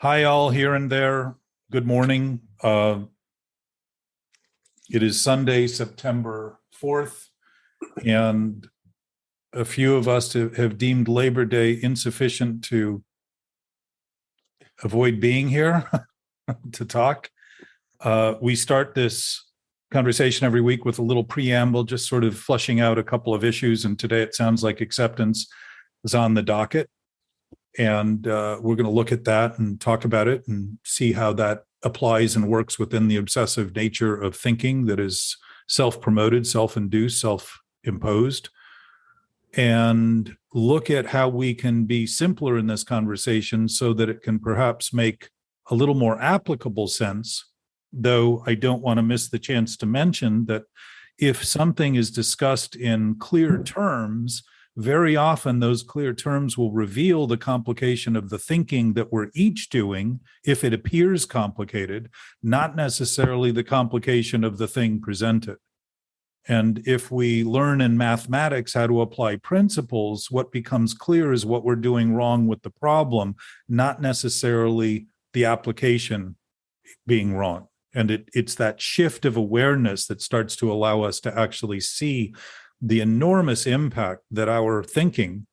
Hi, all here and there. Good morning. It is Sunday, September 4th, and a few of us have deemed Labor Day insufficient to avoid being here to talk. We start this conversation every week with a little preamble, just sort of flushing out a couple of issues. And today it sounds like acceptance is on the docket. And we're going to look at that and talk about it and see how that applies and works within the obsessive nature of thinking that is self-promoted, self-induced, self-imposed, and look at how we can be simpler in this conversation so that it can perhaps make a little more applicable sense, though I don't want to miss the chance to mention that if something is discussed in clear terms, very often those clear terms will reveal the complication of the thinking that we're each doing if it appears complicated, not necessarily the complication of the thing presented. And if we learn in mathematics how to apply principles, what becomes clear is what we're doing wrong with the problem, not necessarily the application being wrong. And it's that shift of awareness that starts to allow us to actually see the enormous impact that our thinking,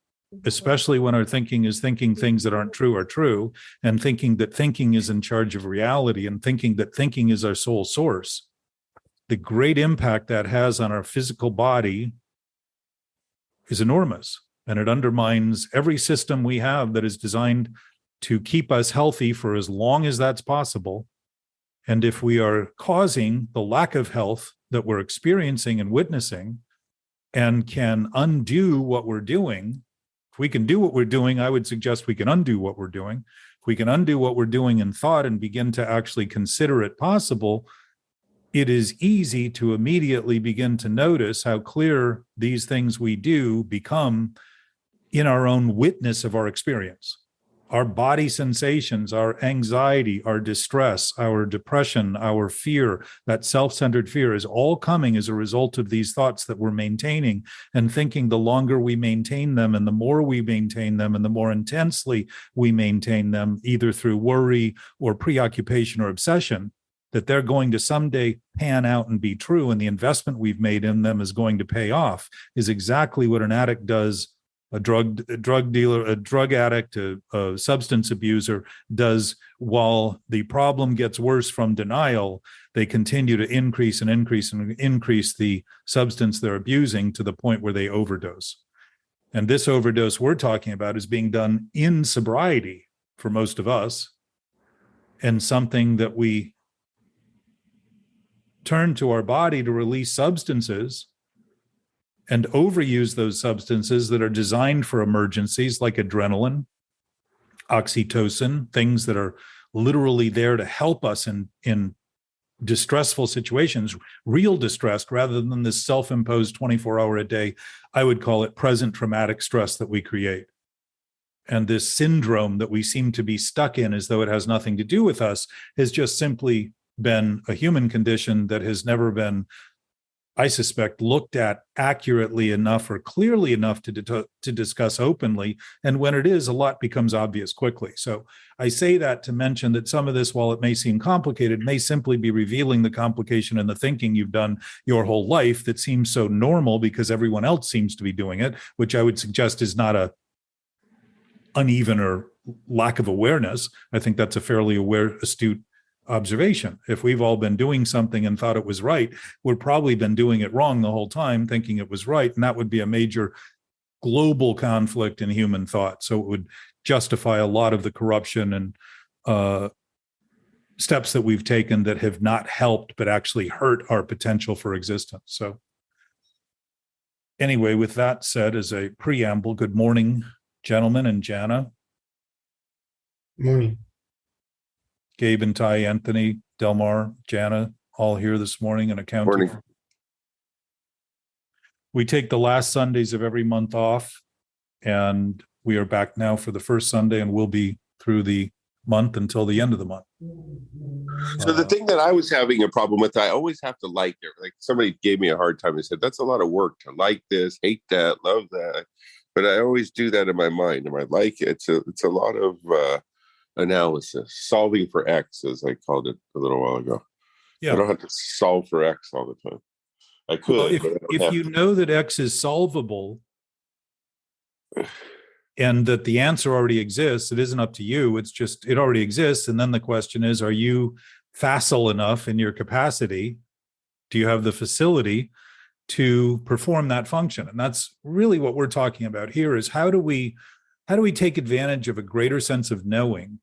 especially when our thinking is thinking things that aren't true are true, and thinking that thinking is in charge of reality, and thinking that thinking is our sole source, the great impact that has on our physical body is enormous. And it undermines every system we have that is designed to keep us healthy for as long as that's possible. And if we are causing the lack of health that we're experiencing and witnessing, and can undo what we're doing, if we can do what we're doing, I would suggest we can undo what we're doing. If we can undo what we're doing in thought and begin to actually consider it possible, it is easy to immediately begin to notice how clear these things we do become in our own witness of our experience. Our body sensations, our anxiety, our distress, our depression, our fear, that self-centered fear is all coming as a result of these thoughts that we're maintaining and thinking the longer we maintain them and the more we maintain them and the more intensely we maintain them, either through worry or preoccupation or obsession, that they're going to someday pan out and be true, and the investment we've made in them is going to pay off, is exactly what an addict does. A drug dealer, a drug addict, a substance abuser does. While the problem gets worse from denial, they continue to increase and increase and increase the substance they're abusing to the point where they overdose. And this overdose we're talking about is being done in sobriety for most of us, and something that we turn to our body to release substances and overuse those substances that are designed for emergencies like adrenaline, oxytocin, things that are literally there to help us in distressful situations, real distress, rather than this self-imposed 24-hour-a-day, I would call it present traumatic stress that we create. And this syndrome that we seem to be stuck in as though it has nothing to do with us has just simply been a human condition that has never been, I suspect, looked at accurately enough or clearly enough to discuss openly. And when it is, a lot becomes obvious quickly. So I say that to mention that some of this, while it may seem complicated, may simply be revealing the complication in the thinking you've done your whole life that seems so normal because everyone else seems to be doing it, which I would suggest is not a uneven or lack of awareness. I think that's a fairly aware, astute observation. If we've all been doing something and thought it was right, we've probably been doing it wrong the whole time, thinking it was right. And that would be a major global conflict in human thought. So it would justify a lot of the corruption and steps that we've taken that have not helped, but actually hurt our potential for existence. So anyway, with that said, as a preamble, good morning, gentlemen and Jana. Good morning. Gabe and Ty, Anthony, Delmar, Jana, all here this morning and accounting. Morning. We take the last Sundays of every month off, and we are back now for the first Sunday, and we'll be through the month until the end of the month. So the thing that I was having a problem with, I always have to like it. Like somebody gave me a hard time. They said, that's a lot of work to like this, hate that, love that. But I always do that in my mind. And I like it. It's a lot of analysis, solving for X, as I called it a little while ago. Yeah. I don't have to solve for X all the time. I could, Well, but I don't if have you to. know that X is solvable and that the answer already exists, it isn't up to you. It's just, it already exists. And then the question is, are you facile enough in your capacity? Do you have the facility to perform that function? And that's really what we're talking about here, is how do we take advantage of a greater sense of knowing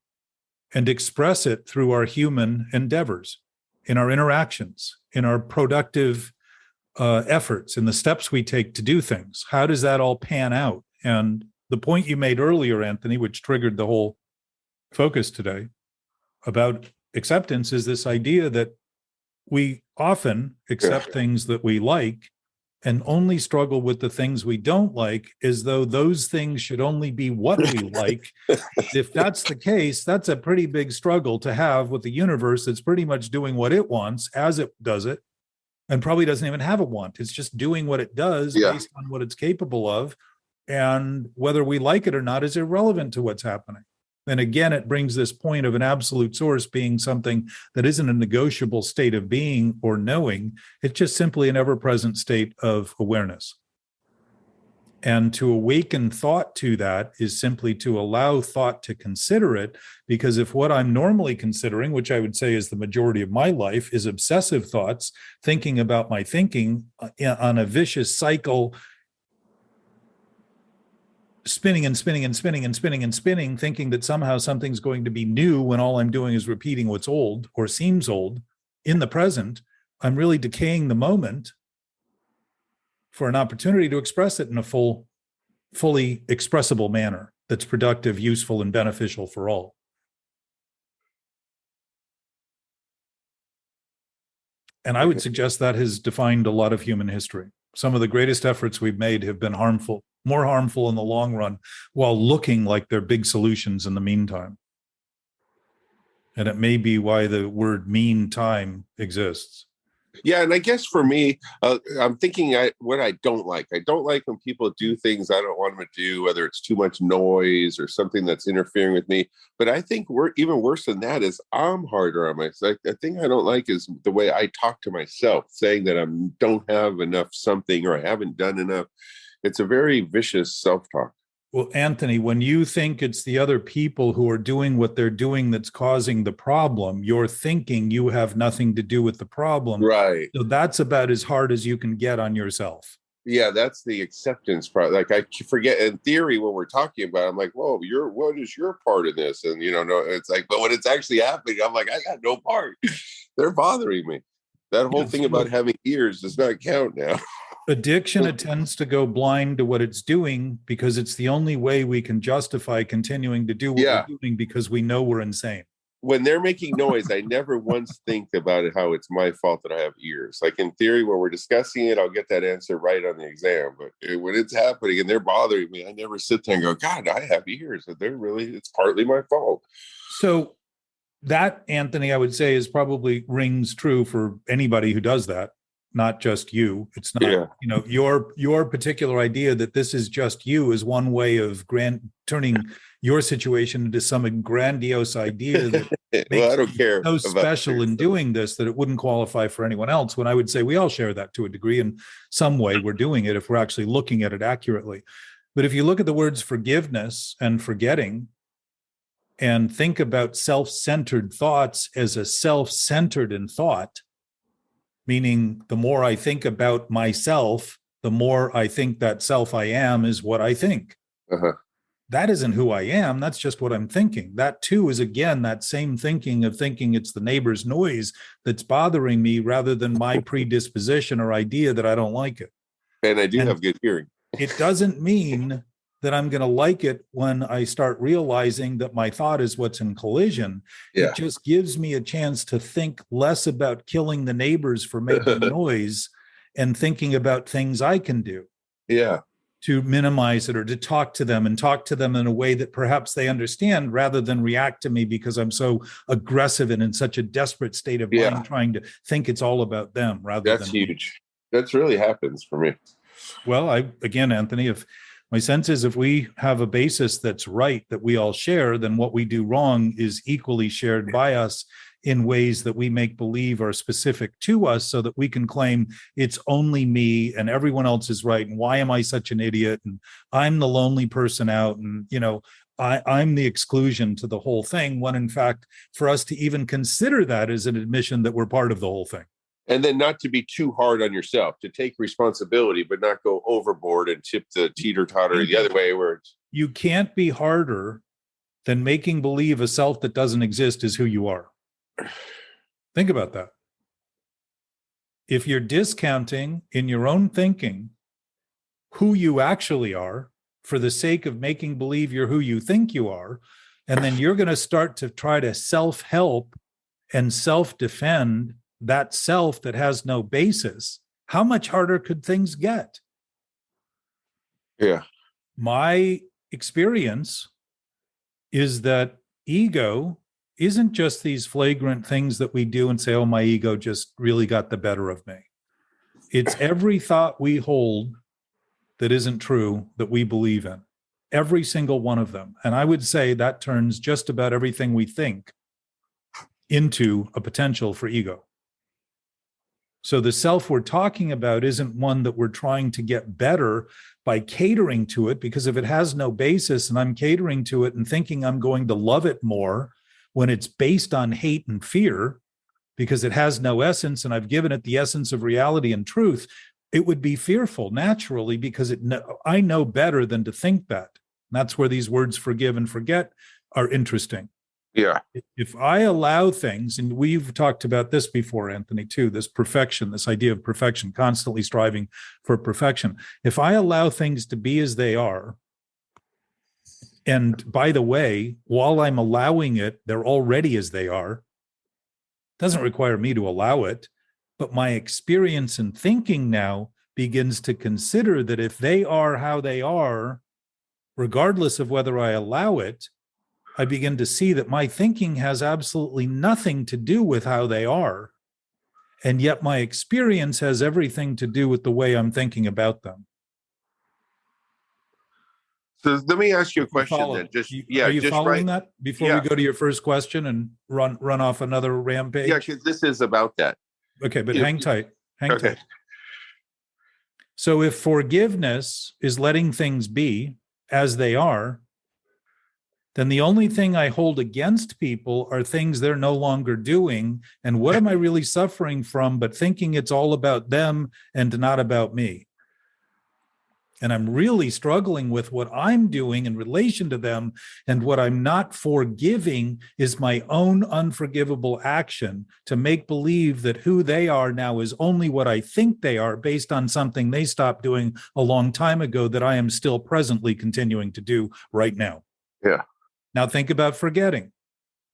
and express it through our human endeavors, in our interactions, in our productive efforts, in the steps we take to do things? How does that all pan out? And the point you made earlier, Anthony, which triggered the whole focus today about acceptance, is this idea that we often accept things that we like and only struggle with the things we don't like, as though those things should only be what we like. If that's the case, that's a pretty big struggle to have with the universe that's pretty much doing what it wants as it does it, and probably doesn't even have a want. It's just doing what it does based on what it's capable of. And whether we like it or not is irrelevant to what's happening. And again, it brings this point of an absolute source being something that isn't a negotiable state of being or knowing. It's just simply an ever-present state of awareness. And to awaken thought to that is simply to allow thought to consider it, because if what I'm normally considering, which I would say is the majority of my life, is obsessive thoughts, thinking about my thinking on a vicious cycle, spinning and spinning and spinning and spinning and spinning, thinking that somehow something's going to be new when all I'm doing is repeating what's old or seems old in the present, I'm really decaying the moment for an opportunity to express it in a fully expressible manner that's productive, useful, and beneficial for all. And I would suggest that has defined a lot of human history. Some of the greatest efforts we've made have been harmful, more harmful in the long run, while looking like they're big solutions in the meantime. And it may be why the word mean time exists. Yeah, and I guess for me, I'm thinking what I don't like. I don't like when people do things I don't want them to do, whether it's too much noise or something that's interfering with me. But I think even worse than that is I'm harder on myself. The thing I don't like is the way I talk to myself, saying that I don't have enough something or I haven't done enough. It's a very vicious self-talk. Well, Anthony, when you think it's the other people who are doing what they're doing that's causing the problem, you're thinking you have nothing to do with the problem. Right. So that's about as hard as you can get on yourself. Yeah, that's the acceptance part. Like I forget in theory when we're talking about it, I'm like, whoa, what is your part in this? And no, it's like, but when it's actually happening, I'm like, I got no part. They're bothering me. That whole thing about having ears does not count now. Addiction, it tends to go blind to what it's doing because it's the only way we can justify continuing to do what we're doing, because we know we're insane. When they're making noise, I never once think about it, how it's my fault that I have ears. Like in theory, when we're discussing it, I'll get that answer right on the exam. But when it's happening and they're bothering me, I never sit there and go, God, I have ears. It's partly my fault. So that, Anthony, I would say is probably rings true for anybody who does that. Not just you. It's not, your particular idea that this is just you is one way of turning your situation into some grandiose idea that makes I don't care so special in doing this that it wouldn't qualify for anyone else. When I would say we all share that to a degree. In some way, we're doing it if we're actually looking at it accurately. But if you look at the words forgiveness and forgetting, and think about self-centered thoughts as a self-centered in thought, meaning the more I think about myself, the more I think that self I am is what I think. Uh-huh. That isn't who I am. That's just what I'm thinking. That too is, again, that same thinking of thinking it's the neighbor's noise that's bothering me rather than my predisposition or idea that I don't like it. And I do have good hearing. It doesn't mean that I'm going to like it when I start realizing that my thought is what's in collision. Yeah. It just gives me a chance to think less about killing the neighbors for making noise and thinking about things I can do. Yeah. To minimize it or to talk to them in a way that perhaps they understand, rather than react to me because I'm so aggressive and in such a desperate state of mind trying to think it's all about them rather than huge. That's really happens for me. Well, again, Anthony, if My sense is if we have a basis that's right, that we all share, then what we do wrong is equally shared by us in ways that we make believe are specific to us, so that we can claim it's only me and everyone else is right. And why am I such an idiot? And I'm the lonely person out. And, I'm the exclusion to the whole thing, when in fact, for us to even consider that is an admission that we're part of the whole thing. And then not to be too hard on yourself, to take responsibility, but not go overboard and tip the teeter-totter the other way where it's... You can't be harder than making believe a self that doesn't exist is who you are. Think about that. If you're discounting in your own thinking who you actually are for the sake of making believe you're who you think you are, and then you're going to start to try to self-help and self-defend that self that has no basis, how much harder could things get? Yeah. My experience is that ego isn't just these flagrant things that we do and say, oh, my ego just really got the better of me. It's every thought we hold that isn't true that we believe in, every single one of them. And I would say that turns just about everything we think into a potential for ego. So the self we're talking about isn't one that we're trying to get better by catering to it, because if it has no basis and I'm catering to it and thinking I'm going to love it more when it's based on hate and fear, because it has no essence and I've given it the essence of reality and truth, it would be fearful naturally, because I know better than to think that. And that's where these words forgive and forget are interesting. Yeah. If I allow things, and we've talked about this before, Anthony, too, this perfection, this idea of perfection, constantly striving for perfection. If I allow things to be as they are, and by the way, while I'm allowing it, they're already as they are, it doesn't require me to allow it, but my experience in thinking now begins to consider that if they are how they are, regardless of whether I allow it, I begin to see that my thinking has absolutely nothing to do with how they are. And yet my experience has everything to do with the way I'm thinking about them. So let me ask you a question then. Are you following that before we go to your first question and run off another rampage? Yeah, because this is about that. Okay, but hang tight. Hang tight. So if forgiveness is letting things be as they are, then the only thing I hold against people are things they're no longer doing. And what am I really suffering from but thinking it's all about them and not about me? And I'm really struggling with what I'm doing in relation to them, and what I'm not forgiving is my own unforgivable action to make believe that who they are now is only what I think they are based on something they stopped doing a long time ago that I am still presently continuing to do right now. Yeah. Now think about forgetting.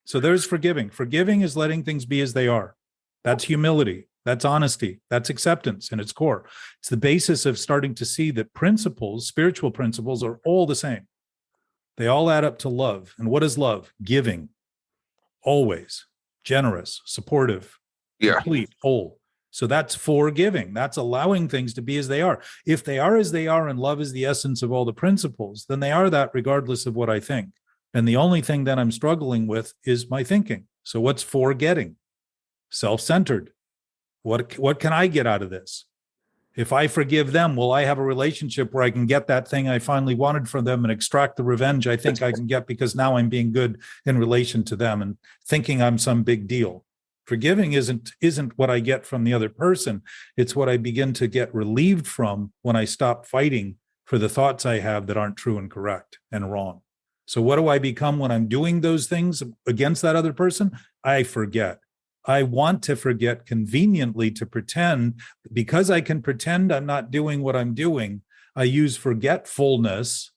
So there's forgiving. Forgiving is letting things be as they are. That's humility. That's honesty. That's acceptance in its core. It's the basis of starting to see that principles, spiritual principles, are all the same. They all add up to love. And what is love? Giving. Always. Generous, supportive, complete, whole. So that's forgiving. That's allowing things to be as they are. If they are as they are and love is the essence of all the principles, then they are that regardless of what I think. And the only thing that I'm struggling with is my thinking. So what's forgetting? Self-centered. What can I get out of this? If I forgive them, will I have a relationship where I can get that thing I finally wanted from them and extract the revenge I think I can get because now I'm being good in relation to them and thinking I'm some big deal? Forgiving isn't what I get from the other person. It's what I begin to get relieved from when I stop fighting for the thoughts I have that aren't true and correct and wrong. So what do I become when I'm doing those things against that other person? I forget. I want to forget conveniently to pretend, because I can pretend I'm not doing what I'm doing. I use forgetfulness.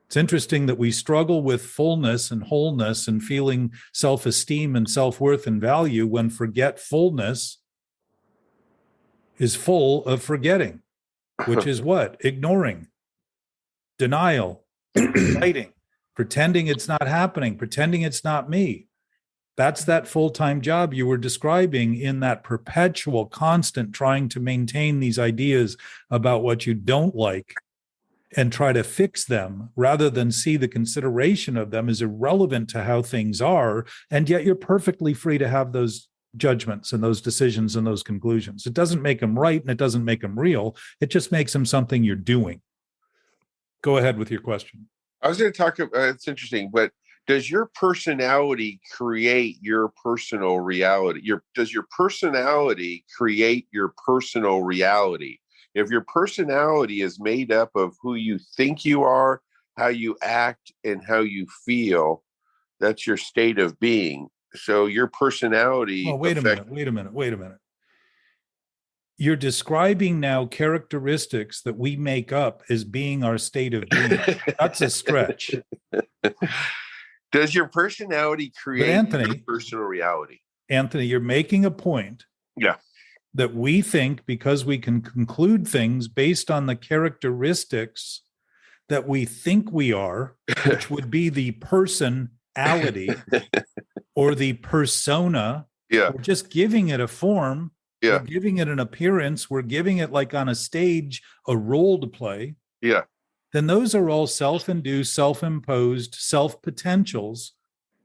It's interesting that we struggle with fullness and wholeness and feeling self-esteem and self-worth and value when forgetfulness is full of forgetting, which is what? Ignoring, denial, fighting, pretending it's not happening, pretending it's not me. That's that full-time job you were describing, in that perpetual, constant trying to maintain these ideas about what you don't like and try to fix them rather than see the consideration of them as irrelevant to how things are. And yet you're perfectly free to have those judgments and those decisions and those conclusions. It doesn't make them right and it doesn't make them real. It just makes them something you're doing. Go ahead with your question. I was going to talk about, it's interesting, but does your personality create your personal reality? Does your personality create your personal reality? If your personality is made up of who you think you are, how you act, and how you feel, that's your state of being. So your personality. Well, wait a minute. You're describing now characteristics that we make up as being our state of being. That's a stretch. Does your personality create your personal reality? Anthony, you're making a point. Yeah. That we think because we can conclude things based on the characteristics that we think we are, which would be the personality or the persona. Yeah. We're just giving it a form. Yeah. We're giving it an appearance. We're giving it, like on a stage, a role to play. Yeah. Then those are all self-induced, self-imposed, self-potentials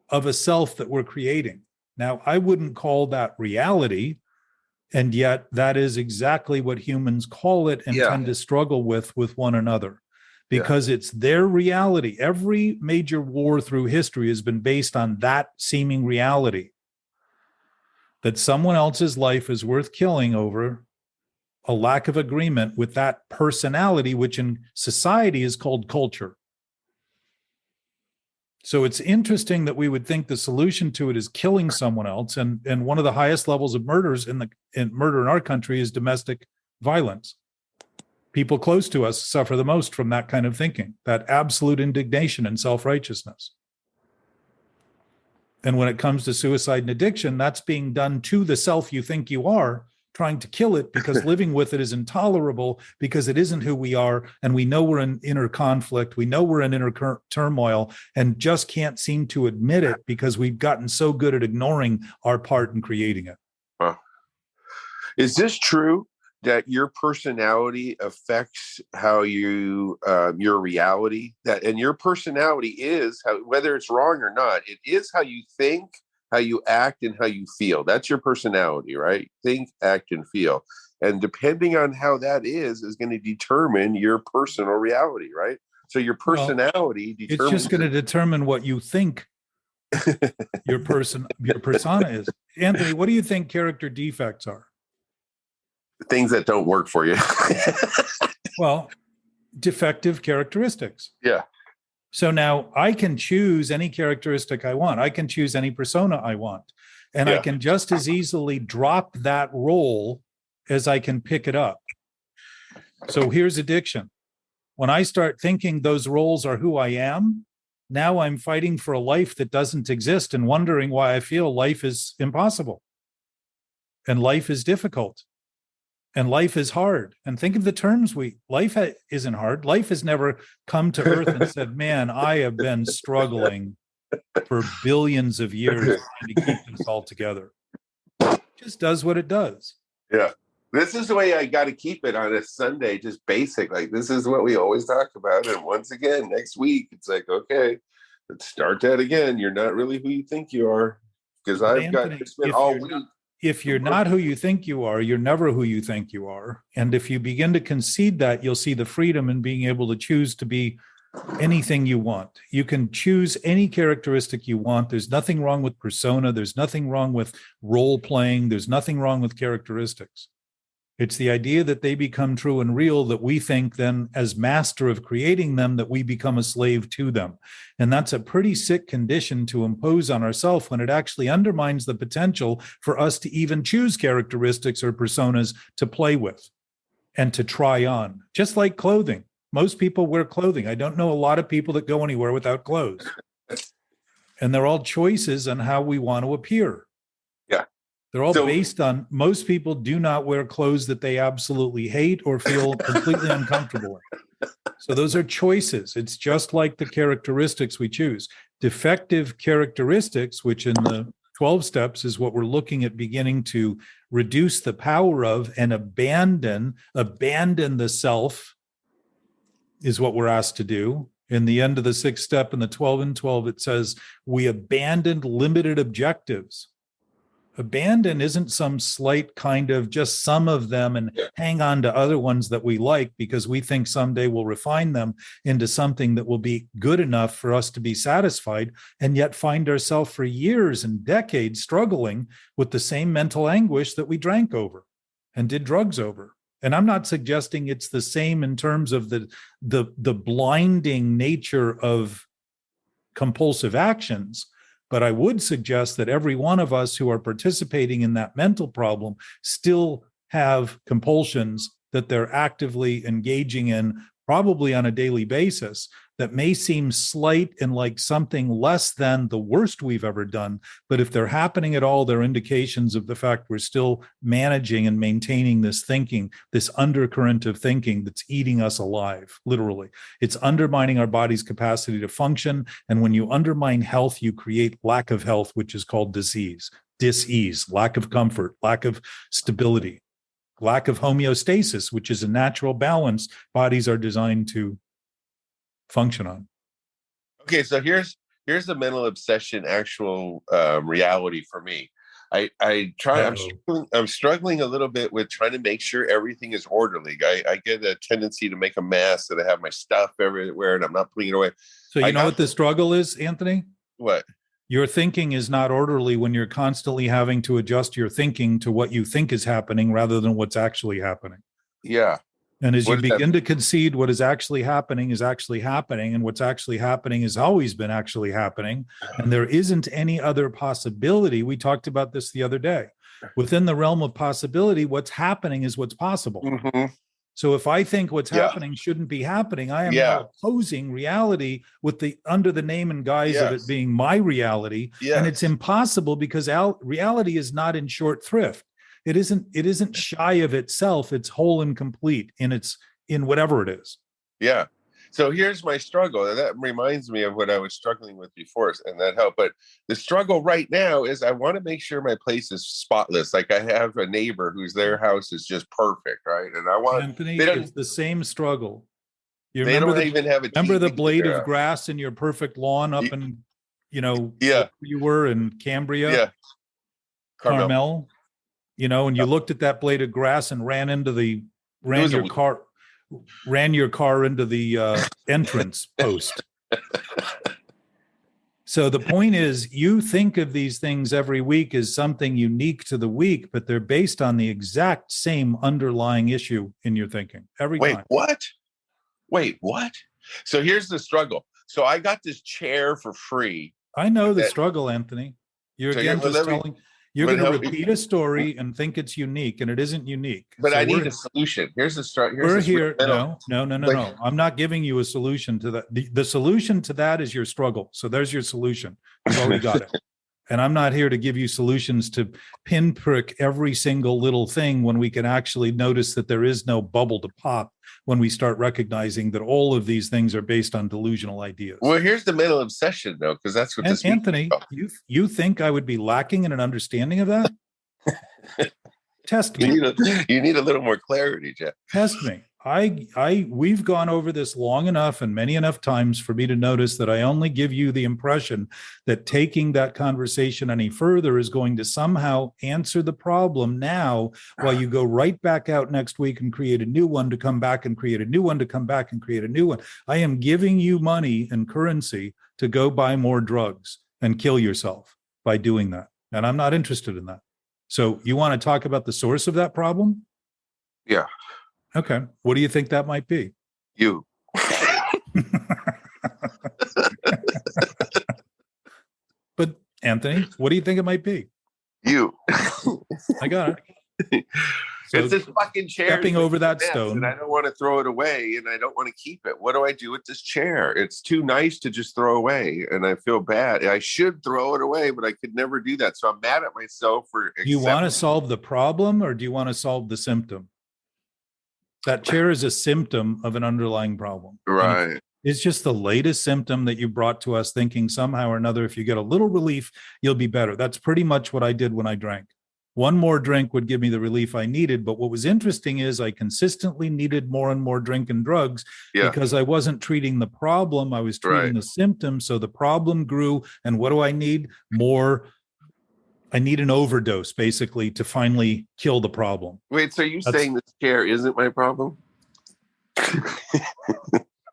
of a self that we're creating. Now, I wouldn't call that reality. And yet that is exactly what humans call it and tend to struggle with one another, because it's their reality. Every major war through history has been based on that seeming reality, that someone else's life is worth killing over a lack of agreement with that personality, which in society is called culture. So it's interesting that we would think the solution to it is killing someone else. And one of the highest levels of murders in murder in our country is domestic violence. People close to us suffer the most from that kind of thinking, that absolute indignation and self-righteousness. And when it comes to suicide and addiction, that's being done to the self you think you are, trying to kill it because living with it is intolerable, because it isn't who we are. And we know we're in inner conflict. We know we're in inner turmoil and just can't seem to admit it because we've gotten so good at ignoring our part in creating it. Wow. Is this true that your personality affects how you, your reality, and your personality is how, whether it's wrong or not, it is how you think, how you act, and how you feel. That's your personality, right? Think, act, and feel. And depending on how that is going to determine your personal reality, right? So your personality determines. It's just going to determine what you think your persona is. Anthony, what do you think character defects are? Things that don't work for you. Well, defective characteristics. Yeah. So now I can choose any characteristic I want. I can choose any persona I want. And I can just as easily drop that role as I can pick it up. So here's addiction. When I start thinking those roles are who I am, now I'm fighting for a life that doesn't exist and wondering why I feel life is impossible. And life is difficult. And life is hard. And think of the terms life isn't hard. Life has never come to earth and said, man, I have been struggling for billions of years trying to keep this all together. It just does what it does. Yeah. This is the way I got to keep it on a Sunday, just basic. Like, this is what we always talk about. And once again, next week, it's like, okay, let's start that again. You're not really who you think you are. Because I've got to spend all week. If you're not who you think you are, you're never who you think you are. And if you begin to concede that, you'll see the freedom in being able to choose to be anything you want. You can choose any characteristic you want. There's nothing wrong with persona. There's nothing wrong with role playing. There's nothing wrong with characteristics. It's the idea that they become true and real that we think then, as master of creating them, that we become a slave to them. And that's a pretty sick condition to impose on ourselves when it actually undermines the potential for us to even choose characteristics or personas to play with and to try on. Just like clothing. Most people wear clothing. I don't know a lot of people that go anywhere without clothes. And they're all choices on how we want to appear. They're all based on, most people do not wear clothes that they absolutely hate or feel completely uncomfortable in. So those are choices. It's just like the characteristics we choose. Defective characteristics, which in the 12 steps is what we're looking at beginning to reduce the power of and abandon the self is what we're asked to do. In the end of the 6th step in the 12 and 12, it says we abandoned limited objectives. Abandon isn't some slight kind of just some of them and hang on to other ones that we like because we think someday we'll refine them into something that will be good enough for us to be satisfied, and yet find ourselves for years and decades struggling with the same mental anguish that we drank over and did drugs over. And I'm not suggesting it's the same in terms of the blinding nature of compulsive actions, but I would suggest that every one of us who are participating in that mental problem still have compulsions that they're actively engaging in, probably on a daily basis, that may seem slight and like something less than the worst we've ever done. But if they're happening at all, they're indications of the fact we're still managing and maintaining this thinking, this undercurrent of thinking that's eating us alive, literally. It's undermining our body's capacity to function. And when you undermine health, you create lack of health, which is called disease, dis-ease, lack of comfort, lack of stability, lack of homeostasis, which is a natural balance bodies are designed to function on. Okay, so here's the mental obsession actual reality for me. I'm struggling a little bit with trying to make sure everything is orderly. I get a tendency to make a mess, and I have my stuff everywhere and I'm not putting it away. So you know what the struggle is, Anthony? What? Your thinking is not orderly when you're constantly having to adjust your thinking to what you think is happening rather than what's actually happening. Yeah. And as you begin to concede what is actually happening, and what's actually happening has always been actually happening, and there isn't any other possibility. We talked about this the other day. Within the realm of possibility, what's happening is what's possible. Mm-hmm. So if I think what's happening shouldn't be happening, I am now opposing reality with under the name and guise of it being my reality. And it's impossible because reality is not in short thrift. It isn't shy of itself. It's whole and complete in whatever it is. Yeah. So here's my struggle. And that reminds me of what I was struggling with before, and that helped. But the struggle right now is I want to make sure my place is spotless. Like I have a neighbor their house is just perfect, right? And I want Anthony, it's the same struggle. They don't even have a remember the blade of grass in your perfect lawn up in, where you were in Cambria? Carmel. And you looked at that blade of grass and ran your car into the entrance post. So the point is, you think of these things every week as something unique to the week, but they're based on the exact same underlying issue in your thinking every time. Wait, what? So here's the struggle. So I got this chair for free. I know the struggle, Anthony. You're going to repeat a story and think it's unique, and it isn't unique. But I need a solution. Here's the start. We're here. No. I'm not giving you a solution to that. The solution to that is your struggle. So there's your solution. You've already got it. And I'm not here to give you solutions to pinprick every single little thing when we can actually notice that there is no bubble to pop when we start recognizing that all of these things are based on delusional ideas. Well, here's the mental obsession, though, because that's what this Anthony, you think I would be lacking in an understanding of that? Test me. You need a little more clarity, Jeff. Test me. We've gone over this long enough and many enough times for me to notice that I only give you the impression that taking that conversation any further is going to somehow answer the problem now, while you go right back out next week and create a new one to come back and create a new one to come back and create a new one. I am giving you money and currency to go buy more drugs and kill yourself by doing that. And I'm not interested in that. So you want to talk about the source of that problem? Yeah. Okay. What do you think that might be? You. But Anthony, what do you think it might be? You. I got it. So it's this fucking chair. Stepping over that stone. And I don't want to throw it away, and I don't want to keep it. What do I do with this chair? It's too nice to just throw away, and I feel bad. I should throw it away, but I could never do that. So I'm mad at myself for Do you want to solve the problem, or do you want to solve the symptom? That chair is a symptom of an underlying problem. Right. It's just the latest symptom that you brought to us, thinking somehow or another, if you get a little relief, you'll be better. That's pretty much what I did when I drank. One more drink would give me the relief I needed. But what was interesting is I consistently needed more and more drink and drugs because I wasn't treating the problem. I was treating the symptom. So the problem grew. And what do I need? More. I need an overdose, basically, to finally kill the problem. Wait, so you're saying this chair isn't my problem?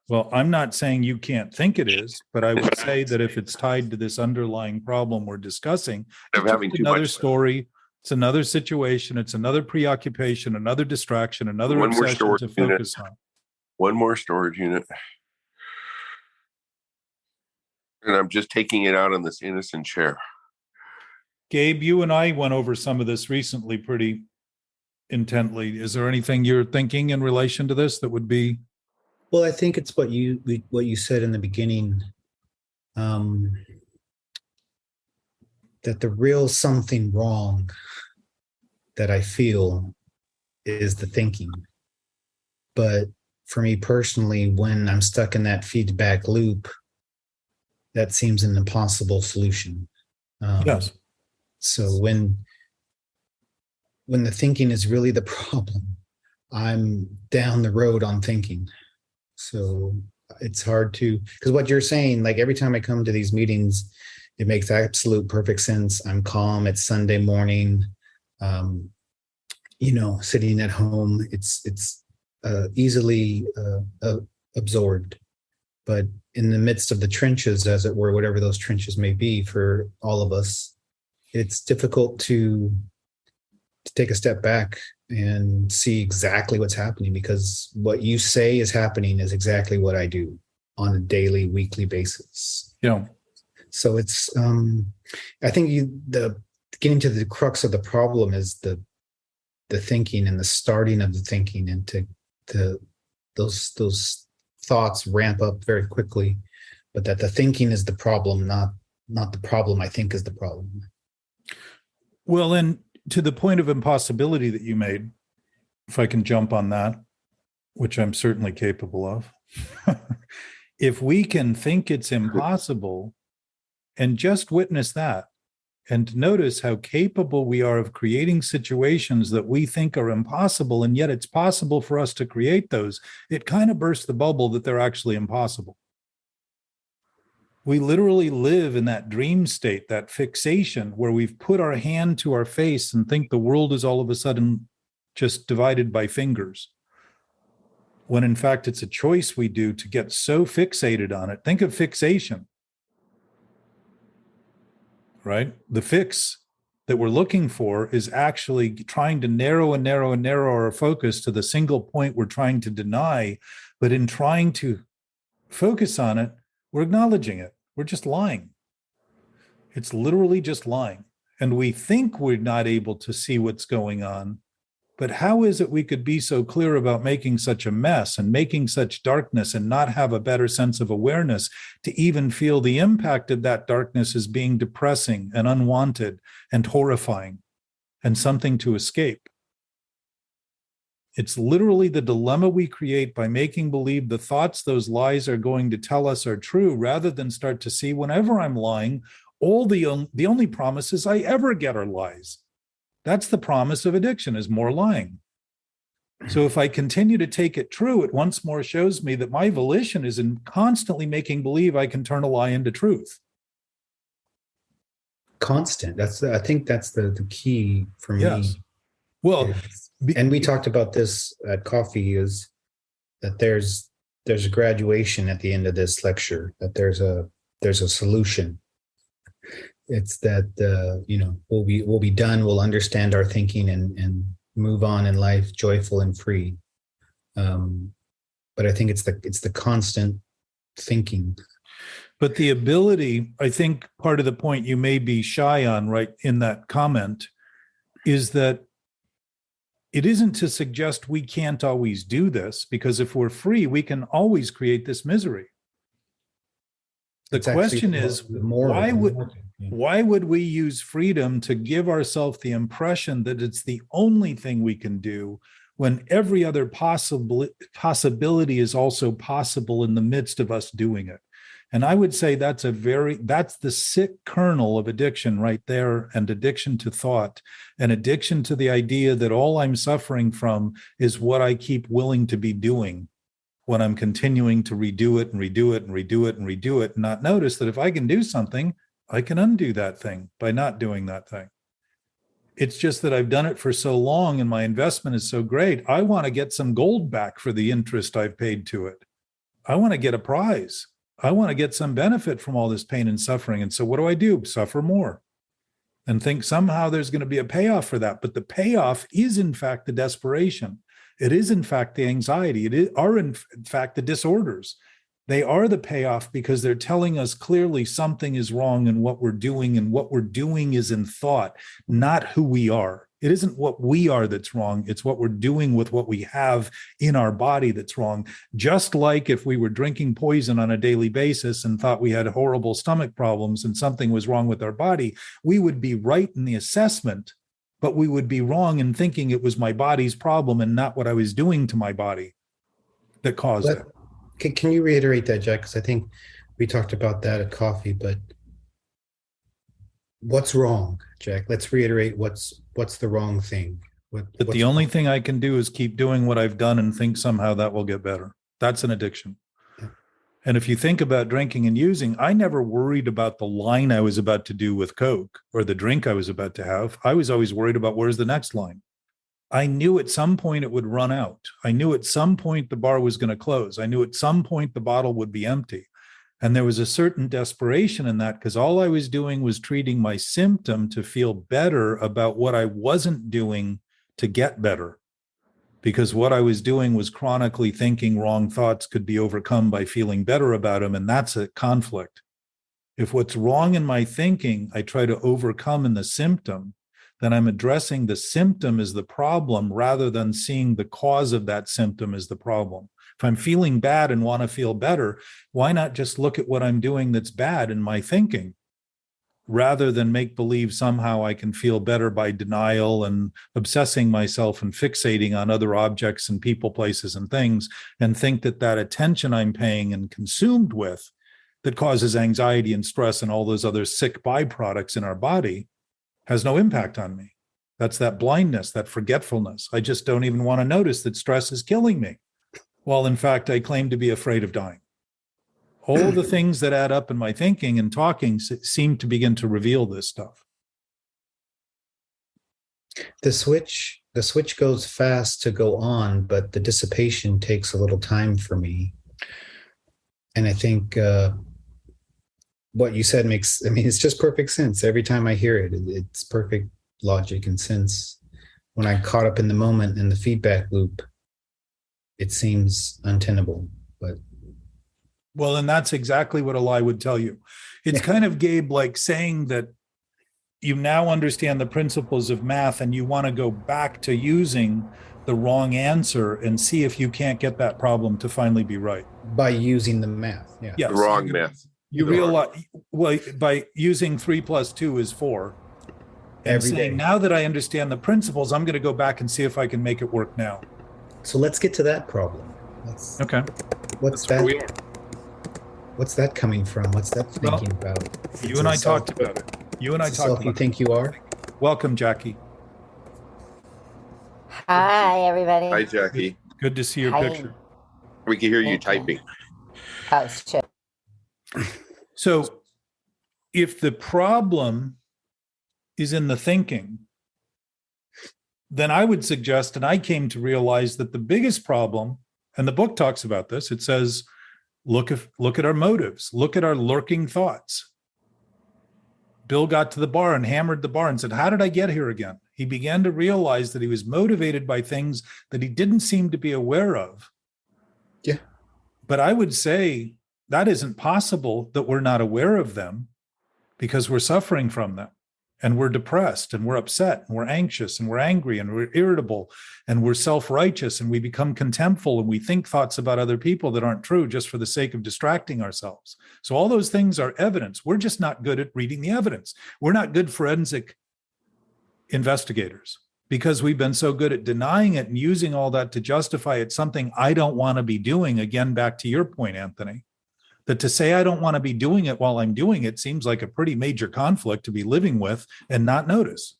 Well, I'm not saying you can't think it is, but I would say that if it's tied to this underlying problem we're discussing, it's having too another much story. It's another situation. It's another preoccupation, another distraction, another One more obsession storage to focus on. One more storage unit. And I'm just taking it out on this innocent chair. Gabe, you and I went over some of this recently pretty intently. Is there anything you're thinking in relation to this that would be? Well, I think it's what you said in the beginning, that the real something wrong that I feel is the thinking. But for me personally, when I'm stuck in that feedback loop, that seems an impossible solution. Yes. So when the thinking is really the problem, I'm down the road on thinking. So it's hard to, because what you're saying, like every time I come to these meetings, it makes absolute perfect sense. I'm calm. It's Sunday morning, sitting at home. It's easily absorbed. But in the midst of the trenches, as it were, whatever those trenches may be for all of us, it's difficult to take a step back and see exactly what's happening, because what you say is happening is exactly what I do on a daily, weekly basis. Yeah. So it's, I think getting to the crux of the problem is the thinking and the starting of the thinking, and those thoughts ramp up very quickly, but that the thinking is the problem, not the problem I think is the problem. Well, and to the point of impossibility that you made, if I can jump on that, which I'm certainly capable of, if we can think it's impossible and just witness that and notice how capable we are of creating situations that we think are impossible, and yet it's possible for us to create those, it kind of bursts the bubble that they're actually impossible. We literally live in that dream state, that fixation where we've put our hand to our face and think the world is all of a sudden just divided by fingers. When in fact, it's a choice we do to get so fixated on it. Think of fixation, right? The fix that we're looking for is actually trying to narrow and narrow and narrow our focus to the single point we're trying to deny. But in trying to focus on it, we're acknowledging it. We're just lying. It's literally just lying. And we think we're not able to see what's going on. But how is it we could be so clear about making such a mess and making such darkness and not have a better sense of awareness to even feel the impact of that darkness as being depressing and unwanted and horrifying and something to escape? It's literally the dilemma we create by making believe the thoughts those lies are going to tell us are true, rather than start to see whenever I'm lying, the only promises I ever get are lies. That's the promise of addiction, is more lying. So if I continue to take it true, it once more shows me that my volition is in constantly making believe I can turn a lie into truth. Constant. I think that's the key for me. Yes. Well, and we talked about this at coffee, is that there's a graduation at the end of this lecture, that there's a solution. It's that we'll be done, we'll understand our thinking and move on in life joyful and free. But I think it's the constant thinking. But the ability, I think part of the point you may be shy on right in that comment is that it isn't to suggest we can't always do this, because if we're free, we can always create this misery. The question is, why would we use freedom to give ourselves the impression that it's the only thing we can do, when every other possibility is also possible in the midst of us doing it? And I would say that's the sick kernel of addiction right there, and addiction to thought, and addiction to the idea that all I'm suffering from is what I keep willing to be doing when I'm continuing to redo it and redo it and redo it and redo it, and not notice that if I can do something, I can undo that thing by not doing that thing. It's just that I've done it for so long and my investment is so great. I want to get some gold back for the interest I've paid to it. I want to get a prize. I want to get some benefit from all this pain and suffering. And so what do? Suffer more and think somehow there's going to be a payoff for that. But the payoff is, in fact, the desperation. It is, in fact, the anxiety. Are in fact, the disorders. They are the payoff because they're telling us clearly something is wrong in what we're doing, and what we're doing is in thought, not who we are. It isn't what we are that's wrong. It's what we're doing with what we have in our body that's wrong. Just like if we were drinking poison on a daily basis and thought we had horrible stomach problems and something was wrong with our body, we would be right in the assessment, but we would be wrong in thinking it was my body's problem and not what I was doing to my body that caused it. Can you reiterate that, Jack? Because I think we talked about that at coffee, but what's wrong, Jack? Let's reiterate what's the wrong thing. But the only thing I can do is keep doing what I've done and think somehow that will get better. That's an addiction. Yeah. And if you think about drinking and using, I never worried about the line I was about to do with Coke or the drink I was about to have. I was always worried about where's the next line. I knew at some point it would run out. I knew at some point the bar was going to close. I knew at some point the bottle would be empty. And there was a certain desperation in that because all I was doing was treating my symptom to feel better about what I wasn't doing to get better. Because what I was doing was chronically thinking wrong thoughts could be overcome by feeling better about them. And that's a conflict. If what's wrong in my thinking, I try to overcome in the symptom, then I'm addressing the symptom as the problem rather than seeing the cause of that symptom as the problem. If I'm feeling bad and want to feel better, why not just look at what I'm doing that's bad in my thinking rather than make believe somehow I can feel better by denial and obsessing myself and fixating on other objects and people, places, and things, and think that that attention I'm paying and consumed with that causes anxiety and stress and all those other sick byproducts in our body has no impact on me. That's that blindness, that forgetfulness. I just don't even want to notice that stress is killing me. While in fact, I claim to be afraid of dying. All the things that add up in my thinking and talking seem to begin to reveal this stuff. The switch goes fast to go on, but the dissipation takes a little time for me. And I think what you said it's just perfect sense. Every time I hear it, it's perfect logic and sense. When I'm caught up in the moment in the feedback loop, it seems untenable. But well, and that's exactly what a lie would tell you. It's kind of, Gabe, like saying that you now understand the principles of math and you want to go back to using the wrong answer and see if you can't get that problem to finally be right. By using the math. Yeah. Yes. The wrong math. You realize, well, by using 3 + 2 is 4. And Every saying, day. now that I understand the principles, I'm going to go back and see if I can make it work now. So let's get to that problem. Okay. What's That's where we that? are. What's that coming from? What's that thinking about? You and I talked about it. You and I talked about You it. think you are? Welcome, Jackie. Hi, everybody. Hi, Jackie. Good to see your Hi. picture. We can hear you Thank you. typing. Oh, shit. So if the problem is in the thinking, then I would suggest, and I came to realize that the biggest problem, and the book talks about this, it says, look at our motives, look at our lurking thoughts. Bill got to the bar and hammered the bar and said, how did I get here again? He began to realize that he was motivated by things that he didn't seem to be aware of. Yeah. But I would say that isn't possible that we're not aware of them because we're suffering from them. And we're depressed and we're upset and we're anxious and we're angry and we're irritable and we're self-righteous and we become contemptful and we think thoughts about other people that aren't true just for the sake of distracting ourselves. So all those things are evidence. We're just not good at reading the evidence. We're not good forensic investigators because we've been so good at denying it and using all that to justify it's something I don't want to be doing. Again, back to your point, Anthony. That to say I don't want to be doing it while I'm doing it seems like a pretty major conflict to be living with and not notice.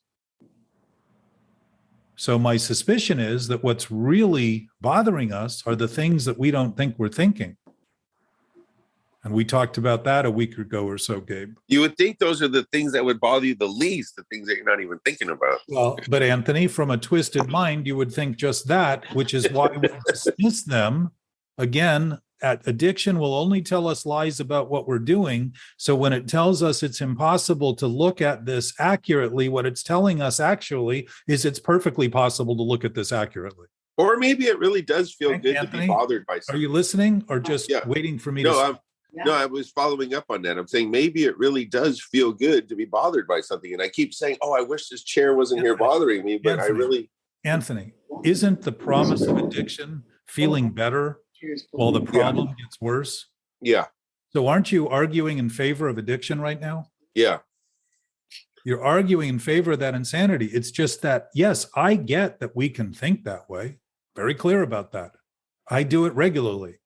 So my suspicion is that what's really bothering us are the things that we don't think we're thinking. And we talked about that a week ago or so, Gabe. You would think those are the things that would bother you the least, the things that you're not even thinking about. Well, but Anthony, from a twisted mind, you would think just that, which is why we dismiss them. Again, addiction will only tell us lies about what we're doing. So when it tells us it's impossible to look at this accurately, what it's telling us actually is it's perfectly possible to look at this accurately. Or maybe it really does feel good Anthony, to be bothered by something. Are you listening or just waiting for me to? No, I was following up on that. I'm saying maybe it really does feel good to be bothered by something. And I keep saying, oh, I wish this chair wasn't here bothering me, but Anthony, isn't the promise of addiction feeling better while the problem gets worse? Yeah. So aren't you arguing in favor of addiction right now? Yeah. You're arguing in favor of that insanity. It's just that, yes, I get that we can think that way. Very clear about that. I do it regularly.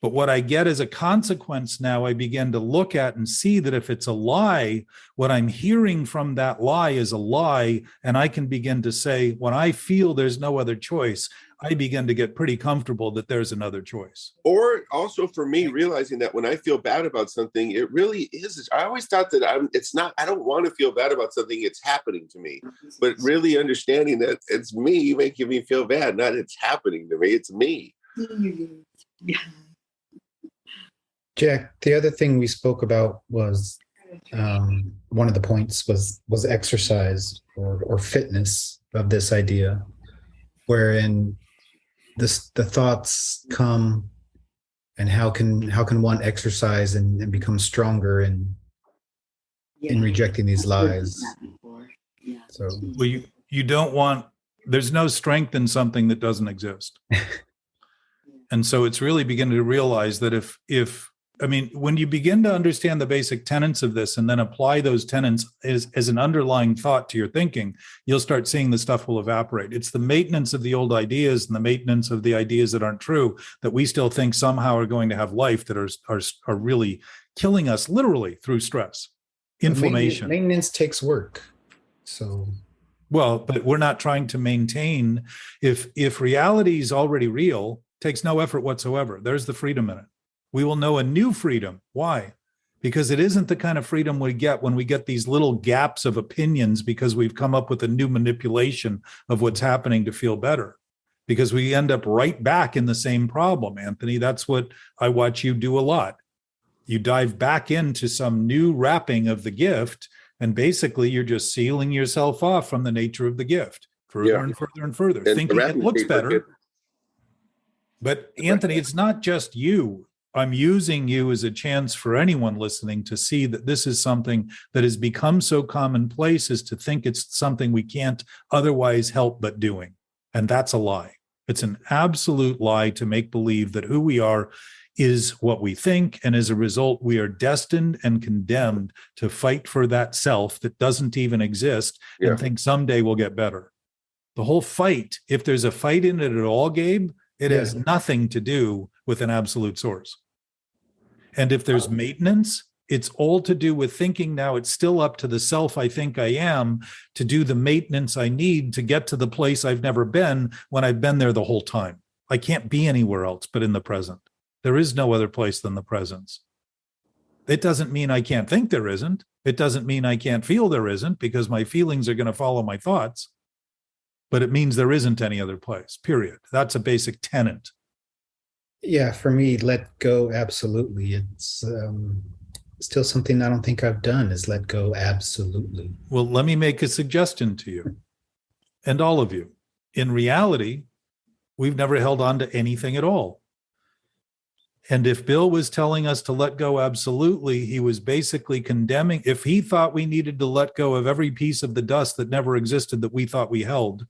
But what I get as a consequence now, I begin to look at and see that if it's a lie, what I'm hearing from that lie is a lie. And I can begin to say, when I feel there's no other choice, I begin to get pretty comfortable that there's another choice. Or also for me, realizing that when I feel bad about something, it really is. I always thought that I don't want to feel bad about something. It's happening to me. But really understanding that it's me making me feel bad, not it's happening to me. It's me. Jack, the other thing we spoke about was one of the points was exercise or fitness of this idea, wherein the thoughts come and how can one exercise and become stronger in rejecting these lies. So well, you don't want, there's no strength in something that doesn't exist. And so it's really beginning to realize that when you begin to understand the basic tenets of this and then apply those tenets as an underlying thought to your thinking, you'll start seeing the stuff will evaporate. It's the maintenance of the old ideas and the maintenance of the ideas that aren't true that we still think somehow are going to have life that are really killing us literally through stress, inflammation. Maintenance takes work. So, well, but we're not trying to maintain. If reality is already real, it takes no effort whatsoever. There's the freedom in it. We will know a new freedom. Why? Because it isn't the kind of freedom we get when we get these little gaps of opinions because we've come up with a new manipulation of what's happening to feel better. Because we end up right back in the same problem, Anthony. That's what I watch you do a lot. You dive back into some new wrapping of the gift, and basically you're just sealing yourself off from the nature of the gift further and further and further, and thinking it looks better. But Anthony, it's not just you. I'm using you as a chance for anyone listening to see that this is something that has become so commonplace as to think it's something we can't otherwise help but doing. And that's a lie. It's an absolute lie to make believe that who we are is what we think. And as a result, we are destined and condemned to fight for that self that doesn't even exist and think someday we'll get better. The whole fight, if there's a fight in it at all, Gabe, it has nothing to do with an absolute source. And if there's maintenance, it's all to do with thinking now it's still up to the self I think I am to do the maintenance I need to get to the place I've never been when I've been there the whole time. I can't be anywhere else but in the present. There is no other place than the presence. It doesn't mean I can't think there isn't. It doesn't mean I can't feel there isn't, because my feelings are going to follow my thoughts. But it means there isn't any other place, period. That's a basic tenet. Yeah, for me, let go, absolutely. It's still something I don't think I've done is let go, absolutely. Well, let me make a suggestion to you and all of you. In reality, we've never held on to anything at all. And if Bill was telling us to let go absolutely, he was basically condemning. If he thought we needed to let go of every piece of the dust that never existed that we thought we held,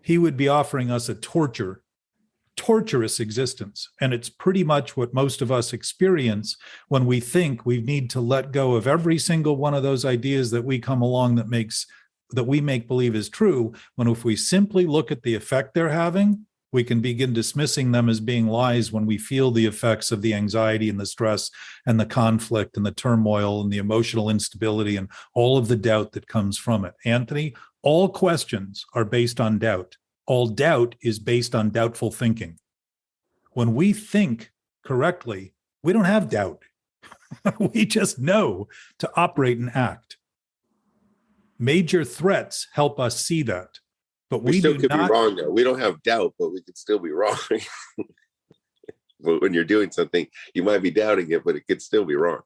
he would be offering us a torturous existence. And it's pretty much what most of us experience when we think we need to let go of every single one of those ideas that we come along that we make believe is true, when if we simply look at the effect they're having, We can begin dismissing them as being lies when we feel the effects of the anxiety and the stress and the conflict and the turmoil and the emotional instability and all of the doubt that comes from it. Anthony, all questions are based on doubt. All doubt is based on doubtful thinking. When we think correctly, we don't have doubt. We just know to operate and act. Major threats help us see that. But We still do could not be wrong, though. We don't have doubt, but we could still be wrong. But when you're doing something, you might be doubting it, but it could still be wrong.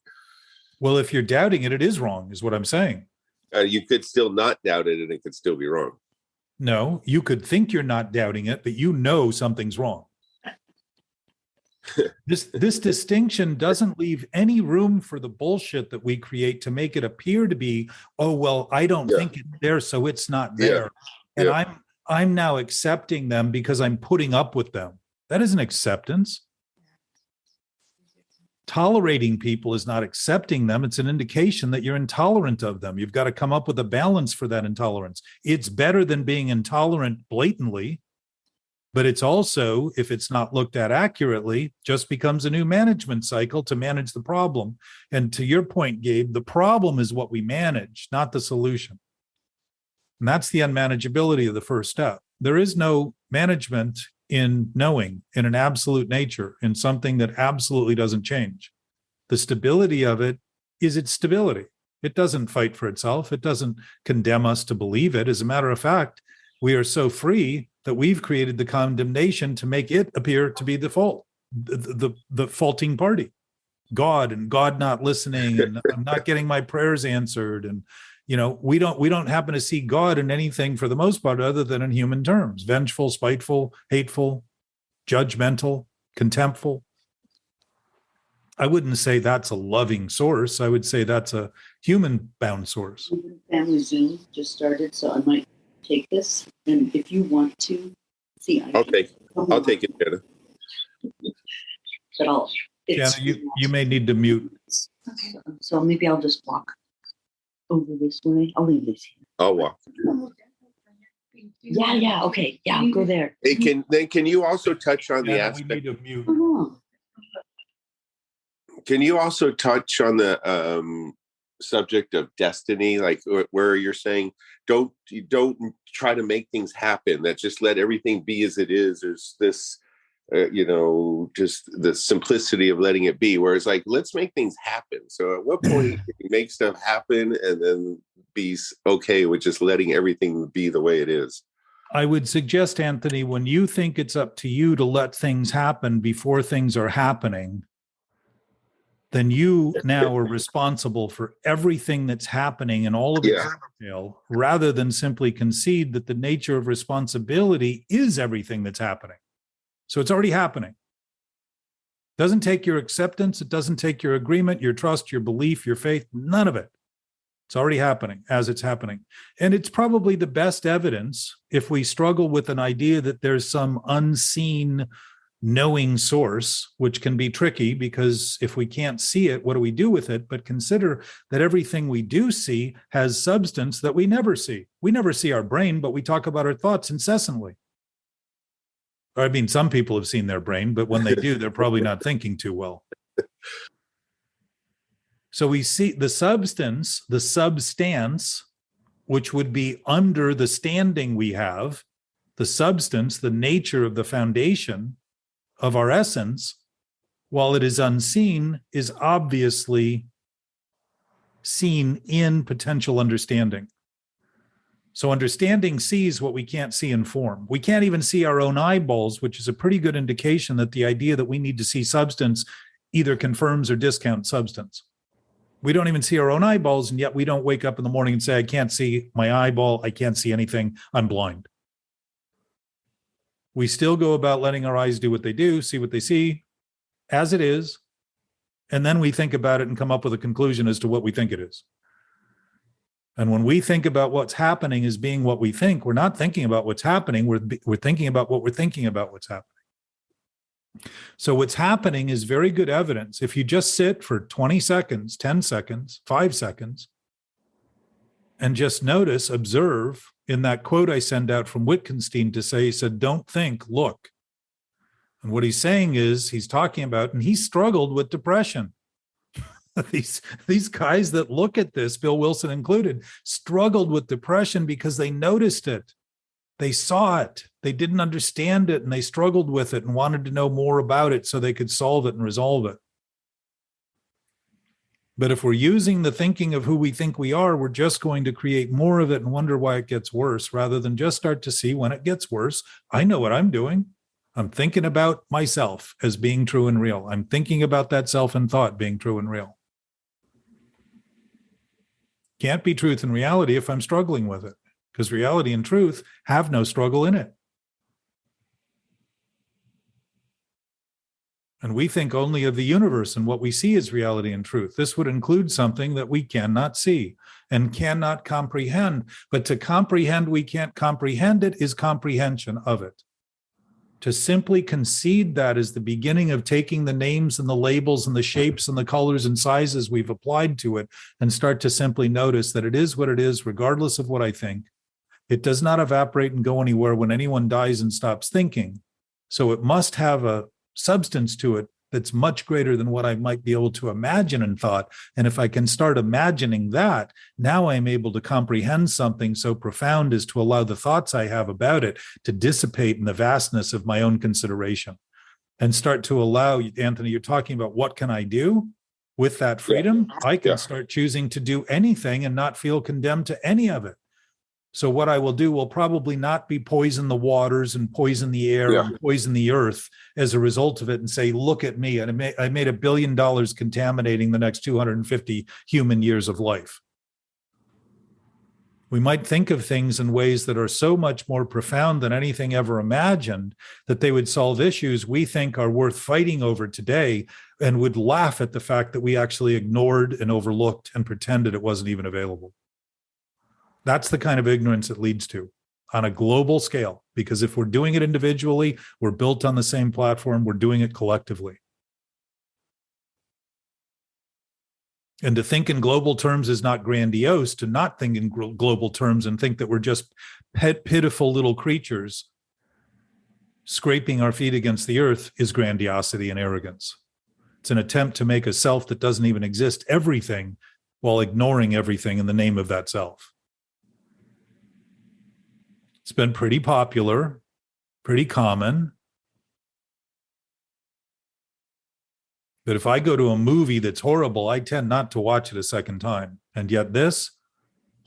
Well, if you're doubting it, it is wrong, is what I'm saying. You could still not doubt it, and it could still be wrong. No, you could think you're not doubting it, but you know something's wrong. This distinction doesn't leave any room for the bullshit that we create to make it appear to be, oh, well, I don't think it's there, so it's not there. And I'm now accepting them because I'm putting up with them. That isn't acceptance. Tolerating people is not accepting them. It's an indication that you're intolerant of them. You've got to come up with a balance for that intolerance. It's better than being intolerant blatantly, but it's also, if it's not looked at accurately, just becomes a new management cycle to manage the problem. And to your point, Gabe, the problem is what we manage, not the solution. And that's the unmanageability of the first step. There is no management in knowing, in an absolute nature, in something that absolutely doesn't change. The stability of it is its stability. It doesn't fight for itself. It doesn't condemn us to believe it. As a matter of fact, we are so free that we've created the condemnation to make it appear to be the fault, the faulting party, God, and God not listening, and I'm not getting my prayers answered. And we don't happen to see God in anything for the most part other than in human terms: vengeful, spiteful, hateful, judgmental, contemptful. I wouldn't say that's a loving source. I would say that's a human-bound source. Family Zoom just started, so I might take this. And if you want to see, I'll take it, Jenna. But Jenna, you may need to mute. Okay, so maybe I'll just walk over this way. I'll leave this here. I'll walk. Yeah. Okay. Yeah, I'll go there. Hey, can you also touch on the Jenna, aspect? we need to mute. Oh, Can you also touch on the subject of destiny, like where you're saying don't try to make things happen, that just let everything be as it is? There's this just the simplicity of letting it be, whereas like, let's make things happen. So at what point can you make stuff happen and then be okay with just letting everything be the way it is? I would suggest, Anthony, when you think it's up to you to let things happen before things are happening, then you now are responsible for everything that's happening in all of its detail, rather than simply concede that the nature of responsibility is everything that's happening. So it's already happening. It doesn't take your acceptance. It doesn't take your agreement, your trust, your belief, your faith, none of it. It's already happening as it's happening. And it's probably the best evidence if we struggle with an idea that there's some unseen knowing source, which can be tricky because if we can't see it, what do we do with it? But consider that everything we do see has substance that we never see. We never see our brain, but we talk about our thoughts incessantly. I mean, some people have seen their brain, but when they do, they're probably not thinking too well. So we see the substance, which would be under the standing we have, the substance, the nature of the foundation of our essence, while it is unseen, is obviously seen in potential understanding. So understanding sees what we can't see in form. We can't even see our own eyeballs, which is a pretty good indication that the idea that we need to see substance either confirms or discounts substance. We don't even see our own eyeballs, and yet we don't wake up in the morning and say, I can't see my eyeball, I can't see anything, I'm blind. We still go about letting our eyes do what they do, see what they see, as it is, and then we think about it and come up with a conclusion as to what we think it is. And when we think about what's happening as being what we think, we're not thinking about what's happening, we're thinking about what we're thinking about what's happening. So what's happening is very good evidence. If you just sit for 20 seconds, 10 seconds, 5 seconds, and just notice, observe, in that quote I send out from Wittgenstein to say, he said, don't think, look. And what he's saying is he's talking about, and he struggled with depression. These guys that look at this, Bill Wilson included, struggled with depression because they noticed it. They saw it. They didn't understand it, and they struggled with it and wanted to know more about it so they could solve it and resolve it. But if we're using the thinking of who we think we are, we're just going to create more of it and wonder why it gets worse, rather than just start to see when it gets worse. I know what I'm doing. I'm thinking about myself as being true and real. I'm thinking about that self and thought being true and real. Can't be truth and reality if I'm struggling with it, because reality and truth have no struggle in it. And we think only of the universe and what we see as reality and truth. This would include something that we cannot see and cannot comprehend. But to comprehend, we can't comprehend it is comprehension of it. To simply concede that is the beginning of taking the names and the labels and the shapes and the colors and sizes we've applied to it and start to simply notice that it is what it is, regardless of what I think. It does not evaporate and go anywhere when anyone dies and stops thinking. So it must have a substance to it that's much greater than what I might be able to imagine in thought. And if I can start imagining that, now I'm able to comprehend something so profound as to allow the thoughts I have about it to dissipate in the vastness of my own consideration and start to allow, Anthony, you're talking about what can I do with that freedom? Yeah. I can start choosing to do anything and not feel condemned to any of it. So what I will do will probably not be poison the waters and poison the air and poison the earth as a result of it and say, look at me. And I made $1 billion contaminating the next 250 human years of life. We might think of things in ways that are so much more profound than anything ever imagined that they would solve issues we think are worth fighting over today, and would laugh at the fact that we actually ignored and overlooked and pretended it wasn't even available. That's the kind of ignorance it leads to on a global scale, because if we're doing it individually, we're built on the same platform, we're doing it collectively. And to think in global terms is not grandiose. To not think in global terms and think that we're just pitiful little creatures scraping our feet against the earth is grandiosity and arrogance. It's an attempt to make a self that doesn't even exist everything while ignoring everything in the name of that self. It's been pretty popular, pretty common. But if I go to a movie that's horrible, I tend not to watch it a second time. And yet this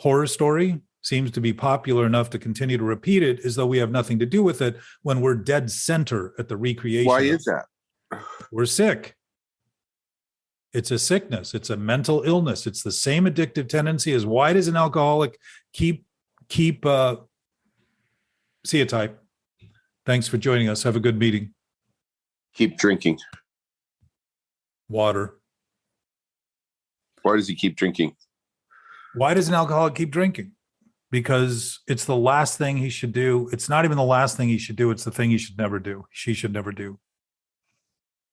horror story seems to be popular enough to continue to repeat it as though we have nothing to do with it when we're dead center at the recreation. Why is that? We're sick. It's a sickness. It's a mental illness. It's the same addictive tendency as why does an alcoholic keep see you, type. Thanks for joining us. Have a good meeting. Keep drinking. Water. Why does he keep drinking? Why does an alcoholic keep drinking? Because it's the last thing he should do. It's not even the last thing he should do. It's the thing he should never do. She should never do.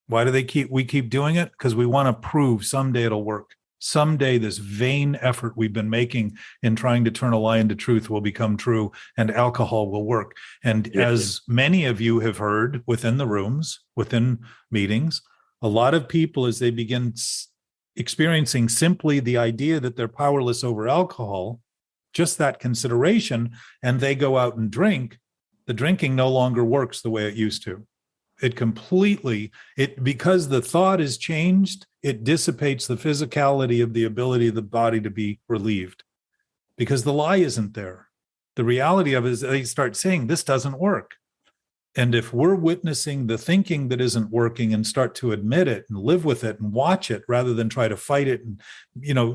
Why do we keep doing it? Because we want to prove someday it'll work. Someday this vain effort we've been making in trying to turn a lie into truth will become true and alcohol will work. And as many of you have heard within the rooms, within meetings, a lot of people, as they begin experiencing simply the idea that they're powerless over alcohol, just that consideration, and they go out and drink, the drinking no longer works the way it used to. Because the thought is changed, it dissipates the physicality of the ability of the body to be relieved, because the lie isn't there. The reality of it is they start saying this doesn't work. And if we're witnessing the thinking that isn't working and start to admit it and live with it and watch it rather than try to fight it, and,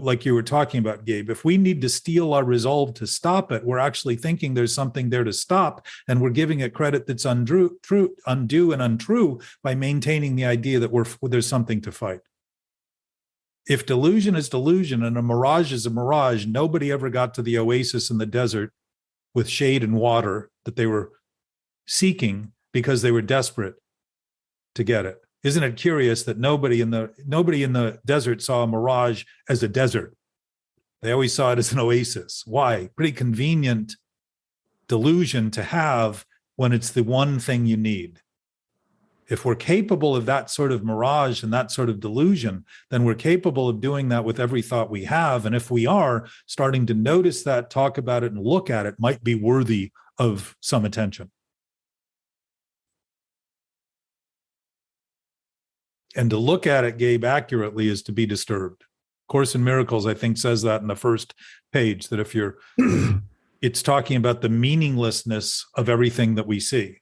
like you were talking about, Gabe, if we need to steel our resolve to stop it, we're actually thinking there's something there to stop, and we're giving it credit that's undue and untrue by maintaining the idea that there's something to fight. If delusion is delusion and a mirage is a mirage, nobody ever got to the oasis in the desert with shade and water that they were seeking because they were desperate to get it. Isn't it curious that nobody in the desert saw a mirage as a desert? They always saw it as an oasis. Why? Pretty convenient delusion to have when it's the one thing you need. If we're capable of that sort of mirage and that sort of delusion, then we're capable of doing that with every thought we have. And if we are starting to notice that, talk about it, and look at it, might be worthy of some attention. And to look at it, Gabe, accurately is to be disturbed. Course in Miracles, I think, says that in the first page, that if you're, it's talking about the meaninglessness of everything that we see.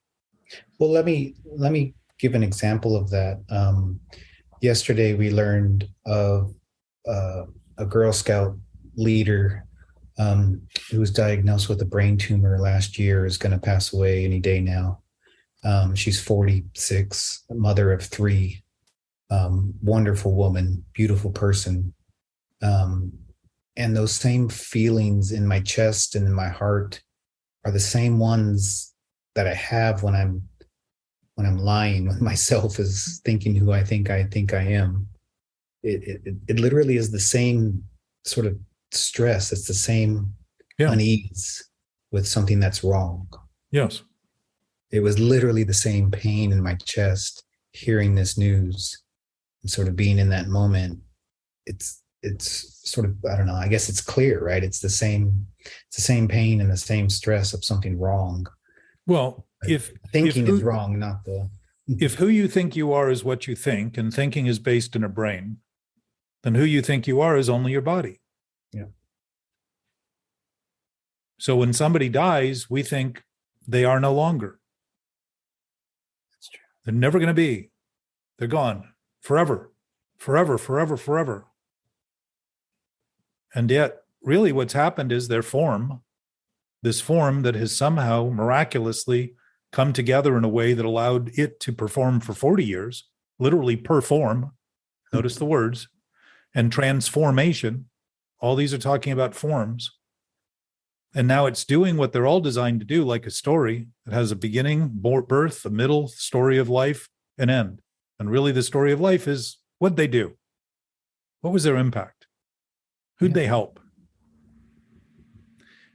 Well, let me give an example of that. Yesterday, we learned of a Girl Scout leader who was diagnosed with a brain tumor last year, is going to pass away any day now. She's 46, a mother of 3, wonderful woman, beautiful person. And those same feelings in my chest and in my heart are the same ones that I have when I'm lying with myself, is thinking who I think I am. It literally is the same sort of stress. It's the same unease with something that's wrong. Yes. It was literally the same pain in my chest, hearing this news and sort of being in that moment. It's sort of, I don't know, I guess it's clear, right? It's the same pain and the same stress of something wrong. Well, if thinking is wrong, not the... If who you think you are is what you think, and thinking is based in a brain, then who you think you are is only your body. Yeah. So when somebody dies, we think they are no longer. That's true. They're never going to be. They're gone forever, forever, forever, forever. And yet, really what's happened is their form, this form that has somehow miraculously come together in a way that allowed it to perform for 40 years, literally perform, notice the words, and transformation. All these are talking about forms. And now it's doing what they're all designed to do, like a story. It has a beginning, birth, a middle, story of life, an end. And really the story of life is, what'd they do? What was their impact? Who'd they help?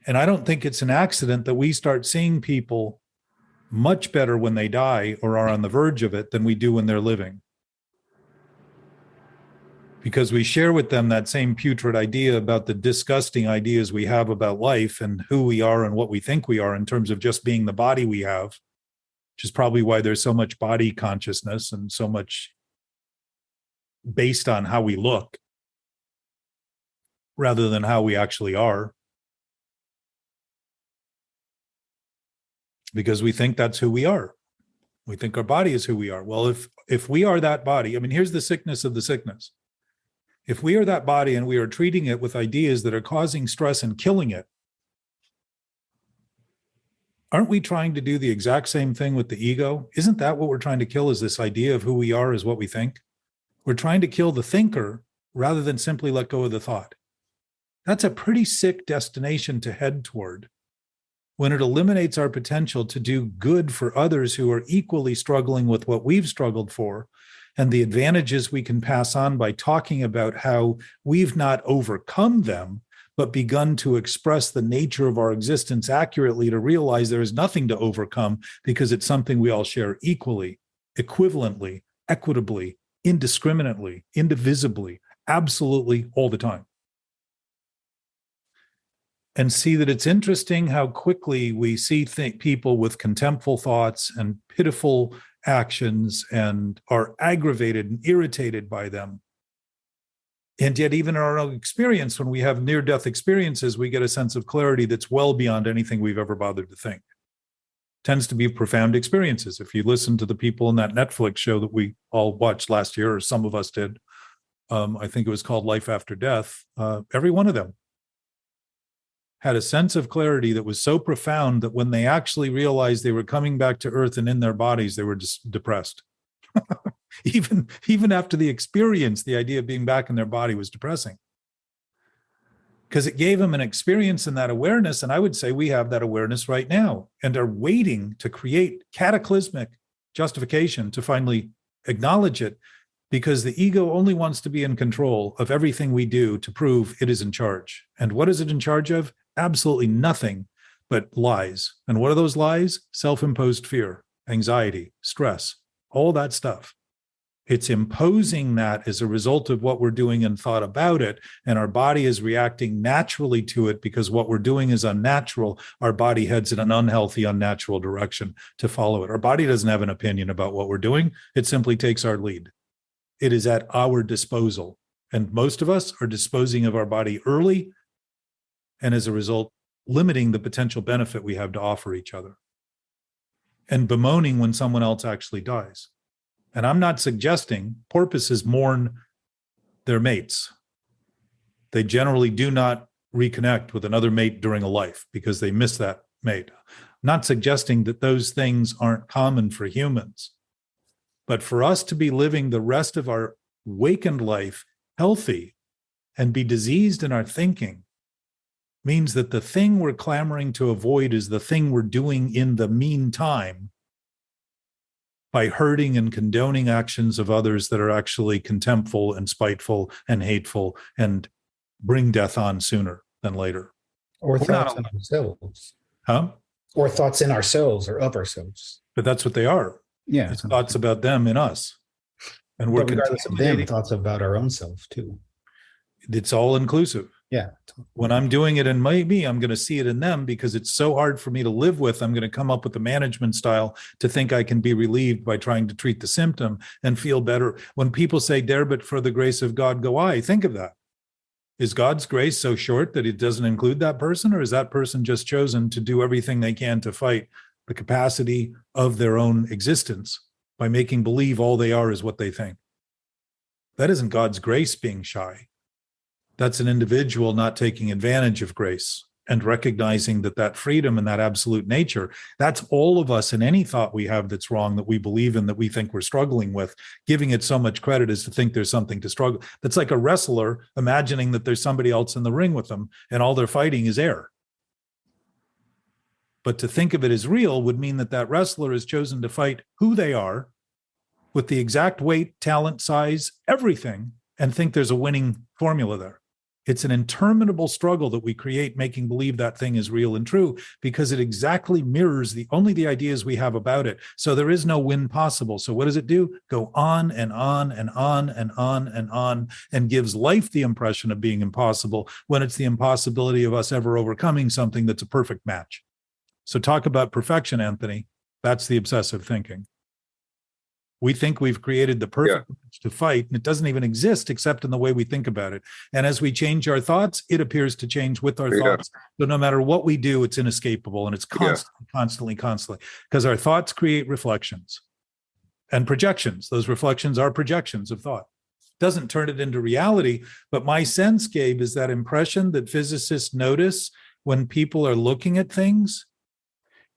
And I don't think it's an accident that we start seeing people much better when they die or are on the verge of it than we do when they're living. Because we share with them that same putrid idea about the disgusting ideas we have about life and who we are and what we think we are in terms of just being the body we have, which is probably why there's so much body consciousness and so much based on how we look rather than how we actually are. Because we think that's who we are. We think our body is who we are. Well, if we are that body, I mean, here's the sickness of the sickness. If we are that body and we are treating it with ideas that are causing stress and killing it, aren't we trying to do the exact same thing with the ego? Isn't that what we're trying to kill, is this idea of who we are is what we think? We're trying to kill the thinker rather than simply let go of the thought. That's a pretty sick destination to head toward, when it eliminates our potential to do good for others who are equally struggling with what we've struggled for, and the advantages we can pass on by talking about how we've not overcome them, but begun to express the nature of our existence accurately, to realize there is nothing to overcome because it's something we all share equally, equivalently, equitably, indiscriminately, indivisibly, absolutely, all the time. And see that it's interesting how quickly we see people with contemptful thoughts and pitiful actions and are aggravated and irritated by them. And yet, even in our own experience, when we have near-death experiences, we get a sense of clarity that's well beyond anything we've ever bothered to think. Tends to be profound experiences. If you listen to the people in that Netflix show that we all watched last year, or some of us did, I think it was called Life After Death, every one of them had a sense of clarity that was so profound that when they actually realized they were coming back to earth and in their bodies, they were just depressed. Even after the experience, the idea of being back in their body was depressing. Because it gave them an experience in that awareness. And I would say we have that awareness right now and are waiting to create cataclysmic justification to finally acknowledge it, because the ego only wants to be in control of everything we do to prove it is in charge. And what is it in charge of? Absolutely nothing but lies. And what are those lies? Self-imposed fear, anxiety, stress, all that stuff. It's imposing that as a result of what we're doing and thought about it. And our body is reacting naturally to it because what we're doing is unnatural. Our body heads in an unhealthy, unnatural direction to follow it. Our body doesn't have an opinion about what we're doing. It simply takes our lead. It is at our disposal. And most of us are disposing of our body early, and as a result, limiting the potential benefit we have to offer each other, and bemoaning when someone else actually dies. And I'm not suggesting porpoises mourn their mates. They generally do not reconnect with another mate during a life because they miss that mate. I'm not suggesting that those things aren't common for humans. But for us to be living the rest of our wakened life healthy and be diseased in our thinking means that the thing we're clamoring to avoid is the thing we're doing in the meantime by hurting and condoning actions of others that are actually contemptful and spiteful and hateful and bring death on sooner than later. Or We're thoughts not- in ourselves. Huh? Or thoughts in ourselves or of ourselves. But that's what they are. Yeah. It's thoughts about them in us. And we're But regardless of them, contaminating. thoughts about our own self too. It's all inclusive. Yeah. When I'm doing it in me, I'm going to see it in them because it's so hard for me to live with. I'm going to come up with a management style to think I can be relieved by trying to treat the symptom and feel better. When people say, "Dare but for the grace of God go I," think of that. Is God's grace so short that it doesn't include that person, or is that person just chosen to do everything they can to fight the capacity of their own existence by making believe all they are is what they think? That isn't God's grace being shy. That's an individual not taking advantage of grace and recognizing that freedom and that absolute nature, that's all of us in any thought we have that's wrong, that we believe in, that we think we're struggling with. Giving it so much credit is to think there's something to struggle. That's like a wrestler imagining that there's somebody else in the ring with them and all they're fighting is air. But to think of it as real would mean that wrestler has chosen to fight who they are with the exact weight, talent, size, everything, and think there's a winning formula there. It's an interminable struggle that we create, making believe that thing is real and true, because it exactly mirrors only the ideas we have about it. So there is no win possible. So what does it do? Go on and on and on and on and on, and gives life the impression of being impossible when it's the impossibility of us ever overcoming something that's a perfect match. So talk about perfection, Anthony. That's the obsessive thinking. We think we've created the perfect match to fight, and it doesn't even exist except in the way we think about it. And as we change our thoughts, it appears to change with our thoughts. So no matter what we do, it's inescapable, and it's constantly, because our thoughts create reflections and projections. Those reflections are projections of thought. Doesn't turn it into reality, but my sense, Gabe, is that impression that physicists notice when people are looking at things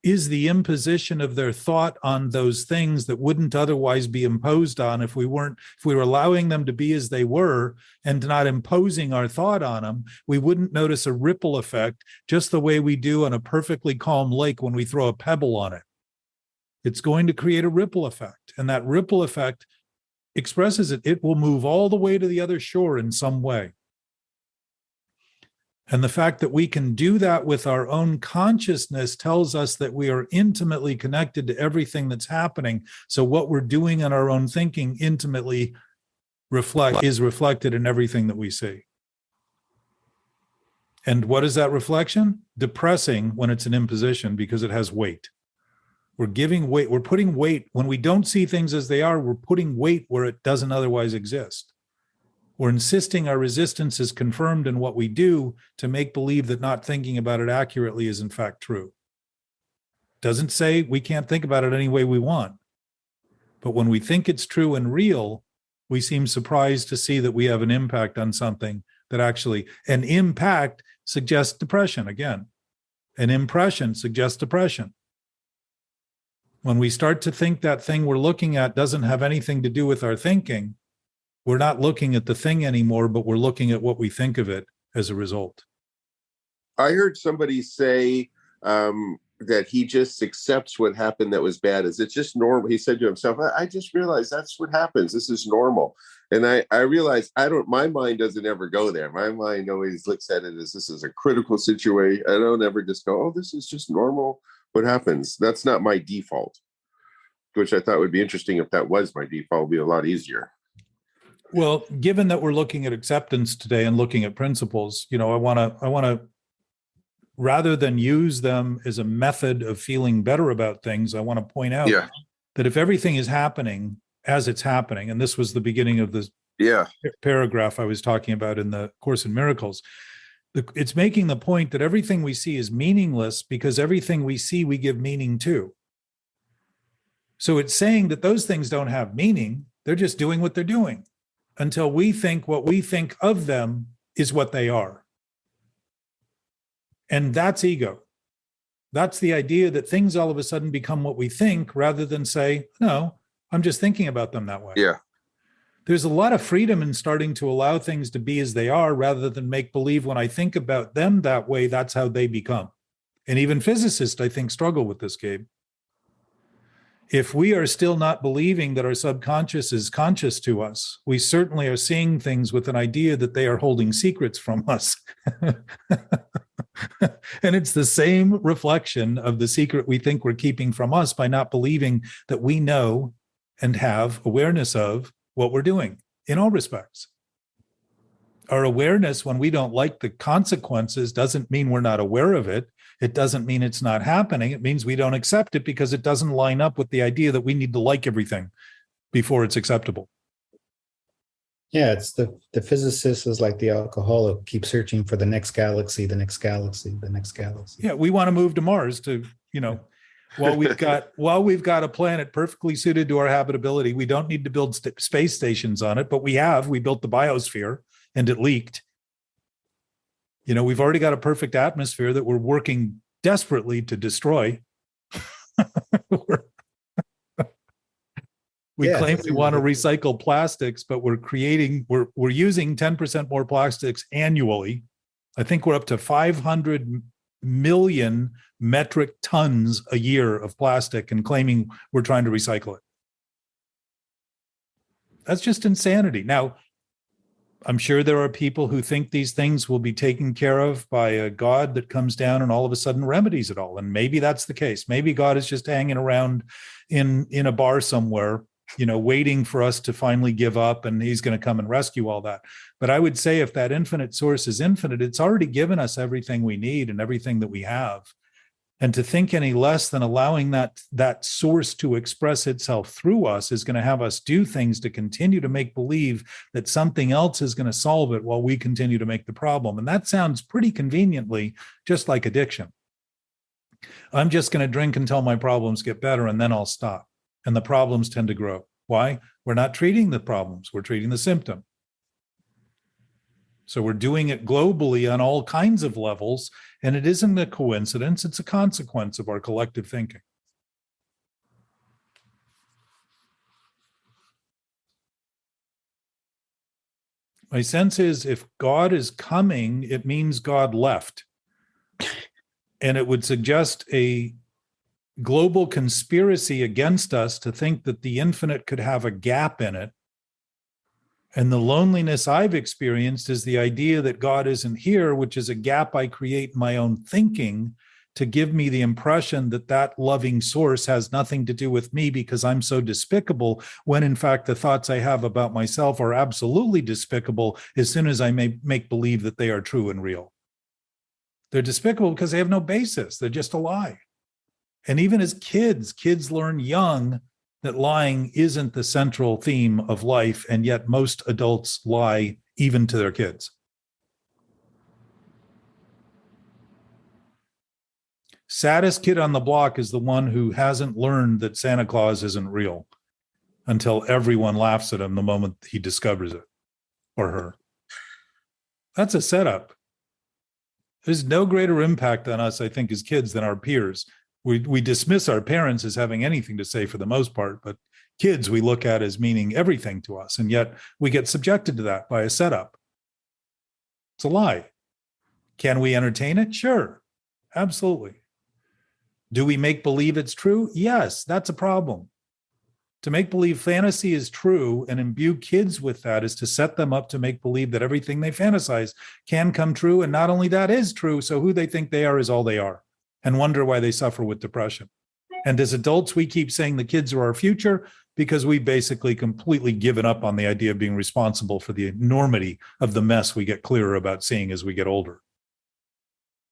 is the imposition of their thought on those things that wouldn't otherwise be imposed on if we were allowing them to be as they were and not imposing our thought on them. We wouldn't notice a ripple effect just the way we do on a perfectly calm lake when we throw a pebble on it. It's going to create a ripple effect, and that ripple effect expresses it. It will move all the way to the other shore in some way. And the fact that we can do that with our own consciousness tells us that we are intimately connected to everything that's happening. So what we're doing in our own thinking intimately is reflected in everything that we see. And what is that reflection? Depressing when it's an imposition because it has weight. We're giving weight. We're putting weight. When we don't see things as they are, we're putting weight where it doesn't otherwise exist. We're insisting our resistance is confirmed in what we do to make believe that not thinking about it accurately is in fact true. Doesn't say we can't think about it any way we want. But when we think it's true and real, we seem surprised to see that we have an impact on something that actually, an impact suggests depression again. An impression suggests depression. When we start to think that thing we're looking at doesn't have anything to do with our thinking, we're not looking at the thing anymore, but we're looking at what we think of it as a result. I heard somebody say that he just accepts what happened that was bad. Is it just normal? He said to himself, I just realized that's what happens. This is normal. And I realized my mind doesn't ever go there. My mind always looks at it as this is a critical situation. I don't ever just go, oh, this is just normal. What happens? That's not my default. which I thought would be interesting. If that was my default, it would be a lot easier. Well, given that we're looking at acceptance today and looking at principles, I want to, rather than use them as a method of feeling better about things, I want to point out that if everything is happening as it's happening, and this was the beginning of the paragraph I was talking about in the Course in Miracles, it's making the point that everything we see is meaningless because everything we see we give meaning to. So it's saying that those things don't have meaning. They're just doing what they're doing until we think what we think of them is what they are. And that's ego. That's the idea that things all of a sudden become what we think rather than say, no, I'm just thinking about them that way. Yeah. There's a lot of freedom in starting to allow things to be as they are rather than make believe when I think about them that way, that's how they become. And even physicists, I think, struggle with this, Gabe. If we are still not believing that our subconscious is conscious to us, we certainly are seeing things with an idea that they are holding secrets from us. And it's the same reflection of the secret we think we're keeping from us by not believing that we know and have awareness of what we're doing in all respects. Our awareness when we don't like the consequences doesn't mean we're not aware of it. It doesn't mean it's not happening. It means we don't accept it because it doesn't line up with the idea that we need to like everything before it's acceptable. Yeah, it's the physicist is like the alcoholic, keep searching for the next galaxy, the next galaxy, the next galaxy. Yeah, we want to move to Mars to, while we've got a planet perfectly suited to our habitability. We don't need to build space stations on it, but we built the biosphere and it leaked. We've already got a perfect atmosphere that we're working desperately to destroy. We claim we want to recycle plastics, but we're using 10% more plastics annually. I think we're up to 500 million metric tons a year of plastic and claiming we're trying to recycle it. That's just insanity. Now, I'm sure there are people who think these things will be taken care of by a God that comes down and all of a sudden remedies it all. And maybe that's the case. Maybe God is just hanging around in a bar somewhere, waiting for us to finally give up and he's going to come and rescue all that. But I would say if that infinite source is infinite, it's already given us everything we need and everything that we have. And to think any less than allowing that source to express itself through us is going to have us do things to continue to make believe that something else is going to solve it while we continue to make the problem. And that sounds pretty conveniently just like addiction. I'm just going to drink until my problems get better and then I'll stop. And the problems tend to grow. Why? We're not treating the problems. We're treating the symptom. So we're doing it globally on all kinds of levels, and it isn't a coincidence. It's a consequence of our collective thinking. My sense is if God is coming, it means God left. And it would suggest a global conspiracy against us to think that the infinite could have a gap in it. And the loneliness I've experienced is the idea that God isn't here, which is a gap I create in my own thinking to give me the impression that that loving source has nothing to do with me because I'm so despicable, when in fact the thoughts I have about myself are absolutely despicable as soon as I make believe that they are true and real. They're despicable because they have no basis. They're just a lie. And even as kids learn young that lying isn't the central theme of life, and yet most adults lie even to their kids. Saddest kid on the block is the one who hasn't learned that Santa Claus isn't real until everyone laughs at him the moment he discovers it, or her. That's a setup. There's no greater impact on us, I think, as kids than our peers. We dismiss our parents as having anything to say for the most part, but kids we look at as meaning everything to us, and yet we get subjected to that by a setup. It's a lie. Can we entertain it? Sure, absolutely. Do we make believe it's true? Yes, that's a problem. To make believe fantasy is true and imbue kids with that is to set them up to make believe that everything they fantasize can come true, and not only that is true, so who they think they are is all they are, and wonder why they suffer with depression. And as adults, we keep saying the kids are our future because we basically completely given up on the idea of being responsible for the enormity of the mess we get clearer about seeing as we get older.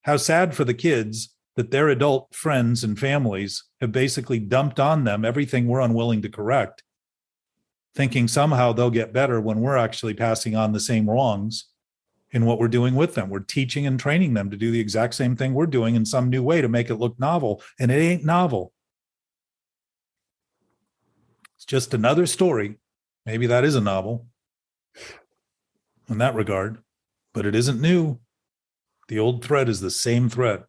How sad for the kids that their adult friends and families have basically dumped on them everything we're unwilling to correct, thinking somehow they'll get better when we're actually passing on the same wrongs in what we're doing with them. We're teaching and training them to do the exact same thing we're doing in some new way to make it look novel, and it ain't novel. It's just another story. Maybe that is a novel in that regard, but it isn't new. The old thread is the same thread.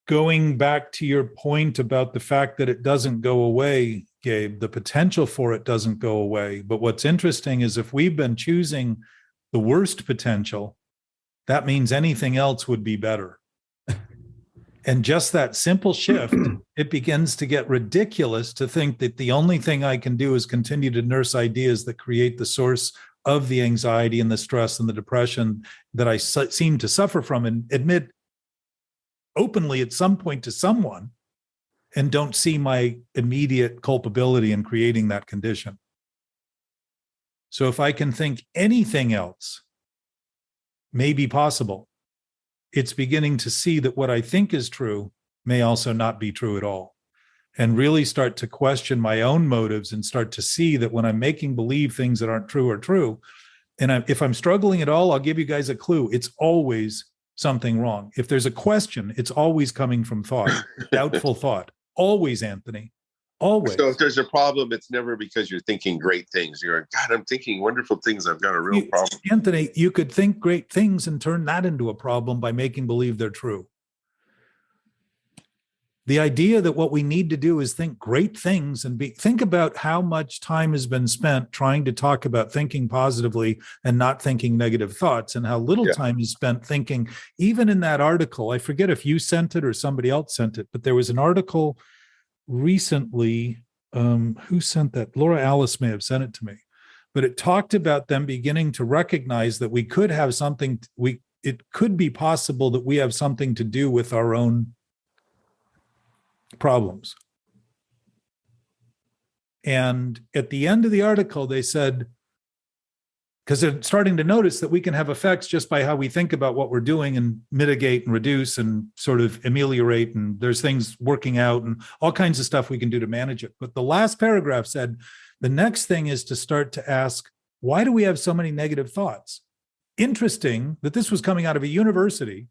Going back to your point about the fact that it doesn't go away, Gabe, the potential for it doesn't go away. But what's interesting is if we've been choosing the worst potential, that means anything else would be better. And just that simple shift, it begins to get ridiculous to think that the only thing I can do is continue to nurse ideas that create the source of the anxiety and the stress and the depression that I seem to suffer from, and admit openly at some point to someone, and don't see my immediate culpability in creating that condition. So if I can think anything else may be possible, it's beginning to see that what I think is true may also not be true at all, and really start to question my own motives and start to see that when I'm making believe things that aren't true are true. And if I'm struggling at all, I'll give you guys a clue. It's always something wrong. If there's a question, it's always coming from thought, doubtful thought. Always, Anthony. Always. So if there's a problem, it's never because you're thinking great things. You're like, God, I'm thinking wonderful things. I've got a real problem. Anthony, you could think great things and turn that into a problem by making believe they're true. The idea that what we need to do is think great things and think about how much time has been spent trying to talk about thinking positively and not thinking negative thoughts, and how little time is spent thinking. Even in that article, I forget if you sent it or somebody else sent it, but there was an article recently, who sent that? Laura Alice may have sent it to me, but it talked about them beginning to recognize that we could have something, it could be possible that we have something to do with our own problems. And at the end of the article, they said, because they're starting to notice that we can have effects just by how we think about what we're doing and mitigate and reduce and sort of ameliorate. And there's things working out and all kinds of stuff we can do to manage it. But the last paragraph said, the next thing is to start to ask, why do we have so many negative thoughts? Interesting that this was coming out of a university.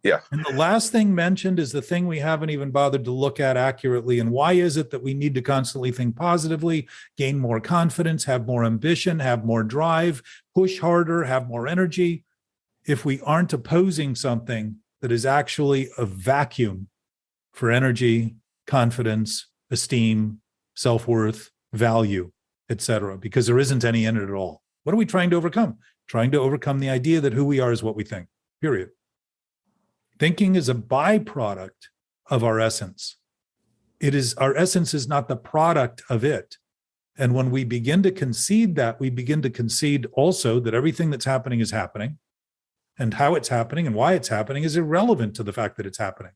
Yeah. And the last thing mentioned is the thing we haven't even bothered to look at accurately. And why is it that we need to constantly think positively, gain more confidence, have more ambition, have more drive, push harder, have more energy, if we aren't opposing something that is actually a vacuum for energy, confidence, esteem, self-worth, value, etc., because there isn't any in it at all. What are we trying to overcome? Trying to overcome the idea that who we are is what we think, period. Thinking is a byproduct of our essence. Our essence is not the product of it. And when we begin to concede that, we begin to concede also that everything that's happening is happening, and how it's happening and why it's happening is irrelevant to the fact that it's happening.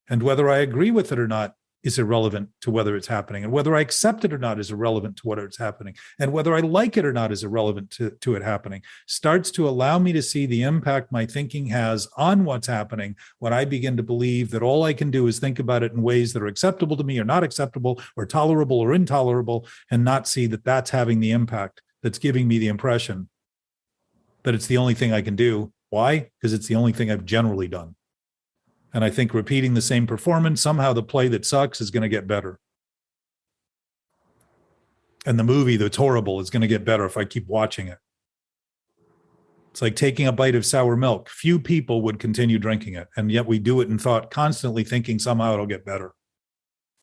And whether I agree with it or not is irrelevant to whether it's happening, and whether I accept it or not is irrelevant to whether it's happening, and whether I like it or not is irrelevant to it happening. Starts to allow me to see the impact my thinking has on what's happening when I begin to believe that all I can do is think about it in ways that are acceptable to me or not acceptable or tolerable or intolerable, and not see that that's having the impact that's giving me the impression that it's the only thing I can do. Why? Because it's the only thing I've generally done. And I think repeating the same performance, somehow the play that sucks is going to get better. And the movie that's horrible is going to get better if I keep watching it. It's like taking a bite of sour milk. Few people would continue drinking it. And yet we do it in thought, constantly thinking somehow it'll get better.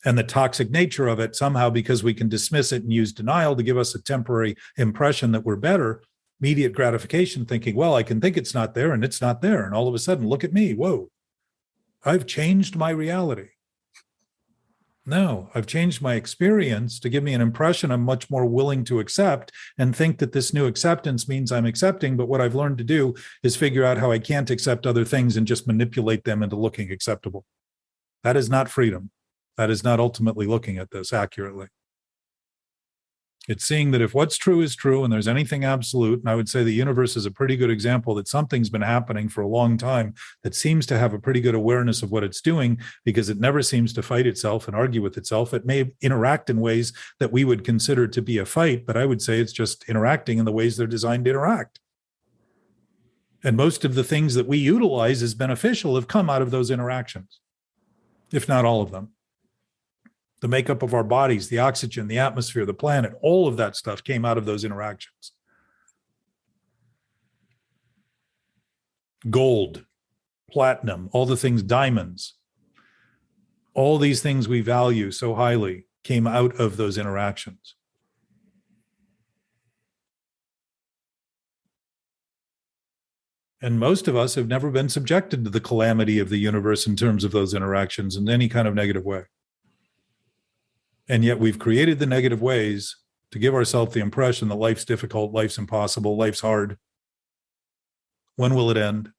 And the toxic nature of it, somehow because we can dismiss it and use denial to give us a temporary impression that we're better, immediate gratification, thinking, well, I can think it's not there and it's not there. And all of a sudden, look at me. Whoa. I've changed my reality. No, I've changed my experience to give me an impression I'm much more willing to accept and think that this new acceptance means I'm accepting. But what I've learned to do is figure out how I can't accept other things and just manipulate them into looking acceptable. That is not freedom. That is not ultimately looking at this accurately. It's seeing that if what's true is true and there's anything absolute, and I would say the universe is a pretty good example that something's been happening for a long time that seems to have a pretty good awareness of what it's doing because it never seems to fight itself and argue with itself. It may interact in ways that we would consider to be a fight, but I would say it's just interacting in the ways they're designed to interact. And most of the things that we utilize as beneficial have come out of those interactions, if not all of them. The makeup of our bodies, the oxygen, the atmosphere, the planet, all of that stuff came out of those interactions. Gold, platinum, all the things, diamonds, all these things we value so highly came out of those interactions. And most of us have never been subjected to the calamity of the universe in terms of those interactions in any kind of negative way. And yet we've created the negative ways to give ourselves the impression that life's difficult, life's impossible, life's hard. When will it end?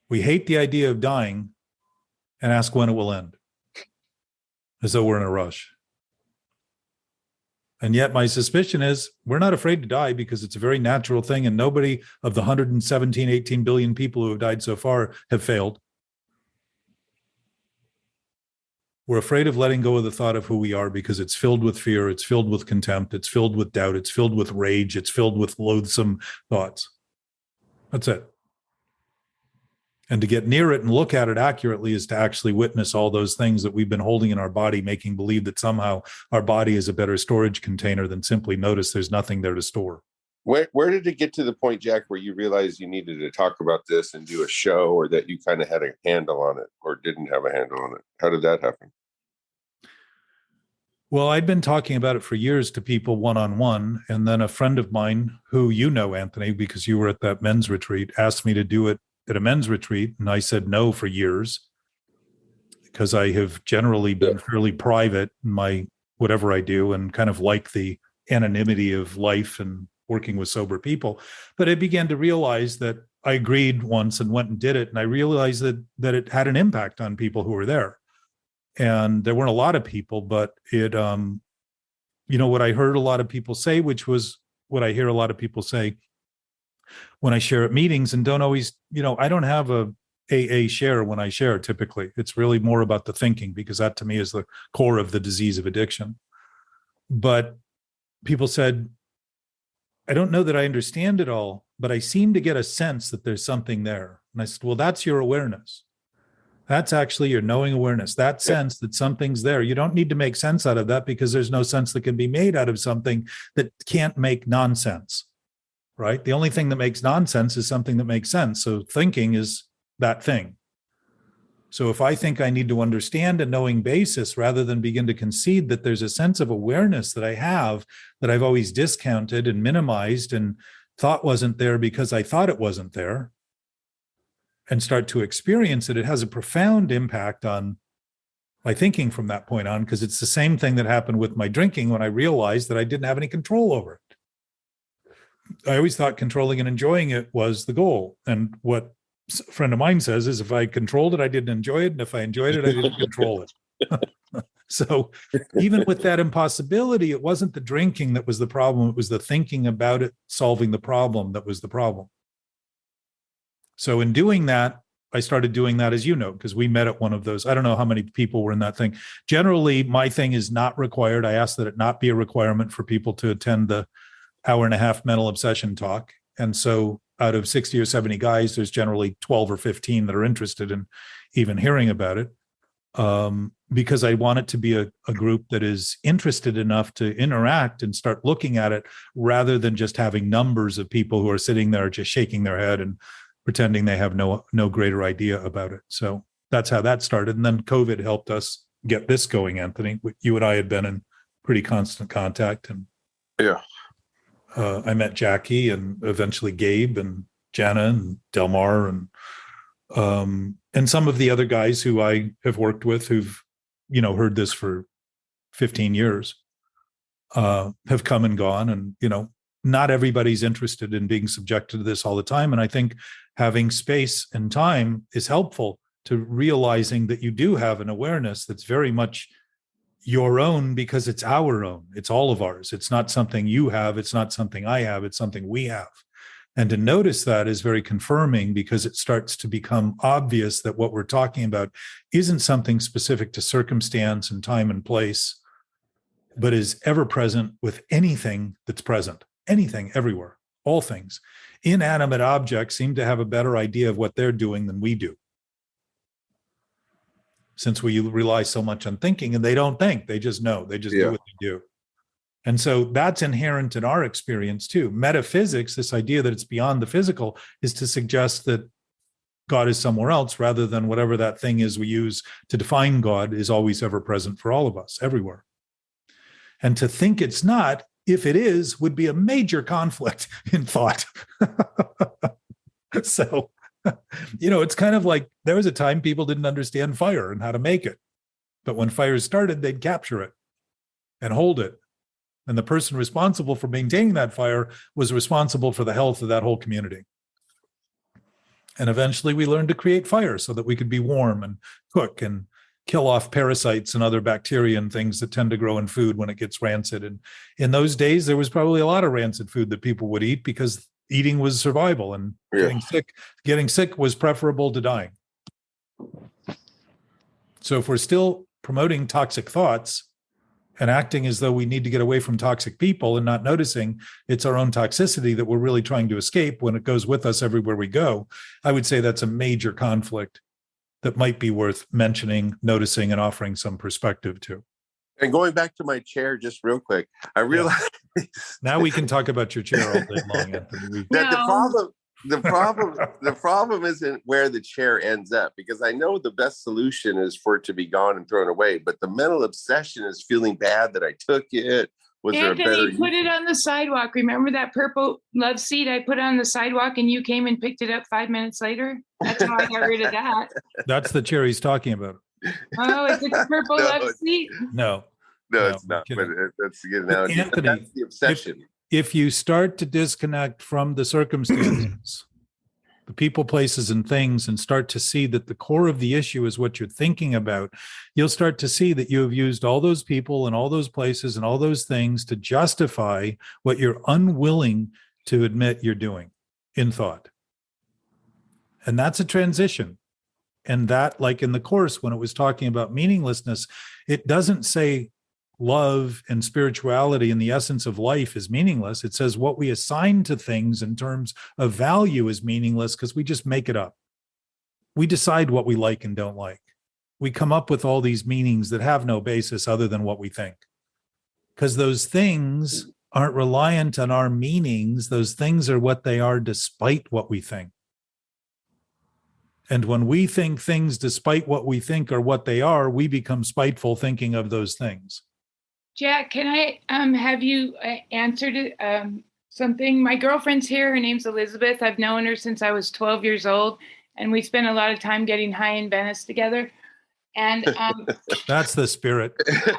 We hate the idea of dying and ask when it will end, as though we're in a rush. And yet my suspicion is we're not afraid to die because it's a very natural thing, and nobody of the 117, 18 billion people who have died so far have failed. We're afraid of letting go of the thought of who we are because it's filled with fear, it's filled with contempt, it's filled with doubt, it's filled with rage, it's filled with loathsome thoughts. That's it. And to get near it and look at it accurately is to actually witness all those things that we've been holding in our body, making believe that somehow our body is a better storage container than simply notice there's nothing there to store. Where did it get to the point, Jack, where you realized you needed to talk about this and do a show, or that you kind of had a handle on it or didn't have a handle on it? How did that happen? Well, I'd been talking about it for years to people one-on-one. And then a friend of mine who you know, Anthony, because you were at that men's retreat, asked me to do it at a men's retreat. And I said no for years because I have generally been fairly private in my whatever I do and kind of like the anonymity of life and working with sober people. But I began to realize that I agreed once and went and did it. And I realized that it had an impact on people who were there. And there weren't a lot of people, but it, what I heard a lot of people say, which was what I hear a lot of people say when I share at meetings, and don't always, I don't have a AA share when I share typically. It's really more about the thinking, because that to me is the core of the disease of addiction. But people said, I don't know that I understand it all, but I seem to get a sense that there's something there. And I said, well, that's your awareness. That's actually your knowing awareness, that sense that something's there. You don't need to make sense out of that because there's no sense that can be made out of something that can't make nonsense, right? The only thing that makes nonsense is something that makes sense. So thinking is that thing. So if I think I need to understand a knowing basis rather than begin to concede that there's a sense of awareness that I have that I've always discounted and minimized and thought wasn't there because I thought it wasn't there, and start to experience it, it has a profound impact on my thinking from that point on, because it's the same thing that happened with my drinking when I realized that I didn't have any control over it. I always thought controlling and enjoying it was the goal. And what a friend of mine says is if I controlled it, I didn't enjoy it. And if I enjoyed it, I didn't control it. So even with that impossibility, it wasn't the drinking that was the problem. It was the thinking about it, solving the problem that was the problem. So in doing that, I started doing that, as you know, because we met at one of those. I don't know how many people were in that thing. Generally, my thing is not required. I ask that it not be a requirement for people to attend the hour-and-a-half mental obsession talk. And so out of 60 or 70 guys, there's generally 12 or 15 that are interested in even hearing about it, because I want it to be a group that is interested enough to interact and start looking at it rather than just having numbers of people who are sitting there just shaking their head and pretending they have no greater idea about it. So that's how that started. And then COVID helped us get this going, Anthony. You and I had been in pretty constant contact. And I met Jackie and eventually Gabe and Jana and Delmar and some of the other guys who I have worked with who've heard this for 15 years, have come and gone. And, not everybody's interested in being subjected to this all the time. And I think having space and time is helpful to realizing that you do have an awareness that's very much your own, because it's our own. It's all of ours. It's not something you have. It's not something I have. It's something we have. And to notice that is very confirming, because it starts to become obvious that what we're talking about isn't something specific to circumstance and time and place, but is ever present with anything that's present, anything, everywhere, all things. Inanimate objects seem to have a better idea of what they're doing than we do, since we rely so much on thinking, and they don't think, they just know, they just do what they do. And so that's inherent in our experience too. Metaphysics, this idea that it's beyond the physical, is to suggest that God is somewhere else, rather than whatever that thing is we use to define God is always ever present for all of us, everywhere. And to think it's not, if it is, would be a major conflict in thought. So, it's kind of like there was a time people didn't understand fire and how to make it. But when fires started, they'd capture it and hold it. And the person responsible for maintaining that fire was responsible for the health of that whole community. And eventually we learned to create fire so that we could be warm and cook and kill off parasites and other bacteria and things that tend to grow in food when it gets rancid. And in those days, there was probably a lot of rancid food that people would eat, because eating was survival, and getting sick was preferable to dying. So if we're still promoting toxic thoughts and acting as though we need to get away from toxic people, and not noticing it's our own toxicity that we're really trying to escape when it goes with us everywhere we go, I would say that's a major conflict that might be worth mentioning, noticing, and offering some perspective to. And going back to my chair just real quick, I realized now we can talk about your chair all day long, Anthony. The problem isn't where the chair ends up, because I know the best solution is for it to be gone and thrown away. But the mental obsession is feeling bad that I took it. Was Anthony, there a better? Put it on the sidewalk. Remember that purple love seat I put on the sidewalk, and you came and picked it up 5 minutes later? That's how I got rid of that. That's the chair he's talking about. Oh, it's a purple love seat? No, it's not. But that's getting out. Anthony, that's the obsession. If you start to disconnect from the circumstances, the people, places, and things, and start to see that the core of the issue is what you're thinking about, you'll start to see that you have used all those people and all those places and all those things to justify what you're unwilling to admit you're doing in thought. And that's a transition. And that, like in the course, when it was talking about meaninglessness, it doesn't say love and spirituality and the essence of life is meaningless. It says what we assign to things in terms of value is meaningless, because we just make it up. We decide what we like and don't like. We come up with all these meanings that have no basis other than what we think, because those things aren't reliant on our meanings. Those things are what they are despite what we think. And when we think things despite what we think are what they are, we become spiteful thinking of those things. Jack, can I have you answer something? My girlfriend's here. Her name's Elizabeth. I've known her since I was 12 years old, and we spent a lot of time getting high in Venice together. And that's the spirit.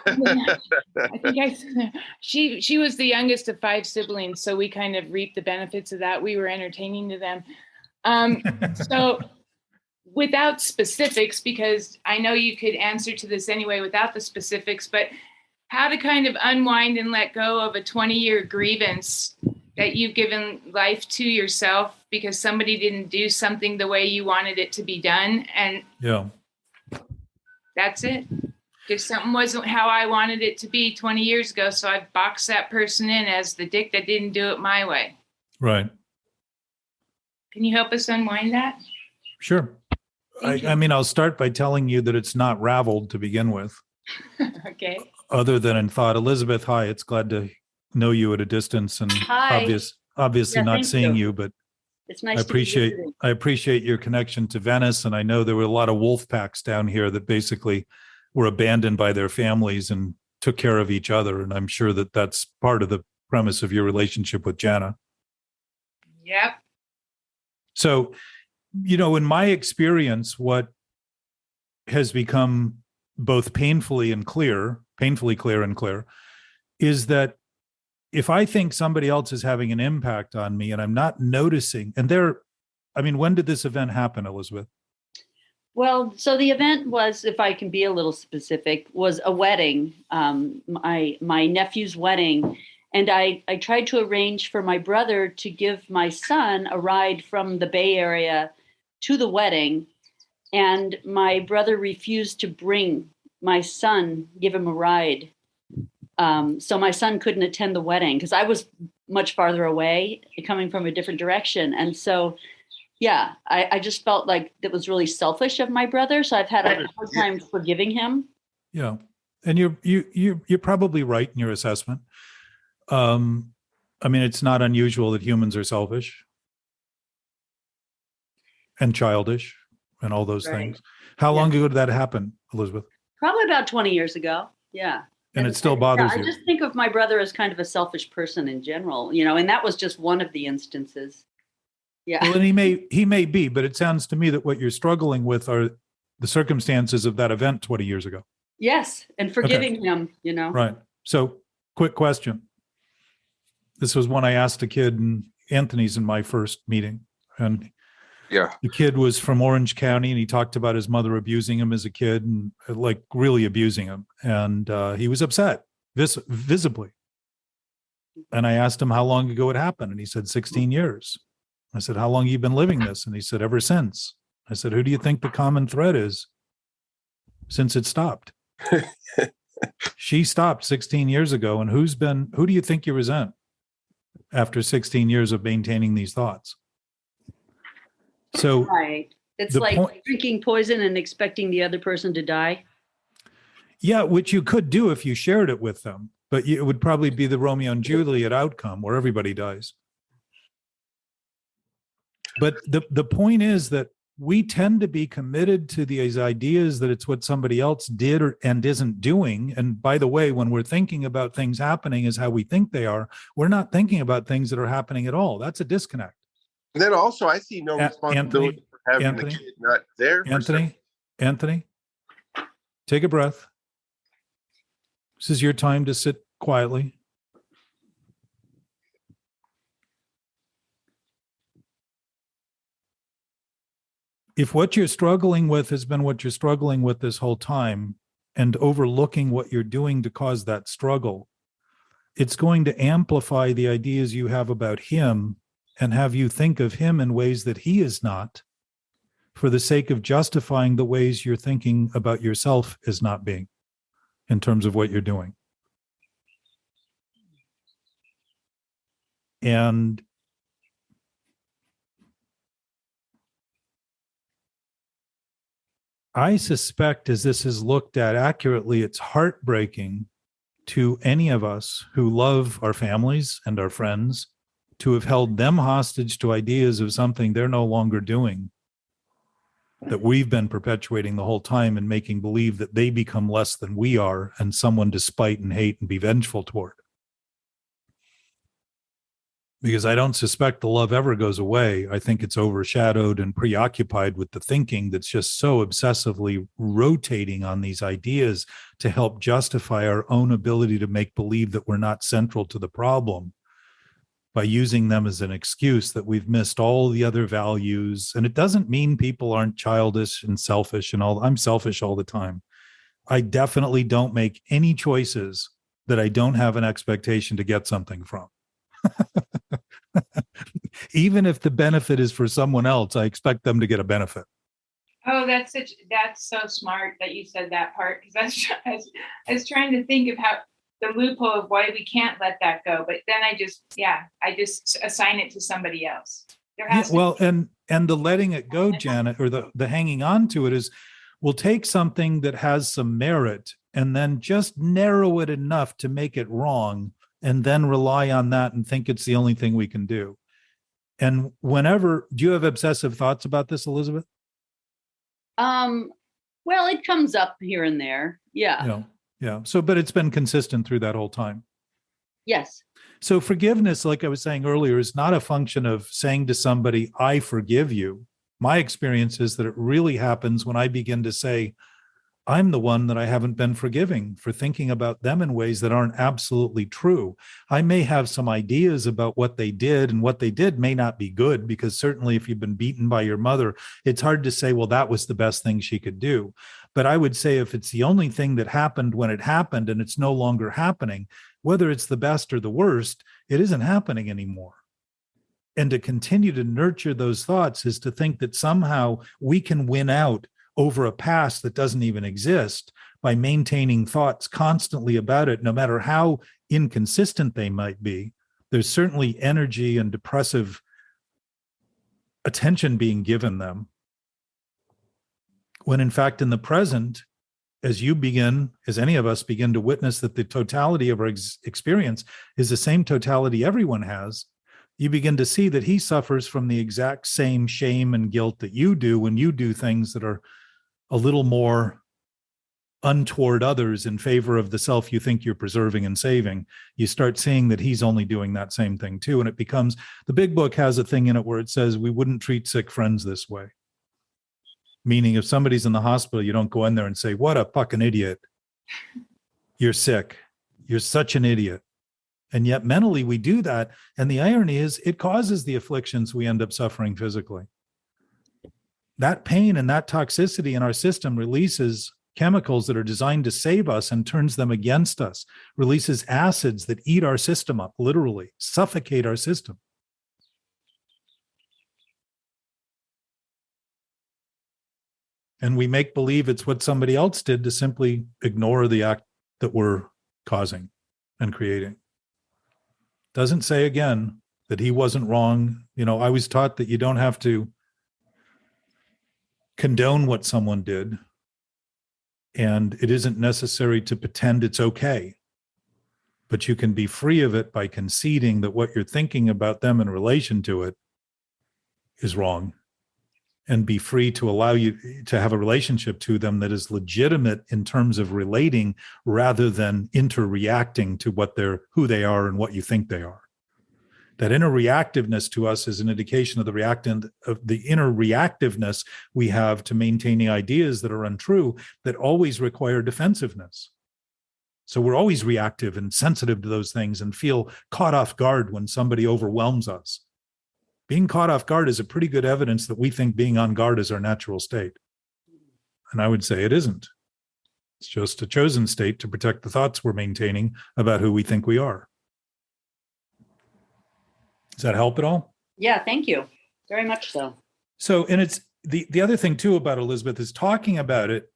I think she was the youngest of 5 siblings, so we kind of reaped the benefits of that. We were entertaining to them. So without specifics, because I know you could answer to this anyway without the specifics, but how to kind of unwind and let go of a 20-year grievance that you've given life to yourself because somebody didn't do something the way you wanted it to be done. And that's it. If something wasn't how I wanted it to be 20 years ago, so I boxed that person in as the dick that didn't do it my way. Right. Can you help us unwind that? Sure. I mean, I'll start by telling you that it's not raveled to begin with. Okay. Other than in thought. Elizabeth, hi. It's glad to know you at a distance, and obviously not seeing you, but it's nice. I appreciate your connection to Venice, and I know there were a lot of wolf packs down here that basically were abandoned by their families and took care of each other, and I'm sure that that's part of the premise of your relationship with Jana. Yep. So, in my experience, what has become both painfully clear and clear, is that if I think somebody else is having an impact on me and I'm not noticing, when did this event happen, Elizabeth? Well, so the event was, if I can be a little specific, was a wedding, my nephew's wedding. And I tried to arrange for my brother to give my son a ride from the Bay Area to the wedding. And my brother refused to bring my son, give him a ride. So my son couldn't attend the wedding because I was much farther away, coming from a different direction. And so, yeah, I just felt like it was really selfish of my brother. So I've had a hard time forgiving him. Yeah. And you're probably right in your assessment. It's not unusual that humans are selfish and childish and all those things. How long ago did that happen, Elizabeth? Probably about 20 years ago. Yeah. And it still bothers you. I just think of my brother as kind of a selfish person in general, and that was just one of the instances. Yeah. Well, and he may be, but it sounds to me that what you're struggling with are the circumstances of that event 20 years ago. Yes. And forgiving him, Right. So quick question. This was one I asked a kid in Anthony's in my first meeting. And the kid was from Orange County, and he talked about his mother abusing him as a kid, and like really abusing him. And he was upset, visibly. And I asked him how long ago it happened. And he said, 16 years. I said, how long have you been living this? And he said, ever since. I said, who do you think the common thread is since it stopped? She stopped 16 years ago. And who do you think you resent after 16 years of maintaining these thoughts? So right. It's like drinking poison and expecting the other person to die. Yeah, which you could do if you shared it with them, but it would probably be the Romeo and Juliet outcome where everybody dies. But the point is that we tend to be committed to these ideas that it's what somebody else did and isn't doing. And by the way, when we're thinking about things happening as how we think they are, we're not thinking about things that are happening at all. That's a disconnect. And then also, I see no responsibility for having the kid not there. Anthony, take a breath. This is your time to sit quietly. If what you're struggling with has been what you're struggling with this whole time, and overlooking what you're doing to cause that struggle, it's going to amplify the ideas you have about him and have you think of him in ways that he is not, for the sake of justifying the ways you're thinking about yourself as not being, in terms of what you're doing. And I suspect, as this is looked at accurately, it's heartbreaking to any of us who love our families and our friends to have held them hostage to ideas of something they're no longer doing, that we've been perpetuating the whole time and making believe that they become less than we are and someone to spite and hate and be vengeful toward. Because I don't suspect the love ever goes away. I think it's overshadowed and preoccupied with the thinking that's just so obsessively rotating on these ideas to help justify our own ability to make believe that we're not central to the problem, by using them as an excuse that we've missed all the other values. And it doesn't mean people aren't childish and selfish and all. I'm selfish all the time. I definitely don't make any choices that I don't have an expectation to get something from. Even if the benefit is for someone else, I expect them to get a benefit. Oh, that's so smart that you said that part, because I was trying to think of how the loophole of why we can't let that go, but then I just assign it to somebody else. And the letting it go, Janet, or the hanging on to it is, we'll take something that has some merit and then just narrow it enough to make it wrong, and then rely on that and think it's the only thing we can do. And do you have obsessive thoughts about this, Elizabeth? Well, it comes up here and there. Yeah. Yeah. So, but it's been consistent through that whole time. Yes. So forgiveness, like I was saying earlier, is not a function of saying to somebody, I forgive you. My experience is that it really happens when I begin to say, I'm the one that I haven't been forgiving for thinking about them in ways that aren't absolutely true. I may have some ideas about what they did, and what they did may not be good, because certainly if you've been beaten by your mother, it's hard to say, well, that was the best thing she could do. But I would say if it's the only thing that happened when it happened and it's no longer happening, whether it's the best or the worst, it isn't happening anymore. And to continue to nurture those thoughts is to think that somehow we can win out over a past that doesn't even exist by maintaining thoughts constantly about it, no matter how inconsistent they might be. There's certainly energy and depressive attention being given them, when in fact, in the present, as any of us begin to witness that the totality of our experience is the same totality everyone has, you begin to see that he suffers from the exact same shame and guilt that you do when you do things that are a little more untoward others in favor of the self you think you're preserving and saving. You start seeing that he's only doing that same thing too. And it becomes, the big book has a thing in it where it says, we wouldn't treat sick friends this way. Meaning if somebody's in the hospital, you don't go in there and say, what a fucking idiot. You're sick. You're such an idiot. And yet mentally we do that. And the irony is it causes the afflictions we end up suffering physically. That pain and that toxicity in our system releases chemicals that are designed to save us and turns them against us, releases acids that eat our system up, literally suffocate our system. And we make believe it's what somebody else did to simply ignore the act that we're causing and creating. Doesn't say again that he wasn't wrong. I was taught that you don't have to condone what someone did, and it isn't necessary to pretend it's okay, but you can be free of it by conceding that what you're thinking about them in relation to it is wrong, and be free to allow you to have a relationship to them that is legitimate in terms of relating rather than interreacting to who they are and what you think they are. That inner reactiveness to us is an indication of the inner reactiveness we have to maintaining ideas that are untrue, that always require defensiveness. So we're always reactive and sensitive to those things and feel caught off guard when somebody overwhelms us. Being caught off guard is a pretty good evidence that we think being on guard is our natural state. And I would say it isn't. It's just a chosen state to protect the thoughts we're maintaining about who we think we are. Does that help at all? Yeah, thank you. Very much so. So, and it's the other thing too about Elizabeth is talking about it.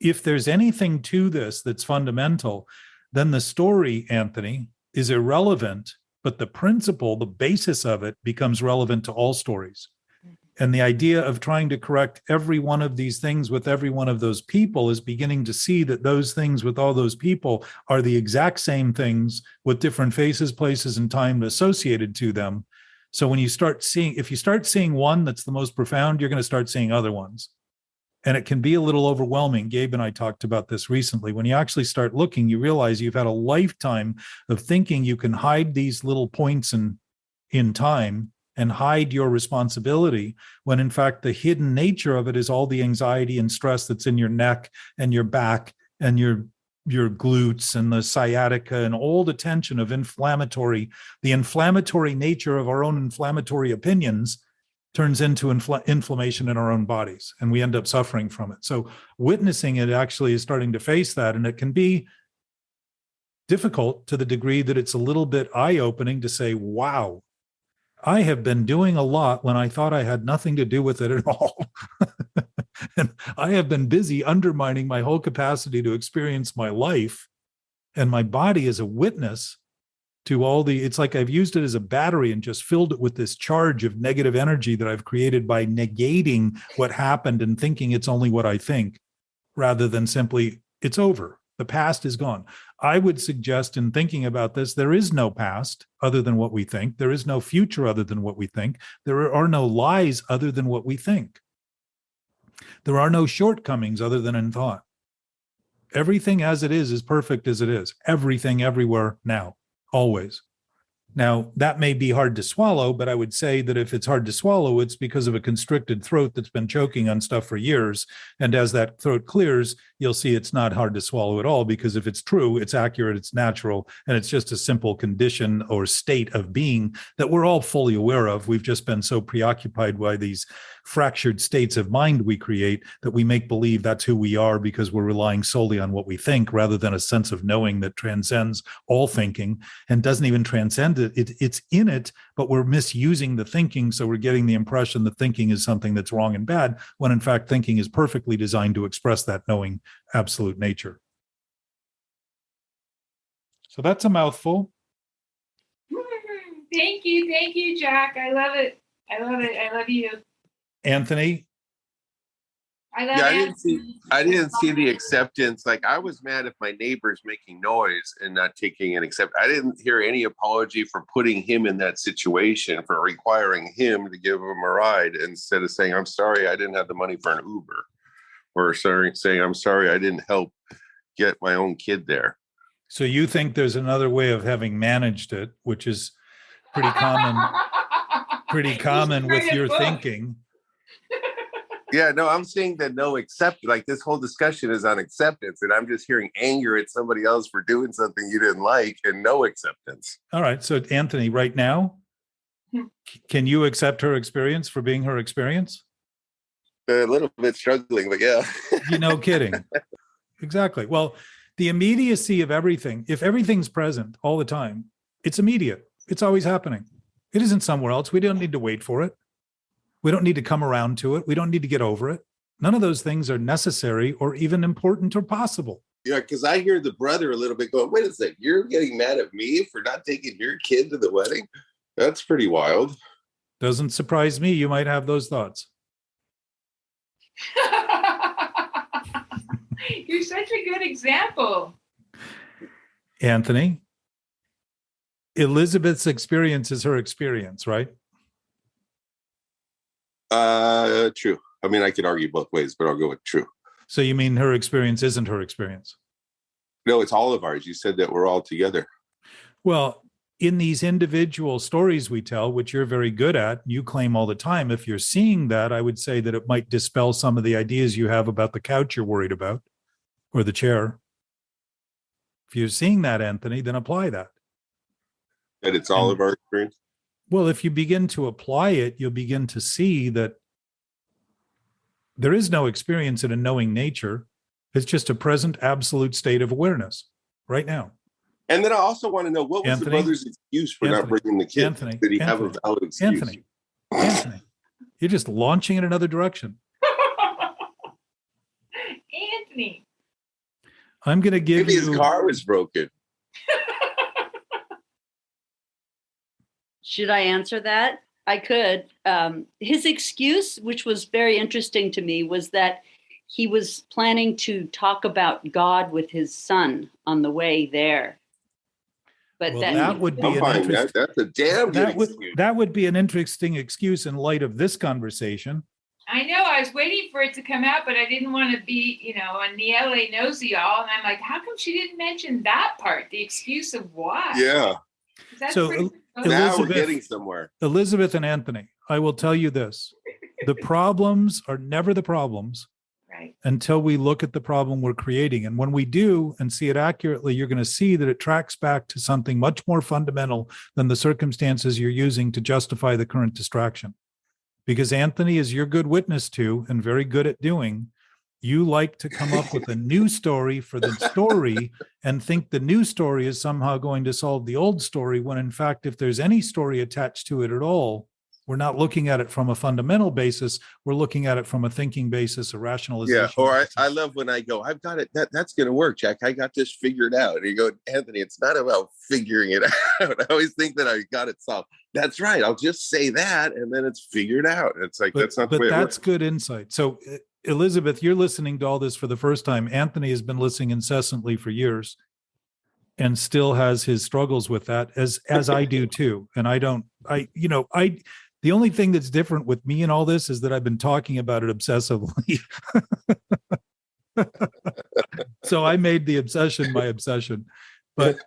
If there's anything to this that's fundamental, then the story, Anthony, is irrelevant, but the principle, the basis of it becomes relevant to all stories. And the idea of trying to correct every one of these things with every one of those people is beginning to see that those things with all those people are the exact same things with different faces, places, and time associated to them. So when you start seeing, if you start seeing one that's the most profound, you're going to start seeing other ones. And it can be a little overwhelming. Gabe and I talked about this recently. When you actually start looking, you realize you've had a lifetime of thinking you can hide these little points in time and hide your responsibility, when in fact the hidden nature of it is all the anxiety and stress that's in your neck and your back and your glutes and the sciatica and all the tension of the inflammatory nature of our own inflammatory opinions turns into inflammation in our own bodies, and we end up suffering from it. So witnessing it actually is starting to face that, and it can be difficult to the degree that it's a little bit eye-opening to say, wow, I have been doing a lot when I thought I had nothing to do with it at all. And I have been busy undermining my whole capacity to experience my life, and my body is a witness to it's like I've used it as a battery and just filled it with this charge of negative energy that I've created by negating what happened and thinking it's only what I think, rather than simply, it's over. The past is gone. I would suggest in thinking about this, there is no past other than what we think. There is no future other than what we think. There are no lies other than what we think. There are no shortcomings other than in thought. Everything as it is perfect as it is. Everything, everywhere, now, always. Now, that may be hard to swallow, but I would say that if it's hard to swallow, it's because of a constricted throat that's been choking on stuff for years. And as that throat clears, you'll see it's not hard to swallow at all, because if it's true, it's accurate, it's natural, and it's just a simple condition or state of being that we're all fully aware of. We've just been so preoccupied by these fractured states of mind we create that we make believe that's who we are because we're relying solely on what we think rather than a sense of knowing that transcends all thinking and doesn't even transcend it. It's in it, but we're misusing the thinking. So we're getting the impression that thinking is something that's wrong and bad, when in fact thinking is perfectly designed to express that knowing absolute nature. So that's a mouthful. Thank you, Jack. I love it. I love you. Anthony? I love Yeah, Anthony. I didn't see the acceptance. Like, I was mad if my neighbor's making noise and not taking an accept. I didn't hear any apology for putting him in that situation, for requiring him to give him a ride instead of saying, I'm sorry, I didn't have the money for an Uber, or saying, I'm sorry, I didn't help get my own kid there. So you think there's another way of having managed it, which is pretty common with your thinking. Yeah, no, I'm saying that no accept, like this whole discussion is on acceptance, and I'm just hearing anger at somebody else for doing something you didn't like and no acceptance. All right. So Anthony, right now, can you accept her experience for being her experience? A little bit struggling, but yeah. No kidding. Exactly. Well, the immediacy of everything, if everything's present all the time, it's immediate. It's always happening. It isn't somewhere else. We don't need to wait for it. We don't need to come around to it. We don't need to get over it. None of those things are necessary or even important or possible. Yeah, because I hear the brother a little bit going, wait a second, you're getting mad at me for not taking your kid to the wedding? That's pretty wild. Doesn't surprise me. You might have those thoughts. You're such a good example. Anthony, Elizabeth's experience is her experience, right? True. I mean, I could argue both ways, but I'll go with true. So you mean her experience isn't her experience? No, it's all of ours. You said that we're all together. Well, in these individual stories we tell, which you're very good at, you claim all the time, if you're seeing that, I would say that it might dispel some of the ideas you have about the couch you're worried about or the chair. If you're seeing that, Anthony, then apply that. That it's all of our experience? Well, if you begin to apply it, you'll begin to see that there is no experience in a knowing nature. It's just a present absolute state of awareness right now. And then I also want to know, what was the brother's excuse for not bringing the kid? Did he have a valid excuse? Anthony, you're just launching in another direction. Anthony. I'm going to give Maybe you... his car was broken. Should I answer that? I could. His excuse, which was very interesting to me, was that he was planning to talk about God with his son on the way there. But well, that would be that's a damn good excuse. That would be an interesting excuse in light of this conversation. I know. I was waiting for it to come out, but I didn't want to be, on the LA nosy all. And I'm like, how come she didn't mention that part? The excuse of why? Yeah. So now we're getting somewhere. Elizabeth and Anthony, I will tell you this. The problems are never the problems until we look at the problem we're creating. And when we do and see it accurately, you're going to see that it tracks back to something much more fundamental than the circumstances you're using to justify the current distraction. Because Anthony, as you're good witness to and very good at doing, you like to come up with a new story for the story and think the new story is somehow going to solve the old story, when in fact, if there's any story attached to it at all, we're not looking at it from a fundamental basis. We're looking at it from a thinking basis, a rationalization. Yeah, or I love when I go, I've got it. That's going to work, Jack. I got this figured out. And you go, Anthony, it's not about figuring it out. I always think that I got it solved. That's right. I'll just say that, and then it's figured out. It's like, that's not the way it works. But that's good insight. So Elizabeth, you're listening to all this for the first time. Anthony has been listening incessantly for years and still has his struggles with that, as I do too. And the only thing that's different with me in all this is that I've been talking about it obsessively. So I made the obsession my obsession. But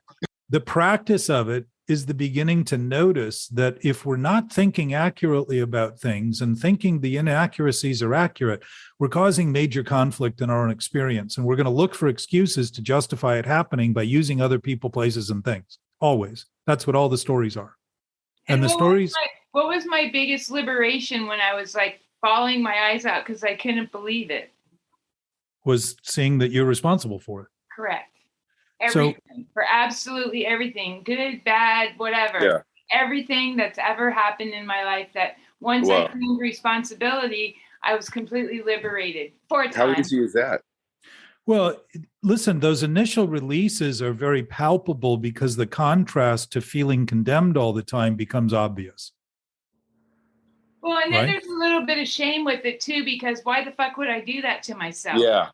the practice of it is the beginning to notice that if we're not thinking accurately about things and thinking the inaccuracies are accurate, we're causing major conflict in our own experience. And we're going to look for excuses to justify it happening by using other people, places, and things. Always. That's what all the stories are. And the stories. What was my biggest liberation when I was like bawling my eyes out because I couldn't believe it? Was seeing that you're responsible for it. Correct. Everything, for absolutely everything, good, bad, whatever. Yeah. Everything that's ever happened in my life, that once I claimed responsibility, I was completely liberated for a time. How easy is that? Well, listen, those initial releases are very palpable because the contrast to feeling condemned all the time becomes obvious. Well, and then Right? there's a little bit of shame with it too, because why the fuck would I do that to myself? Yeah.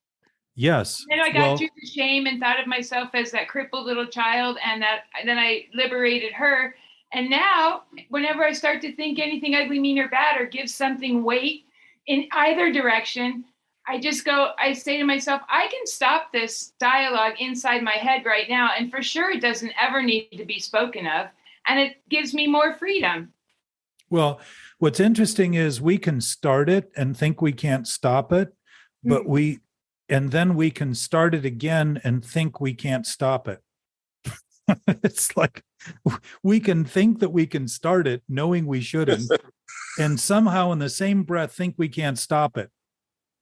Yes. Then I got through the shame and thought of myself as that crippled little child, and then I liberated her. And now, whenever I start to think anything ugly, mean, or bad, or give something weight in either direction, I say to myself, I can stop this dialogue inside my head right now. And for sure, it doesn't ever need to be spoken of. And it gives me more freedom. Well, what's interesting is we can start it and think we can't stop it, but and then we can start it again and think we can't stop it. It's like we can think that we can start it knowing we shouldn't, and somehow in the same breath think we can't stop it.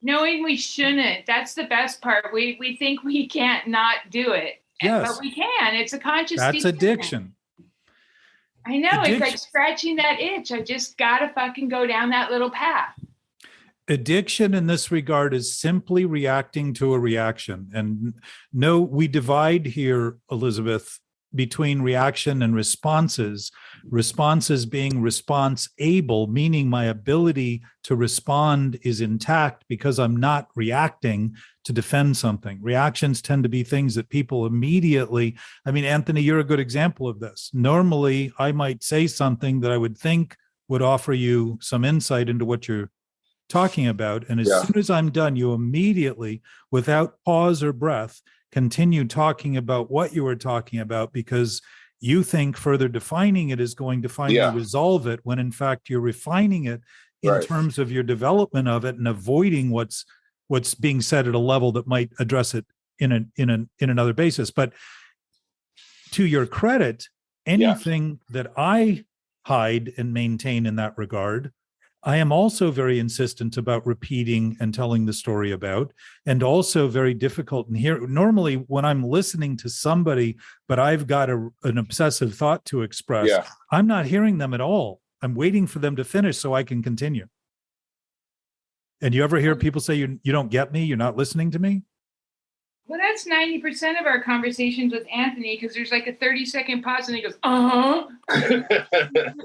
Knowing we shouldn't. That's the best part. We think we can't not do it. Yes. But we can. It's a conscious That's decision. addiction. I know. It's like scratching that itch. I just got to fucking go down that little path. Addiction in this regard is simply reacting to a reaction. And no, we divide here, Elizabeth, between reaction and responses. Responses being response able, meaning my ability to respond is intact because I'm not reacting to defend something. Reactions tend to be things that people immediately, I mean, Anthony, you're a good example of this. Normally, I might say something that I would think would offer you some insight into what you're talking about. And as soon as I'm done, you immediately, without pause or breath, continue talking about what you were talking about because you think further defining it is going to finally resolve it, when in fact you're refining it in terms of your development of it and avoiding what's being said at a level that might address it in another basis. But to your credit, anything that I hide and maintain in that regard, I am also very insistent about repeating and telling the story about, and also very difficult in here. Normally, when I'm listening to somebody, but I've got an obsessive thought to express, I'm not hearing them at all. I'm waiting for them to finish so I can continue. And you ever hear people say, you don't get me, you're not listening to me? Well, that's 90% of our conversations with Anthony, because there's like a 30-second pause and he goes,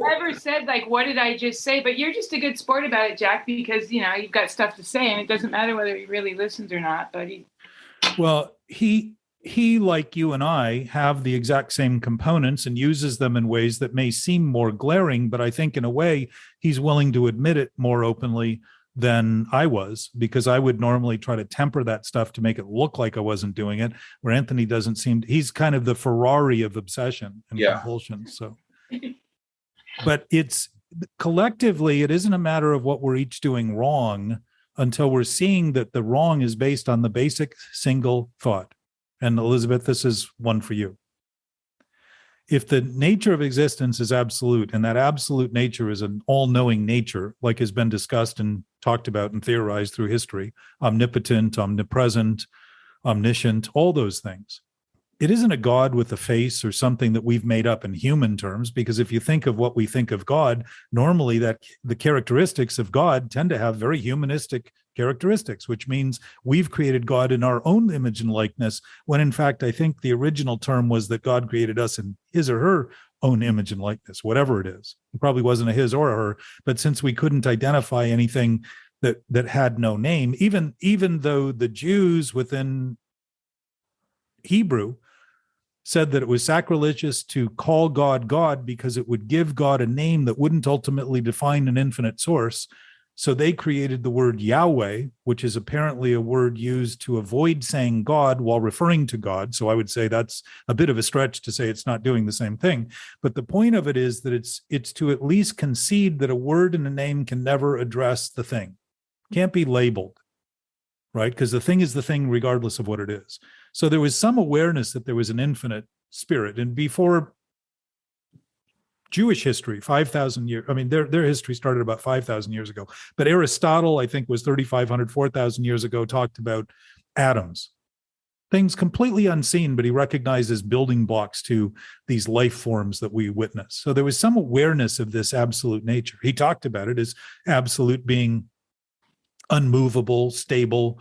Never said, like, what did I just say? But you're just a good sport about it, Jack, because, you've got stuff to say, and it doesn't matter whether he really listens or not. But he, like you and I, have the exact same components and uses them in ways that may seem more glaring, but I think in a way he's willing to admit it more openly than I was, because I would normally try to temper that stuff to make it look like I wasn't doing it, where Anthony doesn't seem to, he's kind of the Ferrari of obsession and compulsion. So, but it's collectively, it isn't a matter of what we're each doing wrong until we're seeing that the wrong is based on the basic single thought. And Elizabeth, this is one for you. If the nature of existence is absolute, and that absolute nature is an all-knowing nature, like has been discussed and talked about and theorized through history, omnipotent, omnipresent, omniscient, all those things. It isn't a God with a face or something that we've made up in human terms, because if you think of what we think of God, normally that the characteristics of God tend to have very humanistic characteristics, which means we've created God in our own image and likeness, when in fact, I think the original term was that God created us in his or her own image and likeness, whatever it is. It probably wasn't a his or a her, but since we couldn't identify anything that had no name, even though the Jews within Hebrew said that it was sacrilegious to call God God because it would give God a name that wouldn't ultimately define an infinite source, So they created the word Yahweh, which is apparently a word used to avoid saying God while referring to God. So I would say that's a bit of a stretch to say it's not doing the same thing. But the point of it is that it's to at least concede that a word and a name can never address the thing. Can't be labeled, right? Because the thing is the thing regardless of what it is. So there was some awareness that there was an infinite spirit. And before Jewish history, 5,000 years. I mean, their history started about 5,000 years ago. But Aristotle, I think, was 3,500, 4,000 years ago, talked about atoms, things completely unseen, but he recognized as building blocks to these life forms that we witness. So there was some awareness of this absolute nature. He talked about it as absolute being unmovable, stable.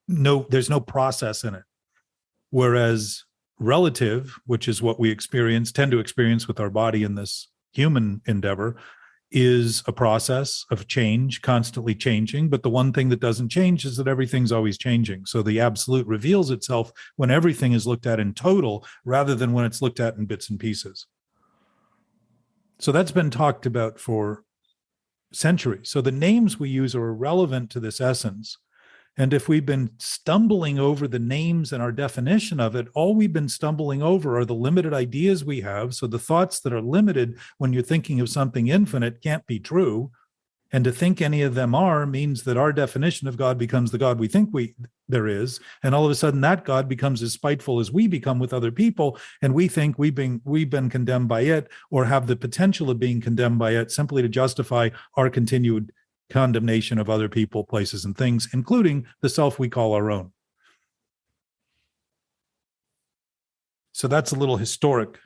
There's no process in it. Whereas relative, which is what we tend to experience with our body in this human endeavor, is a process of change, constantly changing. But the one thing that doesn't change is that everything's always changing. So the absolute reveals itself when everything is looked at in total rather than when it's looked at in bits and pieces. So that's been talked about for centuries. So the names we use are irrelevant to this essence. And if we've been stumbling over the names and our definition of it, all we've been stumbling over are the limited ideas we have. So the thoughts that are limited when you're thinking of something infinite can't be true. And to think any of them are means that our definition of God becomes the God we think there is. And all of a sudden that God becomes as spiteful as we become with other people. And we think we've been condemned by it or have the potential of being condemned by it simply to justify our continued condemnation of other people, places, and things, including the self we call our own. So that's a little historic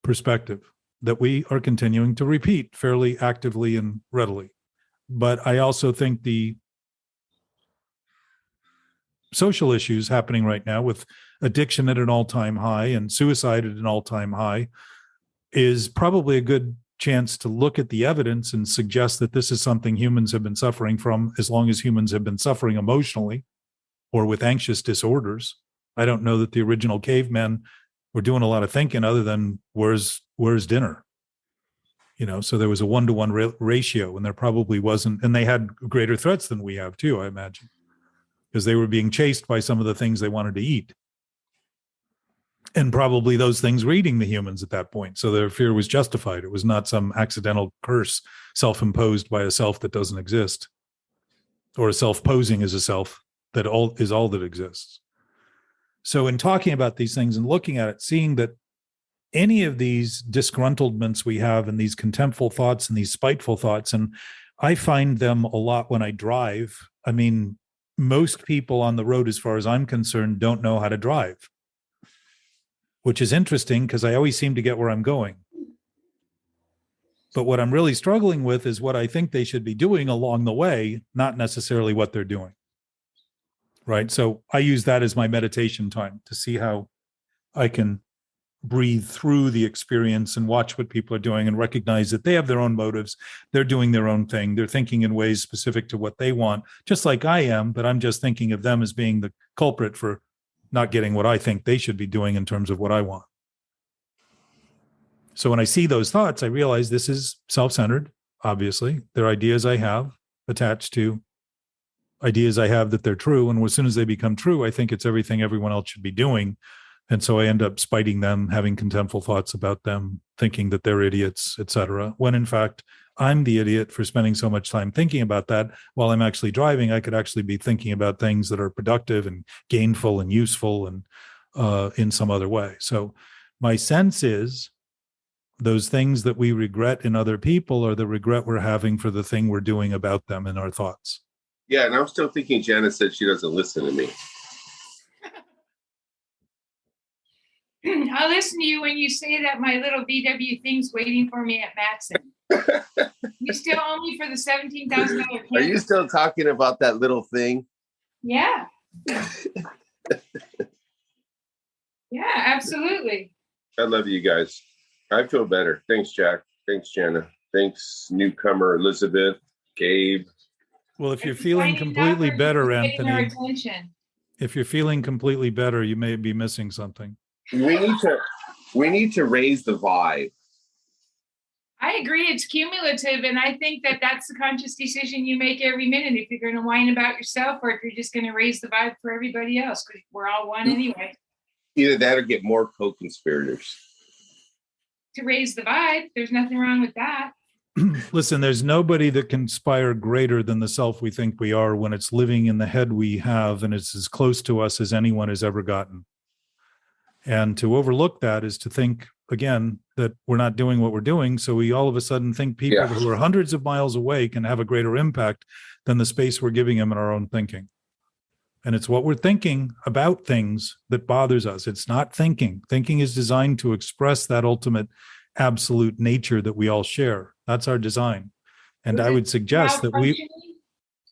perspective that we are continuing to repeat fairly actively and readily. But I also think the social issues happening right now with addiction at an all-time high and suicide at an all-time high is probably a good chance to look at the evidence and suggest that this is something humans have been suffering from as long as humans have been suffering emotionally or with anxious disorders. I don't know that the original cavemen were doing a lot of thinking other than where's dinner? So there was a 1-to-1 ratio, and there probably wasn't, and they had greater threats than we have too, I imagine, because they were being chased by some of the things they wanted to eat. And probably those things were eating the humans at that point. So their fear was justified. It was not some accidental curse self-imposed by a self that doesn't exist, or a self posing as a self that is all that exists. So in talking about these things and looking at it, seeing that any of these disgruntlements we have and these contemptful thoughts and these spiteful thoughts, and I find them a lot when I drive. I mean, most people on the road, as far as I'm concerned, don't know how to drive, which is interesting because I always seem to get where I'm going. But what I'm really struggling with is what I think they should be doing along the way, not necessarily what they're doing. Right? So I use that as my meditation time to see how I can breathe through the experience and watch what people are doing and recognize that they have their own motives. They're doing their own thing. They're thinking in ways specific to what they want, just like I am, but I'm just thinking of them as being the culprit for not getting what I think they should be doing in terms of what I want. So when I see those thoughts, I realize this is self-centered, obviously. They're ideas I have attached to ideas I have that they're true. And as soon as they become true, I think it's everything everyone else should be doing. And so I end up spiting them, having contemptful thoughts about them, thinking that they're idiots, etc. When in fact, I'm the idiot for spending so much time thinking about that. While I'm actually driving, I could actually be thinking about things that are productive and gainful and useful and in some other way. So my sense is those things that we regret in other people are the regret we're having for the thing we're doing about them in our thoughts. Yeah, and I'm still thinking Janice said she doesn't listen to me. I'll listen to you when you say that my little VW thing's waiting for me at Matson. You still owe me for the $17,000. Are you still talking about that little thing? Yeah. Yeah, absolutely. I love you guys. I feel better. Thanks, Jack. Thanks, Jana. Thanks, newcomer Elizabeth, Gabe. Well, if you're feeling completely better, Anthony, if you're feeling completely better, you may be missing something. We need to raise the vibe. I I agree. It's cumulative. And I think that that's the conscious decision you make every minute. If you're going to whine about yourself or if you're just going to raise the vibe for everybody else, because we're all one anyway. Either that or get more co-conspirators. To raise the vibe, there's nothing wrong with that. Listen, there's nobody that can inspire greater than the self we think we are when it's living in the head we have, and it's as close to us as anyone has ever gotten. And to overlook that is to think, again, that we're not doing what we're doing. So we all of a sudden think people who are hundreds of miles away can have a greater impact than the space we're giving them in our own thinking. And it's what we're thinking about things that bothers us. It's not thinking. Thinking is designed to express that ultimate absolute nature that we all share. That's our design. And I would suggest that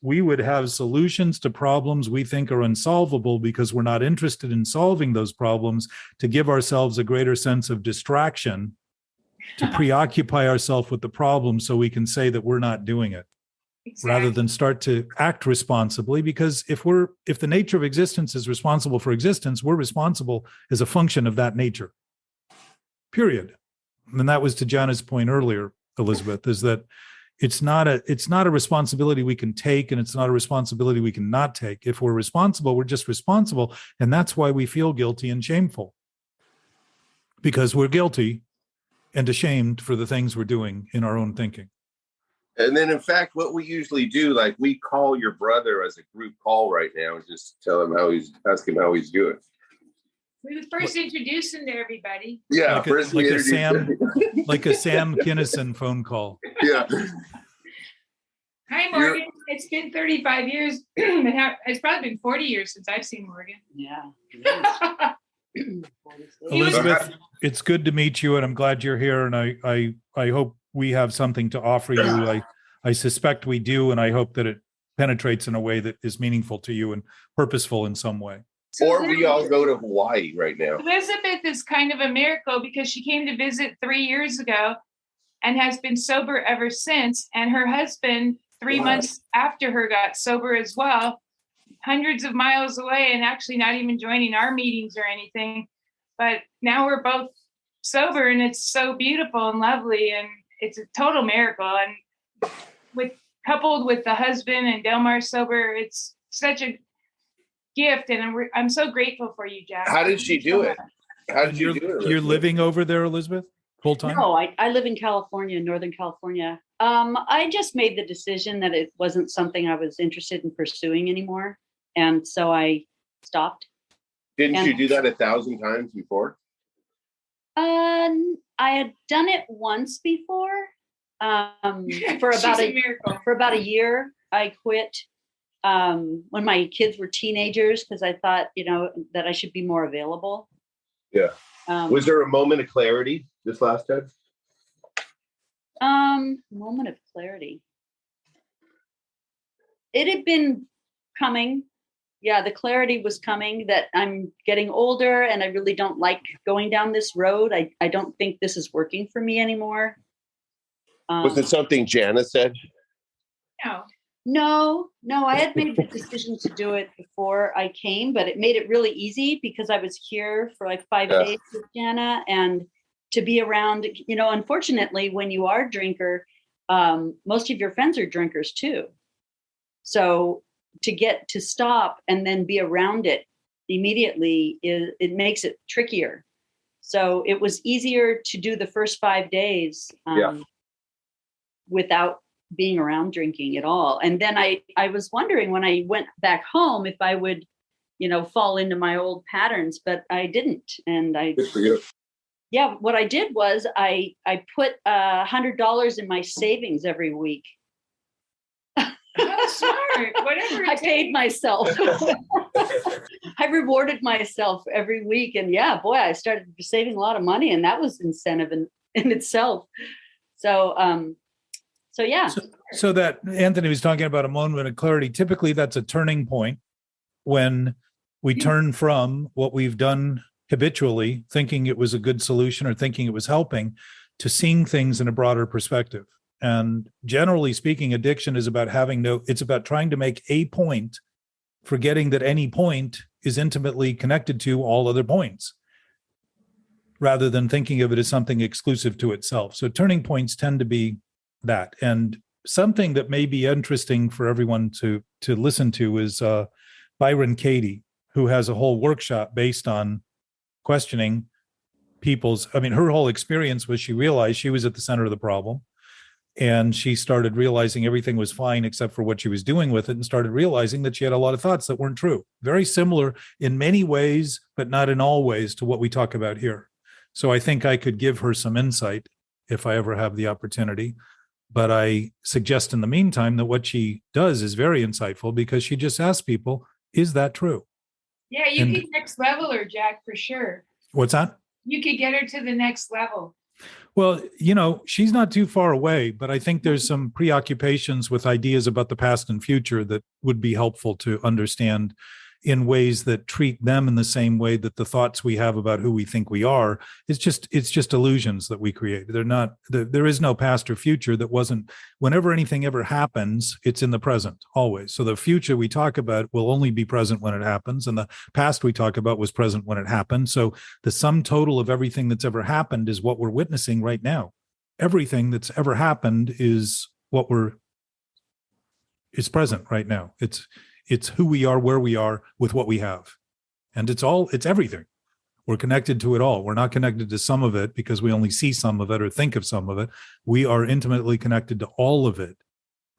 we would have solutions to problems we think are unsolvable because we're not interested in solving those problems, to give ourselves a greater sense of distraction, to preoccupy ourselves with the problem so we can say that we're not doing it. Exactly. Rather than start to act responsibly, because if the nature of existence is responsible for existence, we're responsible as a function of that nature. Period. And that was to Jana's point earlier, Elizabeth, is that it's not a responsibility we can take, and it's not a responsibility we can not take. If we're responsible, we're just responsible, and that's why we feel guilty and shameful, because we're guilty and ashamed for the things we're doing in our own thinking. And then, in fact, what we usually do, like we call your brother as a group call right now and just tell him ask him how he's doing. We would first introduce him to everybody. Yeah, like a Sam Kinison phone call. Yeah. Hi, Morgan. It's been 35 years. It's probably been 40 years since I've seen Morgan. Yeah. Elizabeth, it's good to meet you, and I'm glad you're here. And I hope we have something to offer you. I suspect we do, and I hope that it penetrates in a way that is meaningful to you and purposeful in some way. So or we all go to Hawaii right now. Elizabeth is kind of a miracle because she came to visit 3 years ago and has been sober ever since. And her husband, 3 months after her, got sober as well, hundreds of miles away, and actually not even joining our meetings or anything. But now we're both sober, and it's so beautiful and lovely, and it's a total miracle. And coupled with the husband and Delmar sober, it's such a gift, and I'm so grateful for you, Jack. How did she do it? How did you do it? You're living over there, Elizabeth, full time? No, I live in California, Northern California. I just made the decision that it wasn't something I was interested in pursuing anymore, and so I stopped. Didn't you do that 1,000 times before? I had done it once before. For about a year, I quit. When my kids were teenagers, because I thought, that I should be more available. Yeah. Was there a moment of clarity this last time? Moment of clarity. It had been coming. Yeah, the clarity was coming that I'm getting older and I really don't like going down this road. I don't think this is working for me anymore. Was it something Jana said? No, I had made the decision to do it before I came, but it made it really easy because I was here for like 5 days with Jana, and to be around, unfortunately, when you are a drinker, most of your friends are drinkers too. So to get to stop and then be around it immediately, it makes it trickier. So it was easier to do the first 5 days without being around drinking at all. And then I was wondering when I went back home if I would, fall into my old patterns, but I didn't. And what I did was I put $100 in my savings every week. That's smart. Whatever. I paid myself. I rewarded myself every week. And I started saving a lot of money, and that was incentive in itself. So that Anthony was talking about a moment of clarity. Typically, that's a turning point when we turn from what we've done habitually, thinking it was a good solution or thinking it was helping, to seeing things in a broader perspective. And generally speaking, addiction is about it's about trying to make a point, forgetting that any point is intimately connected to all other points. rather than thinking of it as something exclusive to itself. So turning points tend to be that. And something that may be interesting for everyone to listen to is Byron Katie, who has a whole workshop based on questioning her whole experience was she realized she was at the center of the problem. And she started realizing everything was fine except for what she was doing with it, and started realizing that she had a lot of thoughts that weren't true. Very similar in many ways, but not in all ways to what we talk about here. So I think I could give her some insight if I ever have the opportunity. But I suggest in the meantime that what she does is very insightful, because she just asks people, is that true? Yeah, you could next level her, Jack, for sure. What's that? You could get her to the next level. Well, she's not too far away, but I think there's some preoccupations with ideas about the past and future that would be helpful to understand in ways that treat them in the same way that the thoughts we have about who we think we are it's just illusions that we create. They're not, there is no past or future that wasn't, whenever anything ever happens, it's in the present always. So the future we talk about will only be present when it happens, and the past we talk about was present when it happened. So the sum total of everything that's ever happened is what we're witnessing right now. Everything that's ever happened is present right now. It's who we are, where we are, with what we have. And it's everything. We're connected to it all. We're not connected to some of it because we only see some of it or think of some of it. We are intimately connected to all of it,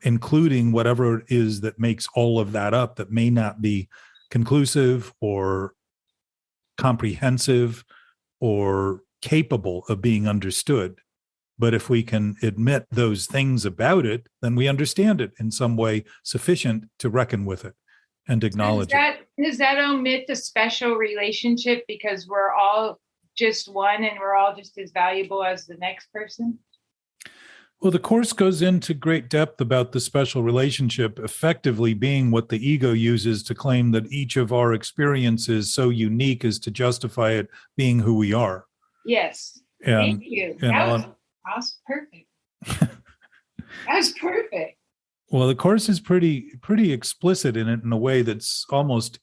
including whatever it is that makes all of that up, that may not be conclusive or comprehensive or capable of being understood. But if we can admit those things about it, then we understand it in some way sufficient to reckon with it and acknowledge it. Does that omit the special relationship because we're all just one and we're all just as valuable as the next person? Well, the Course goes into great depth about the special relationship effectively being what the ego uses to claim that each of our experiences is so unique as to justify it being who we are. Yes. Thank you. That was perfect. That was perfect. Well, the Course is pretty explicit in it in a way that's almost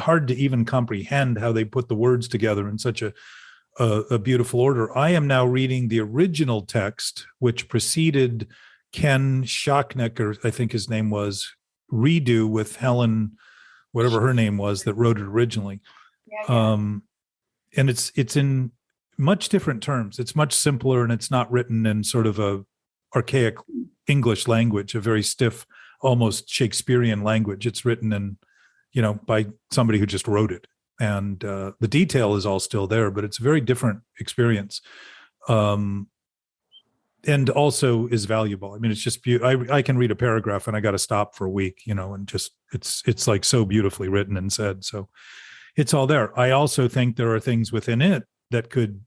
hard to even comprehend how they put the words together in such a beautiful order. I am now reading the original text, which preceded Ken Schachnecker, I think his name was, redo with Helen, whatever her name was, that wrote it originally. Yeah. And it's in much different terms. It's much simpler, and it's not written in sort of a archaic English language, a very stiff, almost Shakespearean language. It's written in, by somebody who just wrote it. And the detail is all still there, but it's a very different experience. And also is valuable. I mean, it's just I can read a paragraph and I got to stop for a week, and just it's like so beautifully written and said. So it's all there. I also think there are things within it that could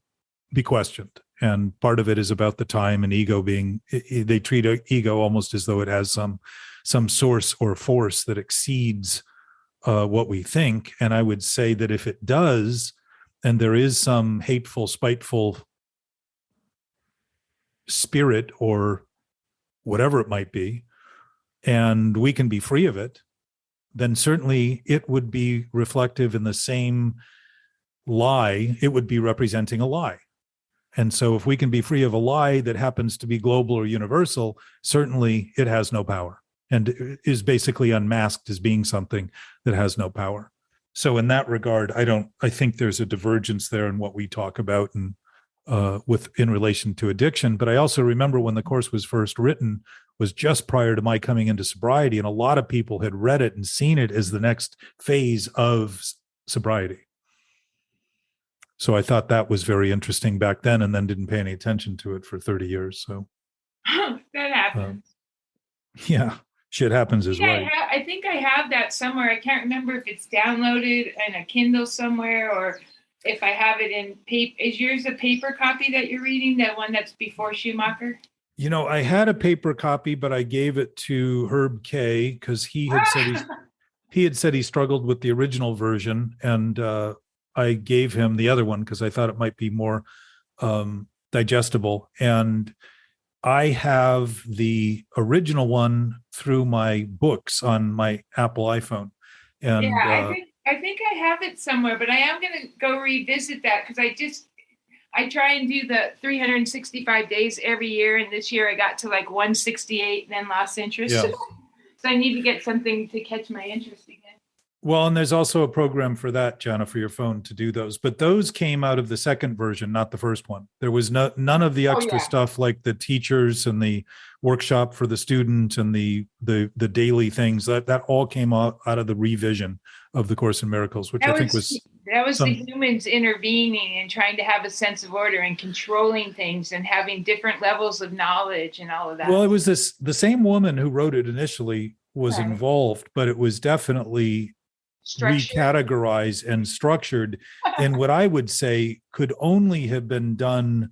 be questioned. And part of it is about the time and ego they treat ego almost as though it has some source or force that exceeds what we think. And I would say that if it does, and there is some hateful, spiteful spirit or whatever it might be, and we can be free of it, then certainly it would be reflective in the same lie. It would be representing a lie. And so if we can be free of a lie that happens to be global or universal, certainly it has no power and is basically unmasked as being something that has no power. So in that regard, I think there's a divergence there in what we talk about and in relation to addiction. But I also remember when the Course was first written was just prior to my coming into sobriety, and a lot of people had read it and seen it as the next phase of sobriety. So I thought that was very interesting back then, and then didn't pay any attention to it for 30 years. So that happens. Yeah, shit happens is right. I think I have that somewhere. I can't remember if it's downloaded in a Kindle somewhere or if I have it in paper. Is yours a paper copy that you're reading, that one that's before Schumacher? I had a paper copy, but I gave it to Herb K because he had said he struggled with the original version, and I gave him the other one because I thought it might be more digestible. And I have the original one through my books on my Apple iPhone. And yeah, I think I have it somewhere, but I am going to go revisit that because I try and do the 365 days every year, and this year I got to like 168 and then lost interest. Yeah. So I need to get something to catch my interest again. Well, and there's also a program for that, Jana, for your phone to do those. But those came out of the second version, not the first one. There was none of the extra stuff like the teachers and the workshop for the student and the daily things. That all came out of the revision of the Course in Miracles, which I think was the humans intervening and trying to have a sense of order and controlling things and having different levels of knowledge and all of that. Well, it was the same woman who wrote it initially was involved, but it was definitely recategorized and structured in what I would say could only have been done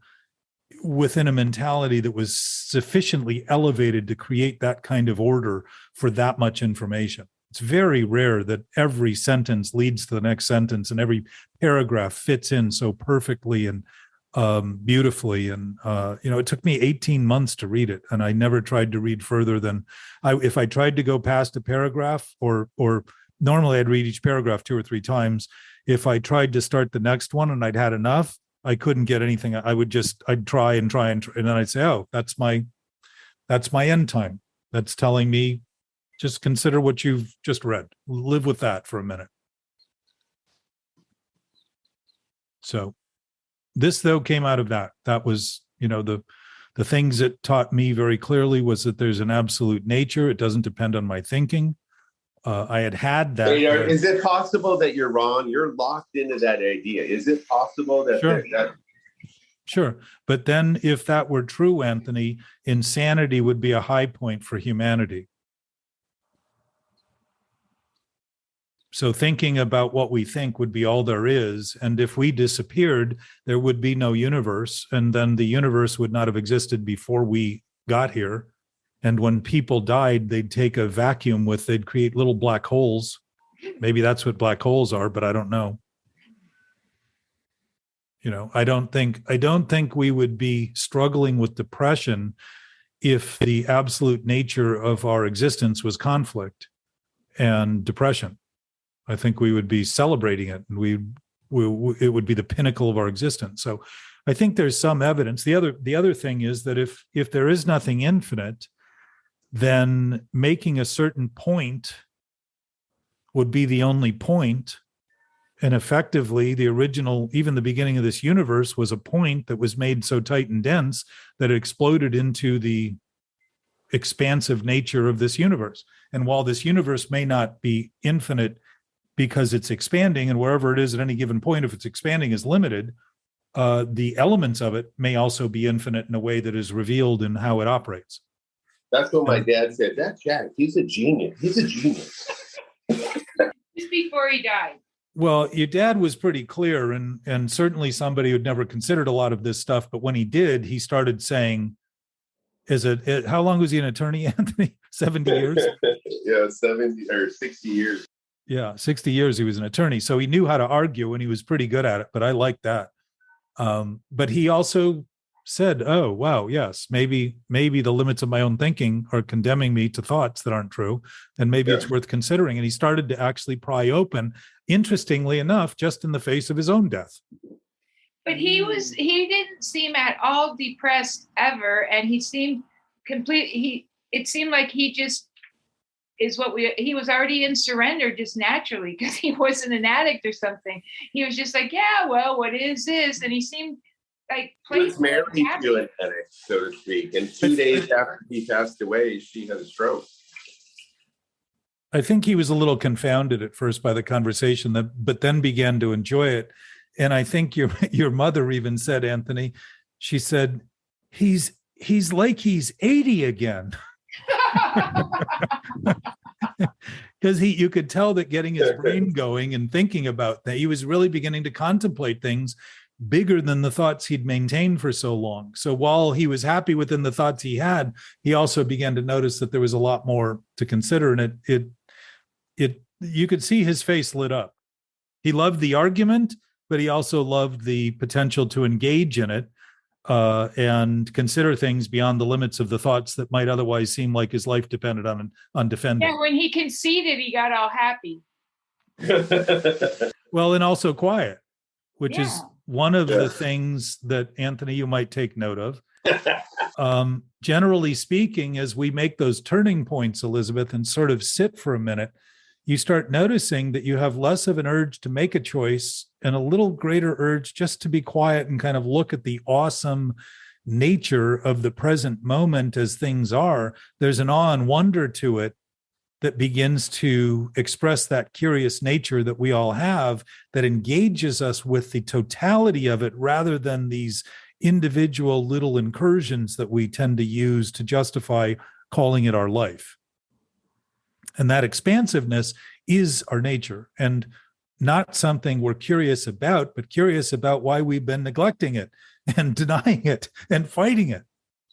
within a mentality that was sufficiently elevated to create that kind of order for that much information. It's very rare that every sentence leads to the next sentence and every paragraph fits in so perfectly and beautifully. And, it took me 18 months to read it. And I never tried to read further than if I tried to go past a paragraph or normally I'd read each paragraph 2 or 3 times. If I tried to start the next one and I'd had enough, I couldn't get anything. I'd try and then I'd say, oh, that's my end time. That's telling me just consider what you've just read. Live with that for a minute. So this, though, came out of that. That was, the things it taught me very clearly was that there's an absolute nature. It doesn't depend on my thinking. I had that. Is it possible that you're wrong? You're locked into that idea. Is it possible that Sure. Sure. But then if that were true, Anthony, insanity would be a high point for humanity. So thinking about what we think would be all there is. And if we disappeared, there would be no universe. And then the universe would not have existed before we got here. And when people died, they'd take a vacuum they'd create little black holes. Maybe that's what black holes are, but I don't know. I don't think we would be struggling with depression if the absolute nature of our existence was conflict and depression. I think we would be celebrating it, and it would be the pinnacle of our existence. So I think there's some evidence. The other thing is that if there is nothing infinite, then making a certain point would be the only point. And effectively, the original, even the beginning of this universe was a point that was made so tight and dense that it exploded into the expansive nature of this universe. And while this universe may not be infinite because it's expanding, and wherever it is at any given point, if it's expanding, is limited, the elements of it may also be infinite in a way that is revealed in how it operates. That's what my dad said. That Jack, he's a genius. He's a genius. Just before he died. Well, your dad was pretty clear, and certainly somebody who'd never considered a lot of this stuff. But when he did, he started saying, how long was he an attorney, Anthony? 70 years? Yeah, 70 or 60 years. Yeah, 60 years he was an attorney. So he knew how to argue, and he was pretty good at it. But I like that. But he also said, oh, wow, yes, maybe the limits of my own thinking are condemning me to thoughts that aren't true, and maybe it's worth considering. And he started to actually pry open, interestingly enough, just in the face of his own death. But he didn't seem at all depressed ever, and he seemed it seemed like he just he was already in surrender just naturally, because he wasn't an addict or something. He was just like, yeah, well, what is this? And he seemed like he was married to an addict, so to speak. And 2 days after he passed away, she had a stroke. I think he was a little confounded at first by the conversation, but then began to enjoy it. And I think your mother even said, Anthony, she said, he's like he's 80 again. Because you could tell that getting his brain going and thinking about that, he was really beginning to contemplate things bigger than the thoughts he'd maintained for so long. So while he was happy within the thoughts he had, he also began to notice that there was a lot more to consider. And you could see his face lit up. He loved the argument, but he also loved the potential to engage in it and consider things beyond the limits of the thoughts that might otherwise seem like his life depended on defending. Yeah, when he conceded, he got all happy. Well, and also quiet, which one of the things that, Anthony, you might take note of, generally speaking, as we make those turning points, Elizabeth, and sort of sit for a minute, you start noticing that you have less of an urge to make a choice and a little greater urge just to be quiet and kind of look at the awesome nature of the present moment as things are. There's an awe and wonder to it that begins to express that curious nature that we all have, that engages us with the totality of it rather than these individual little incursions that we tend to use to justify calling it our life. And that expansiveness is our nature, and not something we're curious about, but curious about why we've been neglecting it and denying it and fighting it.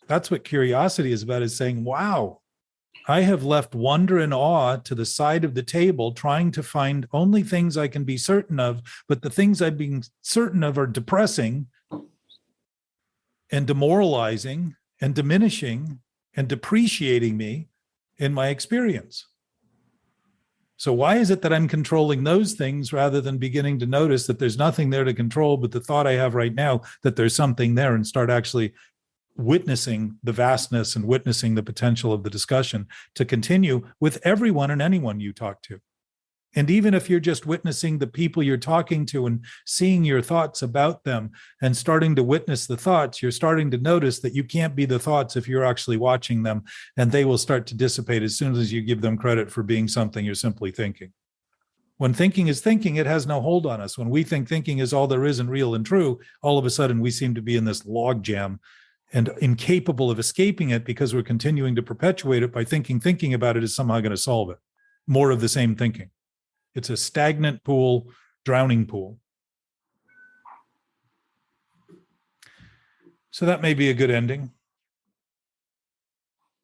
That's what curiosity is about, is saying, wow, I have left wonder and awe to the side of the table, trying to find only things I can be certain of, but the things I've been certain of are depressing and demoralizing and diminishing and depreciating me in my experience. So why is it that I'm controlling those things rather than beginning to notice that there's nothing there to control, but the thought I have right now that there's something there, and start actually witnessing the vastness and witnessing the potential of the discussion to continue with everyone and anyone you talk to. And even if you're just witnessing the people you're talking to and seeing your thoughts about them and starting to witness the thoughts, you're starting to notice that you can't be the thoughts if you're actually watching them, and they will start to dissipate as soon as you give them credit for being something you're simply thinking. When thinking is thinking, it has no hold on us. When we think thinking is all there is and real and true, all of a sudden we seem to be in this log jam and incapable of escaping it because we're continuing to perpetuate it by thinking about it is somehow going to solve it. More of the same thinking. It's a stagnant pool, drowning pool. So that may be a good ending.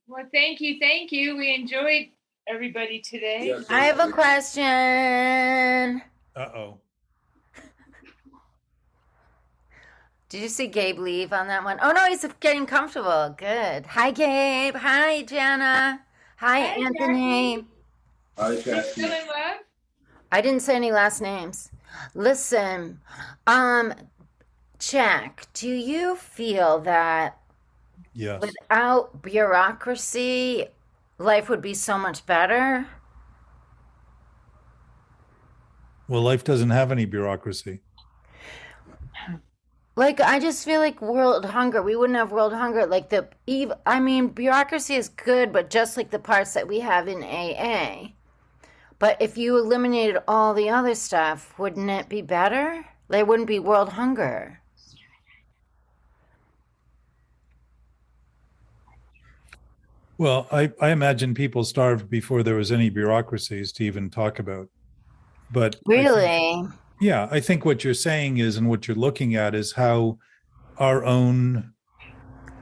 Well, thank you. Thank you. We enjoyed everybody today. Yes. I have a question. Uh-oh. Did you see Gabe leave on that one? Oh, no, he's getting comfortable. Good. Hi, Gabe. Hi, Jana. Hi, Anthony. Hi, Still Jackie. in love? I didn't say any last names. Listen, Jack, do you feel that Yes. without bureaucracy, life would be so much better? Well, life doesn't have any bureaucracy. Like, I just feel like world hunger, we wouldn't have world hunger. Like bureaucracy is good, but just like the parts that we have in AA. But if you eliminated all the other stuff, wouldn't it be better? There wouldn't be world hunger. Well, I imagine people starved before there was any bureaucracies to even talk about. But Really? I think what you're saying is, and what you're looking at is how our own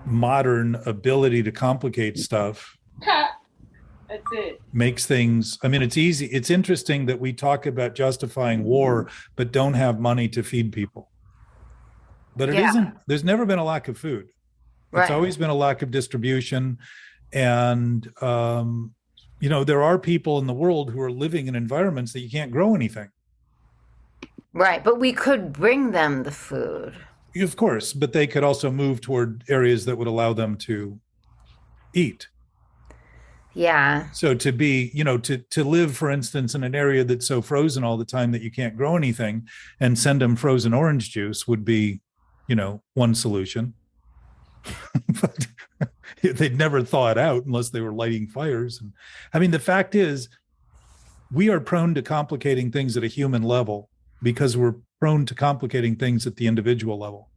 modern ability to complicate stuff That's it. makes things, I mean, it's easy. It's interesting that we talk about justifying war, but don't have money to feed people. But it Yeah. isn't, there's never been a lack of food. It's Right. always been a lack of distribution. And, there are people in the world who are living in environments that you can't grow anything. Right, but we could bring them the food. Of course, but they could also move toward areas that would allow them to eat. Yeah. So to be, to live, for instance, in an area that's so frozen all the time that you can't grow anything, and send them frozen orange juice would be, one solution. But they'd never thaw it out unless they were lighting fires. And I mean, the fact is, we are prone to complicating things at a human level because we're prone to complicating things at the individual level.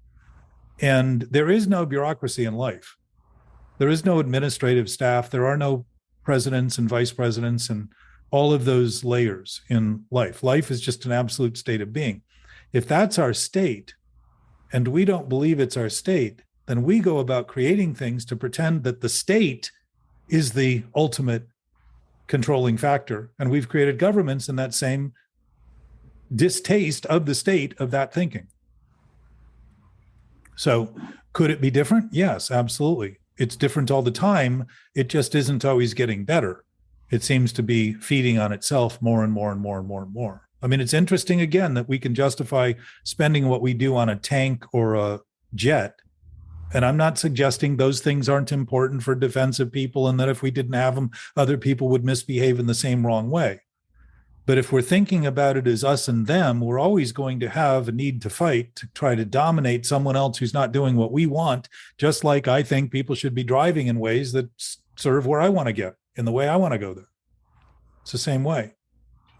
And there is no bureaucracy in life. There is no administrative staff. There are no presidents and vice presidents and all of those layers in life. Life is just an absolute state of being. If that's our state, and we don't believe it's our state, then we go about creating things to pretend that the state is the ultimate controlling factor. And we've created governments in that same distaste of the state of that thinking. So could it be different? Yes, absolutely. It's different all the time. It just isn't always getting better. It seems to be feeding on itself more and more and more and more and more. I mean, it's interesting again that we can justify spending what we do on a tank or a jet. And I'm not suggesting those things aren't important for defensive people and that if we didn't have them, other people would misbehave in the same wrong way. But if we're thinking about it as us and them, we're always going to have a need to fight to try to dominate someone else who's not doing what we want, just like I think people should be driving in ways that serve where I want to get, in the way I want to go there. It's the same way.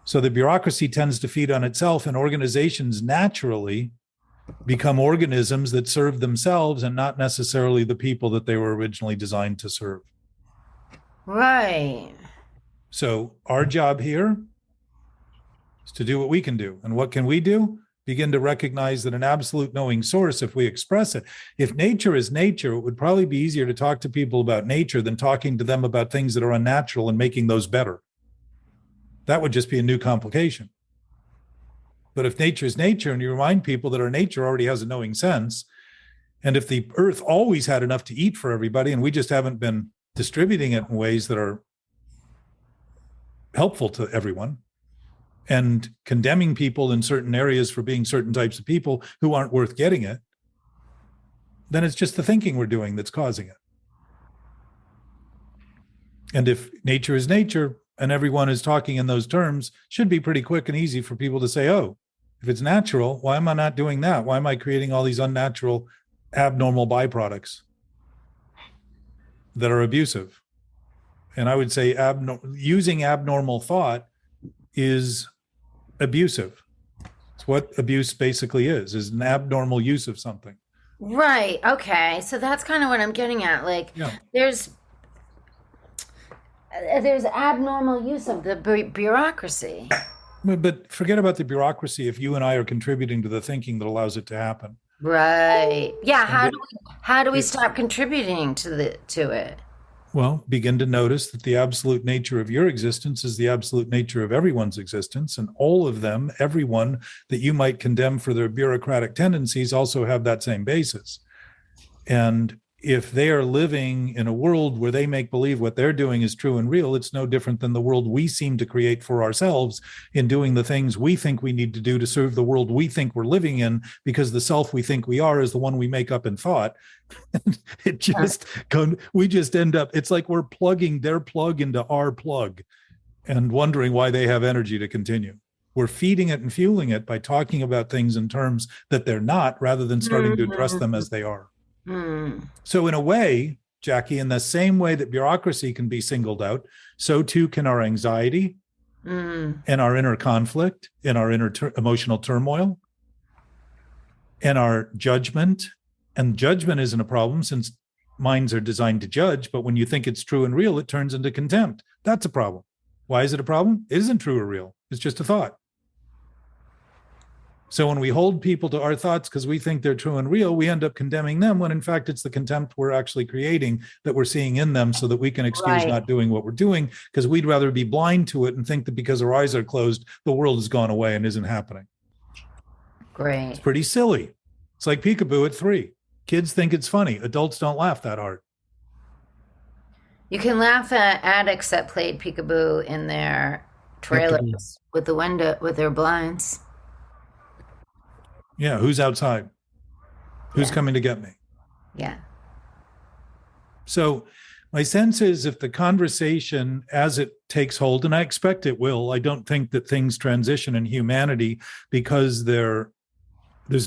So the bureaucracy tends to feed on itself, and organizations naturally become organisms that serve themselves and not necessarily the people that they were originally designed to serve. Right. So our job here is to do what we can do. And what can we do? Begin to recognize that an absolute knowing source, if we express it, if nature is nature, it would probably be easier to talk to people about nature than talking to them about things that are unnatural and making those better. That would just be a new complication. But if nature is nature, and you remind people that our nature already has a knowing sense, and if the earth always had enough to eat for everybody, and we just haven't been distributing it in ways that are helpful to everyone, and condemning people in certain areas for being certain types of people who aren't worth getting it, then it's just the thinking we're doing that's causing it. And if nature is nature, and everyone is talking in those terms, should be pretty quick and easy for people to say, oh, if it's natural, why am I not doing that? Why am I creating all these unnatural, abnormal byproducts that are abusive? And I would say using abnormal thought is abusive. It's what abuse basically is an abnormal use of something. Right. Okay. So that's kind of what I'm getting at. Like, Yeah. there's abnormal use of the bureaucracy. But forget about the bureaucracy if you and I are contributing to the thinking that allows it to happen. Right. Yeah. How do we stop contributing to it? Well, begin to notice that the absolute nature of your existence is the absolute nature of everyone's existence. And all of them, everyone that you might condemn for their bureaucratic tendencies, also have that same basis. And if they are living in a world where they make believe what they're doing is true and real, it's no different than the world we seem to create for ourselves in doing the things we think we need to do to serve the world we think we're living in, because the self we think we are is the one we make up in thought. We just end up, it's like we're plugging their plug into our plug and wondering why they have energy to continue. We're feeding it and fueling it by talking about things in terms that they're not, rather than starting to address them as they are. So in a way, Jackie, in the same way that bureaucracy can be singled out, so too can our anxiety and our inner conflict and our inner emotional turmoil and our judgment. And judgment isn't a problem since minds are designed to judge, but when you think it's true and real, it turns into contempt. That's a problem. Why is it a problem? It isn't true or real. It's just a thought. So when we hold people to our thoughts because we think they're true and real, we end up condemning them when in fact it's the contempt we're actually creating that we're seeing in them so that we can excuse not doing what we're doing, because we'd rather be blind to it and think that because our eyes are closed, the world has gone away and isn't happening. Great. It's pretty silly. It's like peekaboo at 3. Kids think it's funny. Adults don't laugh that hard. You can laugh at addicts that played peekaboo in their trailers with their blinds. Yeah, who's outside? Who's coming to get me? Yeah. So my sense is if the conversation, as it takes hold, and I expect it will, I don't think that things transition in humanity because there's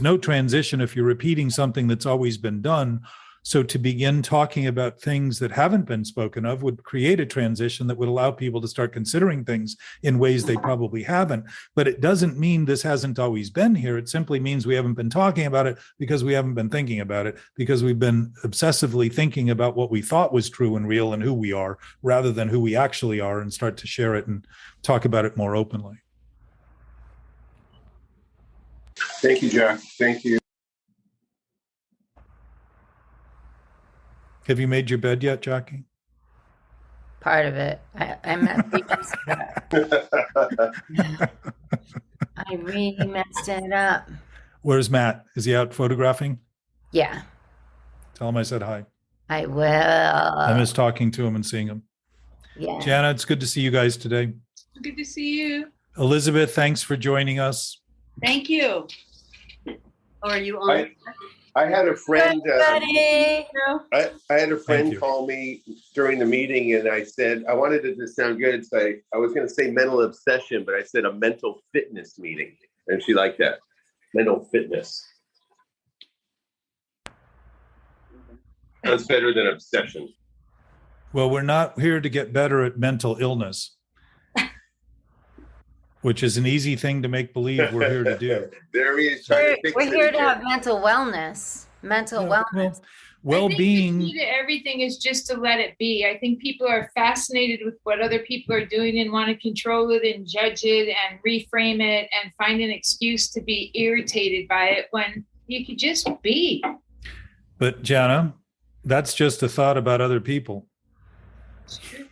no transition if you're repeating something that's always been done. So to begin talking about things that haven't been spoken of would create a transition that would allow people to start considering things in ways they probably haven't. But it doesn't mean this hasn't always been here. It simply means we haven't been talking about it because we haven't been thinking about it, because we've been obsessively thinking about what we thought was true and real and who we are, rather than who we actually are, and start to share it and talk about it more openly. Thank you, Jack. Thank you. Have you made your bed yet, Jackie? Part of it. I really messed it up. Where's Matt? Is he out photographing? Yeah. Tell him I said hi. I will. I miss talking to him and seeing him. Yeah. Jana, it's good to see you guys today. Good to see you. Elizabeth, thanks for joining us. Thank you. Or are you on? I had a friend. Buddy. I had a Thank friend you. call me during the meeting, and I said I wanted it to sound good, so I was going to say mental obsession, but I said a mental fitness meeting, and she liked that. Mental fitness. That's better than obsession. Well, we're not here to get better at mental illness, which is an easy thing to make believe we're here to do. There he is trying to fix We're it here to again. have mental wellness. Mental Yeah, wellness. well-being. I think the key to everything is just to let it be. I think people are fascinated with what other people are doing and want to control it and judge it and reframe it and find an excuse to be irritated by it when you could just be. But Jana, that's just a thought about other people. It's true.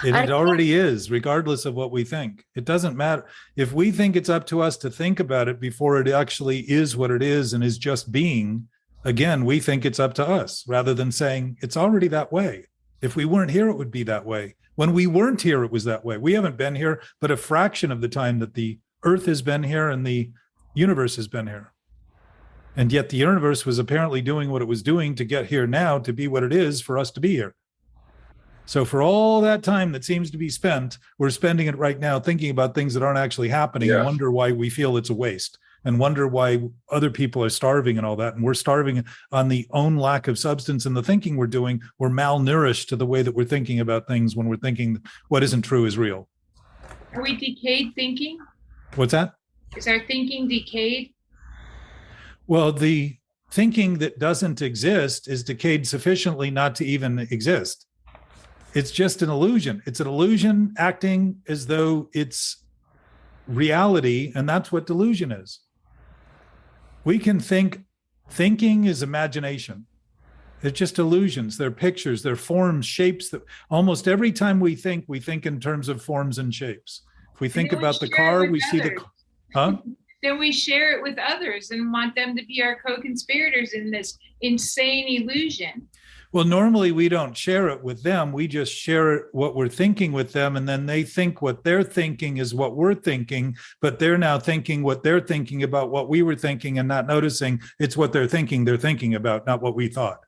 And it already is, regardless of what we think. It doesn't matter. If we think it's up to us to think about it before it actually is what it is and is just being, again, we think it's up to us rather than saying it's already that way. If we weren't here, it would be that way. When we weren't here, it was that way. We haven't been here but a fraction of the time that the earth has been here and the universe has been here. And yet the universe was apparently doing what it was doing to get here now to be what it is for us to be here. So for all that time that seems to be spent, we're spending it right now thinking about things that aren't actually happening and wonder why we feel it's a waste and wonder why other people are starving and all that. And we're starving on the own lack of substance in the thinking we're doing. We're malnourished to the way that we're thinking about things when we're thinking what isn't true is real. Are we decayed thinking? What's that? Is our thinking decayed? Well, the thinking that doesn't exist is decayed sufficiently not to even exist. It's just an illusion. It's an illusion acting as though it's reality, and that's what delusion is. We can think, thinking is imagination. It's just illusions. They're pictures, they're forms, shapes that almost every time we think in terms of forms and shapes. If we think about the car, we see the, Then we share it with others and want them to be our co-conspirators in this insane illusion. Well, normally we don't share it with them. We just share what we're thinking with them. And then they think what they're thinking is what we're thinking, but they're now thinking what they're thinking about what we were thinking and not noticing it's what they're thinking about, not what we thought,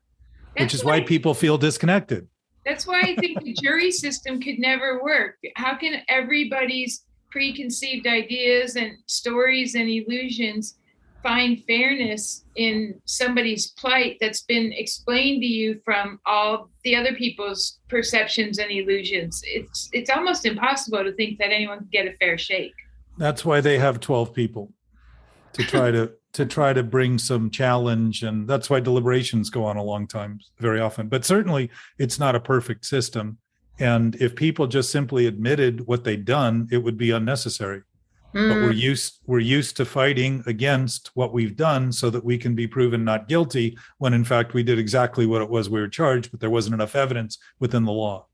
which is why people feel disconnected. That's why I think the jury system could never work. How can everybody's preconceived ideas and stories and illusions find fairness in somebody's plight that's been explained to you from all the other people's perceptions and illusions? It's almost impossible to think that anyone can get a fair shake. That's why they have 12 people to try to bring some challenge, and that's why deliberations go on a long time very often. But certainly it's not a perfect system, and if people just simply admitted what they'd done, it would be unnecessary. But we're used to fighting against what we've done so that we can be proven not guilty, when in fact we did exactly what it was we were charged, but there wasn't enough evidence within the law.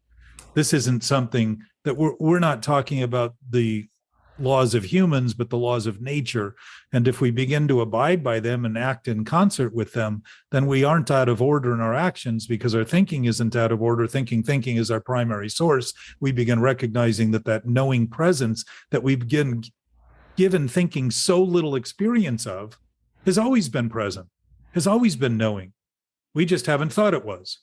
This isn't something that we're not talking about the laws of humans, but the laws of nature. And if we begin to abide by them and act in concert with them, then we aren't out of order in our actions because our thinking isn't out of order. Thinking is our primary source. We begin recognizing that knowing presence that we begin given thinking so little experience of has always been present, has always been knowing. We just haven't thought it was.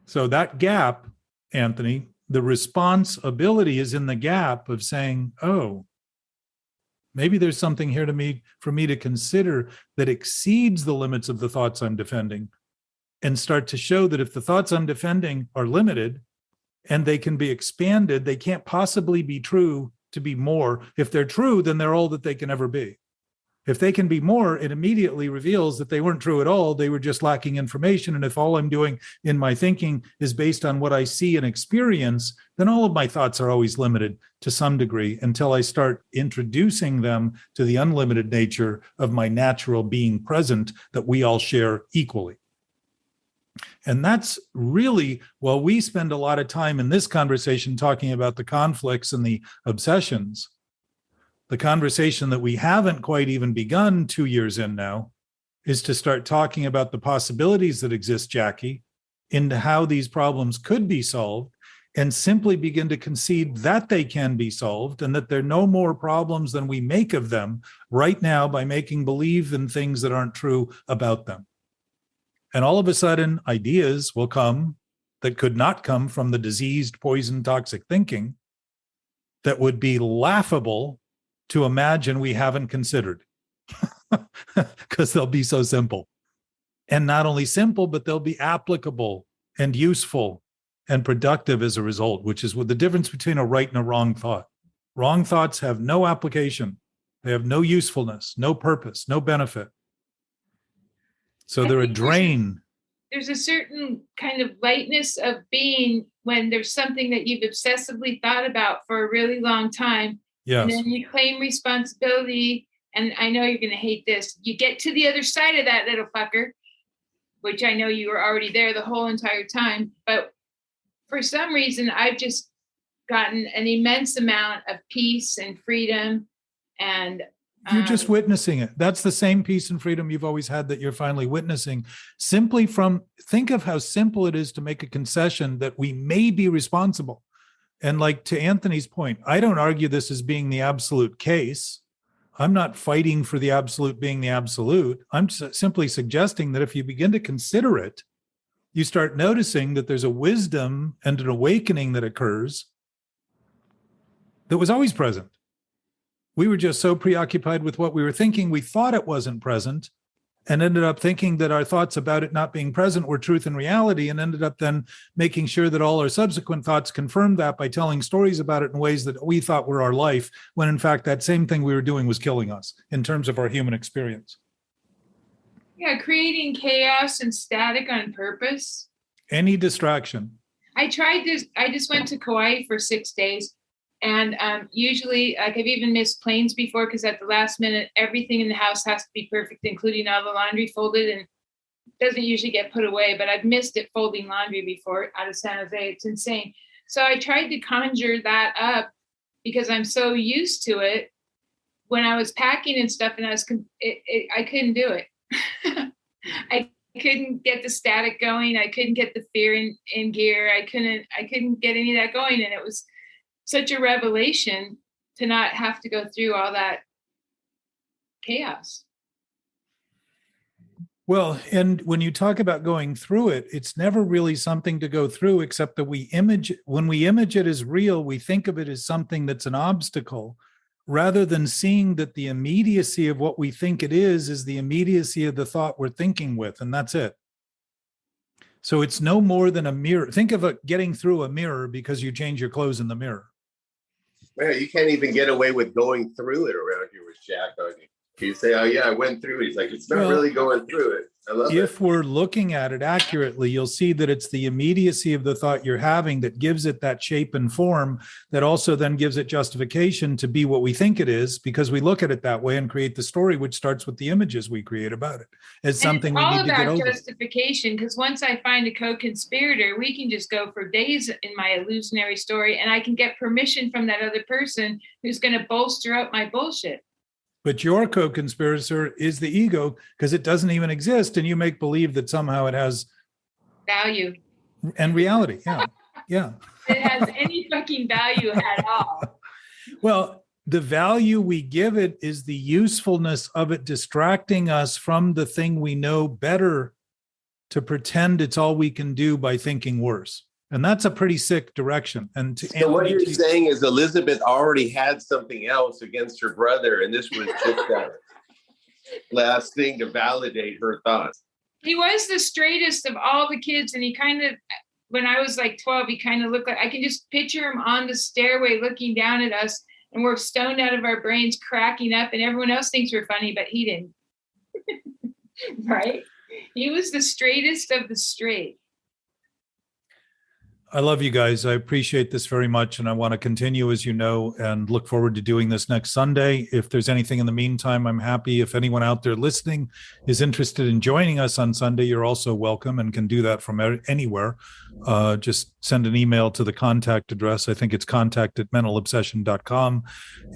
So that gap, Anthony, the responsibility is in the gap of saying, oh, maybe there's something here for me to consider that exceeds the limits of the thoughts I'm defending, and start to show that if the thoughts I'm defending are limited, and they can be expanded, they can't possibly be true to be more. If they're true, then they're all that they can ever be. If they can be more, it immediately reveals that they weren't true at all. They were just lacking information. And if all I'm doing in my thinking is based on what I see and experience, then all of my thoughts are always limited to some degree until I start introducing them to the unlimited nature of my natural being present that we all share equally. And that's really, while we spend a lot of time in this conversation talking about the conflicts and the obsessions, the conversation that we haven't quite even begun 2 years in now is to start talking about the possibilities that exist, Jackie, into how these problems could be solved, and simply begin to concede that they can be solved and that they're no more problems than we make of them right now by making believe in things that aren't true about them. And all of a sudden, ideas will come that could not come from the diseased, poisoned, toxic thinking that would be laughable to imagine we haven't considered because they'll be so simple. And not only simple, but they'll be applicable and useful and productive as a result, which is what the difference between a right and a wrong thought. Wrong thoughts have no application. They have no usefulness, no purpose, no benefit. So they're a drain. There's a certain kind of lightness of being when there's something that you've obsessively thought about for a really long time. Yes. And then you claim responsibility. And I know you're going to hate this. You get to the other side of that little fucker, which I know you were already there the whole entire time. But for some reason, I've just gotten an immense amount of peace and freedom. And you're just witnessing it. That's the same peace and freedom you've always had that you're finally witnessing. Simply from, think of how simple it is to make a concession that we may be responsible. And like to Anthony's point, I don't argue this as being the absolute case. I'm not fighting for the absolute being the absolute. I'm simply suggesting that if you begin to consider it, you start noticing that there's a wisdom and an awakening that occurs that was always present. We were just so preoccupied with what we were thinking, we thought it wasn't present and ended up thinking that our thoughts about it not being present were truth and reality, and ended up then making sure that all our subsequent thoughts confirmed that by telling stories about it in ways that we thought were our life, when in fact that same thing we were doing was killing us in terms of our human experience. Yeah, creating chaos and static on purpose. Any distraction. I tried this. I just went to Kauai for 6 days. And usually, like I've even missed planes before because at the last minute, everything in the house has to be perfect, including all the laundry folded, and doesn't usually get put away. But I've missed it folding laundry before out of San Jose. It's insane. So I tried to conjure that up because I'm so used to it when I was packing and stuff, and I couldn't do it. I couldn't get the static going. I couldn't get the fear in gear. I couldn't get any of that going, and it was such a revelation to not have to go through all that chaos. Well, and when you talk about going through it, it's never really something to go through, except that when we image it as real, we think of it as something that's an obstacle, rather than seeing that the immediacy of what we think it is the immediacy of the thought we're thinking with, and that's it. So it's no more than a mirror. Think of it getting through a mirror because you change your clothes in the mirror. Man, you can't even get away with going through it around here with Shaq on you. You say, oh yeah, I went through it. He's like, it's not really going through it. I love it. If we're looking at it accurately, you'll see that it's the immediacy of the thought you're having that gives it that shape and form, that also then gives it justification to be what we think it is, because we look at it that way and create the story, which starts with the images we create about it as something we need to get over. It's all about justification, because once I find a co-conspirator, we can just go for days in my illusionary story, and I can get permission from that other person who's going to bolster up my bullshit. But your co-conspirator is the ego, because it doesn't even exist, and you make believe that somehow it has value and reality. Yeah, yeah. It has any fucking value at all. Well, the value we give it is the usefulness of it distracting us from the thing we know better to pretend it's all we can do by thinking worse. And that's a pretty sick direction. And so what you're saying is Elizabeth already had something else against her brother, and this was just that last thing to validate her thoughts. He was the straightest of all the kids, and he kind of, when I was like 12, he kind of looked like, I can just picture him on the stairway looking down at us, and we're stoned out of our brains, cracking up, and everyone else thinks we're funny, but he didn't. Right? He was the straightest of the straight. I love you guys. I appreciate this very much. And I want to continue, as you know, and look forward to doing this next Sunday. If there's anything in the meantime, I'm happy. If anyone out there listening is interested in joining us on Sunday, you're also welcome and can do that from anywhere. Just send an email to the contact address. I think it's contact@mentalobsession.com.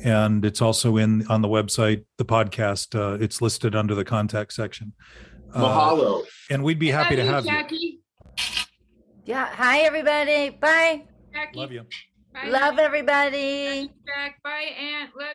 And it's also on the website, the podcast. It's listed under the contact section. Mahalo. And we'd be happy to have you. Jackie. Yeah. Hi, everybody. Bye. Jackie. Love you. Bye, Love honey. everybody. Jack. Bye, Aunt. Love